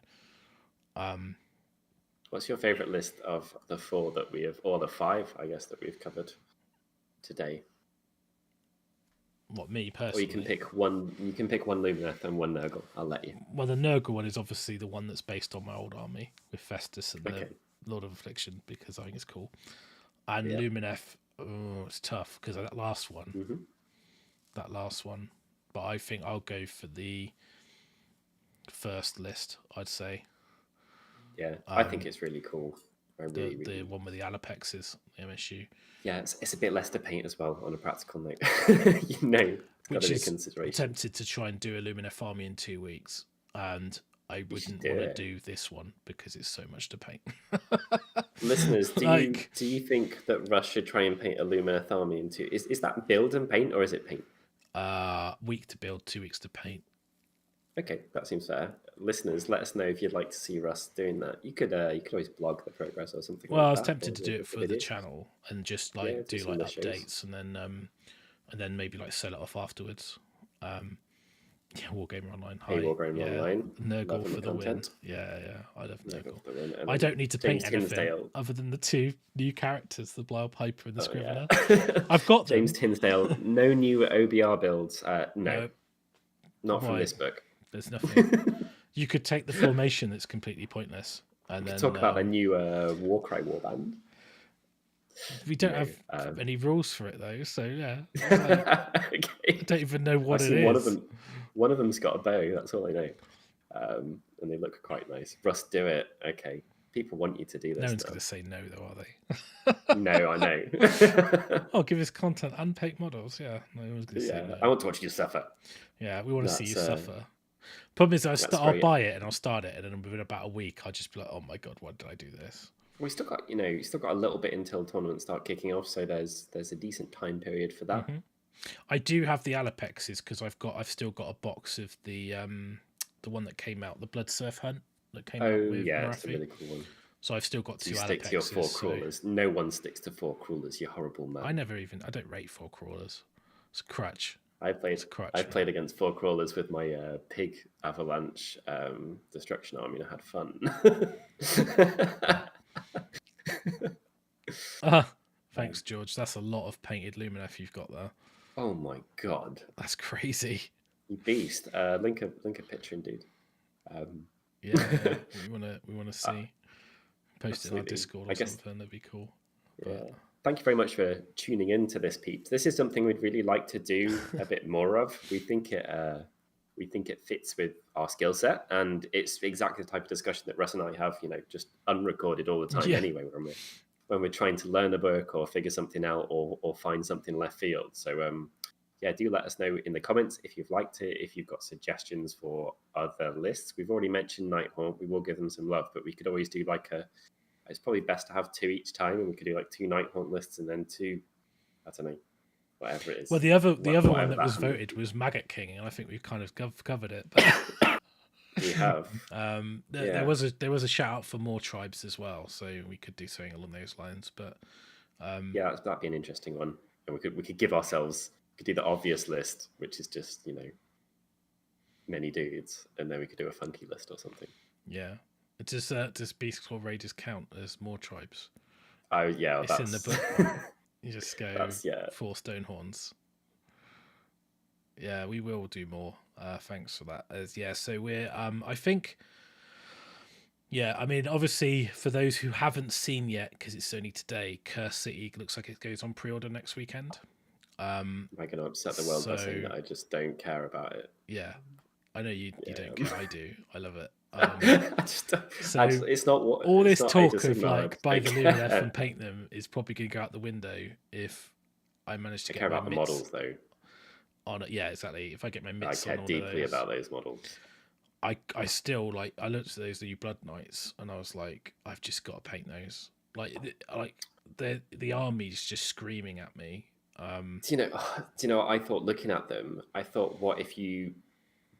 What's your favourite list of the 4 that we have, or the 5, I guess, that we've covered today? What, me personally? Or you can pick one. You can pick one Lumineth and one Nurgle. I'll let you. Well, the Nurgle one is obviously the one that's based on my old army with Festus and the Lord of Affliction, because I think it's cool. And Lumineth, it's tough because that last one. But I think I'll go for the first list, I'd say. Yeah, I think it's really cool. The one with the Alapexes, the MSU. Yeah, it's a bit less to paint as well on a practical note. Which is consideration. Tempted to try and do a Lumineth army in 2 weeks, and I wouldn't want to do this one because it's so much to paint. Listeners, do you think that Russ should try and paint a Lumineth army in 2? Is that build and paint, or is it paint? Week to build, 2 weeks to paint. Okay, that seems fair. Listeners, let us know if you'd like to see Russ doing that. You could always blog the progress or something. Well, like I was that, tempted to do it for the channel and just do updates and then maybe sell it off afterwards. Wargamer Online. Hi. Wargamer Online. Nurgle for the win. Yeah, I love Nurgle. I don't need to paint anything other than the 2 new characters, the Blow Up Hyper and the Scrivener. Yeah. I've got them. James Tinsdale. No new OBR builds. No. Not from this book. There's nothing. You could take the formation that's completely pointless, and then talk about the new Warcry warband. We don't have any rules for it though, so yeah. Okay. I don't even know what it is. One of them's got a bow. That's all I know, and they look quite nice. Russ, do it. Okay, people want you to do this. No one's going to say no, though, are they? No, I know. Oh, give us content and paint models. Yeah, no one's going to say no. I want to watch you suffer. Yeah, we want to see you suffer. Problem is, I'll buy it and I'll start it, and then within about a week, I'll just be like, "Oh my god, why did I do this?" We still got, a little bit until tournaments start kicking off, so there's a decent time period for that. Mm-hmm. I do have the Alapexes because I've still got a box of the one that came out, the Blood Surf Hunt that came out with Marafi. It's a really cool one. So I've still got 2 Alapexes. Stick to your 4 crawlers. No one sticks to 4 crawlers. You horrible man. I don't rate 4 crawlers. It's a crutch. I played against 4 crawlers with my pig avalanche destruction army, and I had fun. Thanks, George. That's a lot of painted Lumineth you've got there. Oh my god, that's crazy! You beast. Link a picture, dude. Yeah, we wanna see. Post it in our Discord or something. That'd be cool. Yeah. Thank you very much for tuning in to this, peeps. This is something we'd really like to do a bit more of. We think it fits with our skill set, and it's exactly the type of discussion that Russ and I have, just unrecorded all the time anyway, when we're trying to learn a book or figure something out or find something left field. So do let us know in the comments if you've liked it, if you've got suggestions for other lists. We've already mentioned Nighthaunt. We will give them some love, but we could always do it's probably best to have 2 each time, and we could do 2 Nighthaunt lists and then 2, I don't know, whatever it is. Well, the other one that was voted was Maggot King, and I think we've kind of covered it. But we have. There was a shout out for more tribes as well, so we could do something along those lines. But that'd be an interesting one, and we could give ourselves. We could do the obvious list, which is just many dudes, and then we could do a funky list or something. Yeah. Does Beast Claw Raiders count as more tribes? Oh yeah, it's in the book. You just go 4 Stonehorns. Yeah, we will do more. Thanks for that. So we're I think. Yeah, I mean, obviously, for those who haven't seen yet, because it's only today, Curse City looks like it goes on pre-order next weekend. Am I going to upset the world by saying that I just don't care about it? Yeah, I know you don't care. I do. I love it. It's not what all this talk of buy the Lumineth and paint them is probably going to go out the window if I manage to get care about the models though. Exactly. If I get my mitts, I care deeply about those models. I still I looked at those new Blood Knights and I was like, I've just got to paint those. The army's just screaming at me. Do you know what I thought looking at them? I thought, what if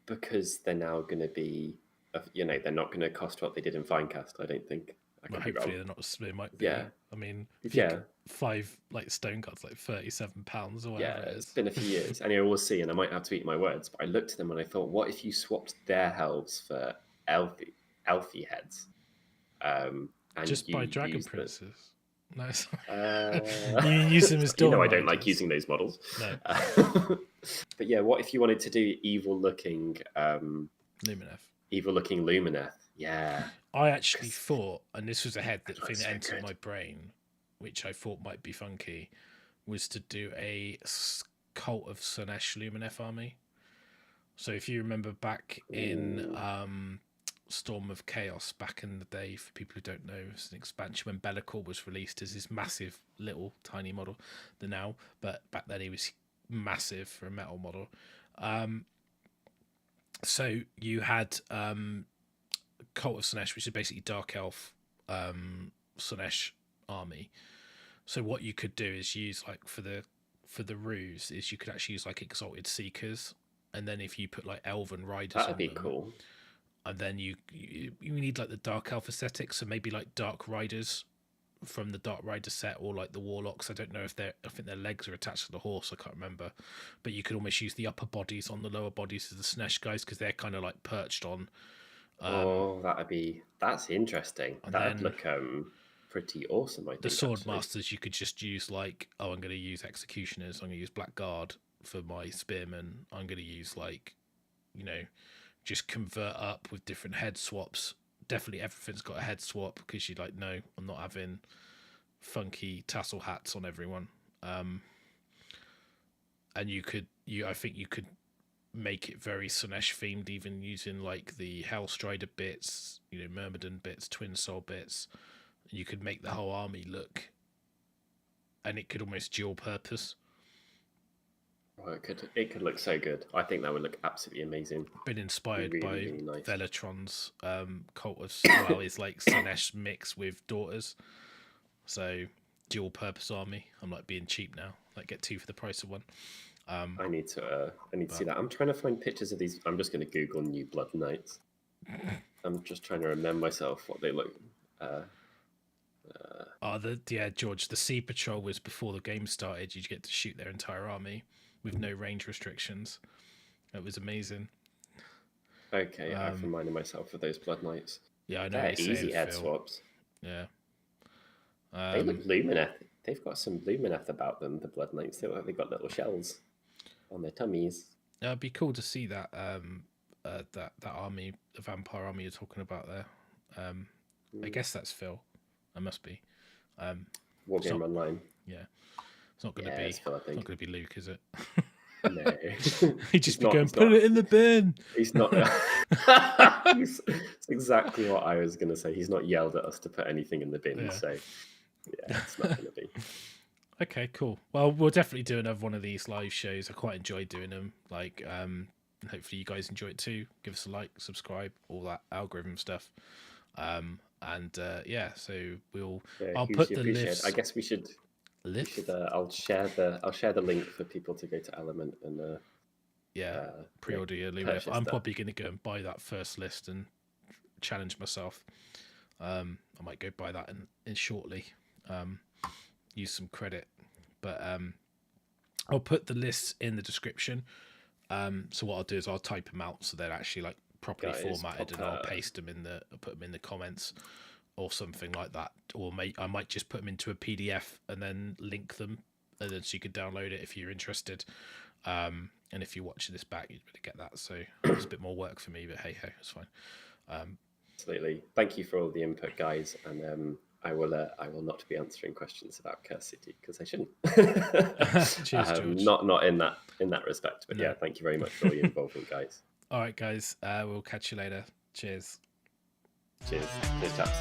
because they're now going to be. They're not going to cost what they did in Finecast. I don't think. Hopefully they're not. They might be. Yeah. I mean, 5 stone cards, £37 or whatever. Yeah, it's been a few years. Anyway, we'll see. And I might have to eat my words. But I looked at them and I thought, what if you swapped their helves for elfie heads, and And just buy Dragon use Princes. No, you use them as Dawn I don't like Riders. using those models. No. But yeah, what if you wanted to do evil-looking Lumineth? Yeah. I actually thought, and this was a thing that entered my brain, which I thought might be funky, was to do a Cult of Slaanesh Lumineth army. So if you remember back in Storm of Chaos back in the day, for people who don't know, it's an expansion when Bellicor was released as this massive little tiny model now, but back then he was massive for a metal model. So you had Cult of Slaanesh, which is basically Dark Elf Slaanesh army. So what you could do is use like for the ruse is you could actually use like Exalted Seekers, and then if you put like Elven Riders, that'd be cool. And then you need like the Dark Elf aesthetic, so maybe like Dark Riders from the Dark Rider set, or like the Warlocks. I don't know if I think their legs are attached to the horse. I can't remember, but you could almost use the upper bodies on the lower bodies of the Slaanesh guys because they're kind of like perched on. That's interesting. That'd look pretty awesome. I think the Sword Masters you could just use like, I'm going to use Executioners, I'm going to use Blackguard for my Spearmen, I'm going to use like, just convert up with different head swaps. Definitely everything's got a head swap because you're like, no, I'm not having funky tassel hats on everyone. And I think you could make it very Slaanesh themed, even using like the Hellstrider bits, Myrmidon bits, Twin Soul bits. You could make the whole army look, and it could almost dual purpose. Oh, it could look so good. I think that would look absolutely amazing. Been inspired by really nice. Velatron's Cult of is like Slaanesh mix with Daughters. So dual purpose army. I'm like being cheap now. Like get 2 for the price of 1. I need to see that. I'm trying to find pictures of these. I'm just going to Google New Blood Knights. I'm just trying to remember myself what they look. George, the Sea Patrol was before the game started. You get to shoot their entire army with no range restrictions. It was amazing. Okay, I've reminded myself of those Blood Knights. Yeah, I know. They're easy head swaps. Yeah. They look Lumineth. They've got some Lumineth about them, the Blood Knights. They've got little shells on their tummies. It'd be cool to see that that army, the vampire army you're talking about there. I guess that's Phil. It must be. Wargame Online. Yeah. It's not going to be. It's not going to be Luke, is it? No. He'd just be going, put it in the bin. He's not. It's exactly what I was going to say. He's not yelled at us to put anything in the bin. So, yeah, it's not going to be. Okay, cool. Well, we'll definitely do another one of these live shows. I quite enjoy doing them. Like, hopefully you guys enjoy it too. Give us a like, subscribe, all that algorithm stuff. So we'll. I'll put the list. I guess we should. I'll share the link for people to go to Element and pre-order your Lumineth. I'm probably going to go and buy that first list and challenge myself. I might go buy that in shortly. Use some credit, but I'll put the lists in the description. So what I'll do is I'll type them out so they're actually like properly formatted, and I'll paste them I'll put them in the comments or something like that. Or I might just put them into a PDF and then link them, and then so you can download it if you're interested. And if you're watching this back, you'd better get that. So it's a bit more work for me, but hey ho, it's fine. Absolutely. Thank you for all the input, guys, and I will not be answering questions about Curse City because I shouldn't. Cheers, George. Not in that respect, but yeah, thank you very much for all your involvement, guys. All right, guys. We'll catch you later. Cheers. Cheers, chaps.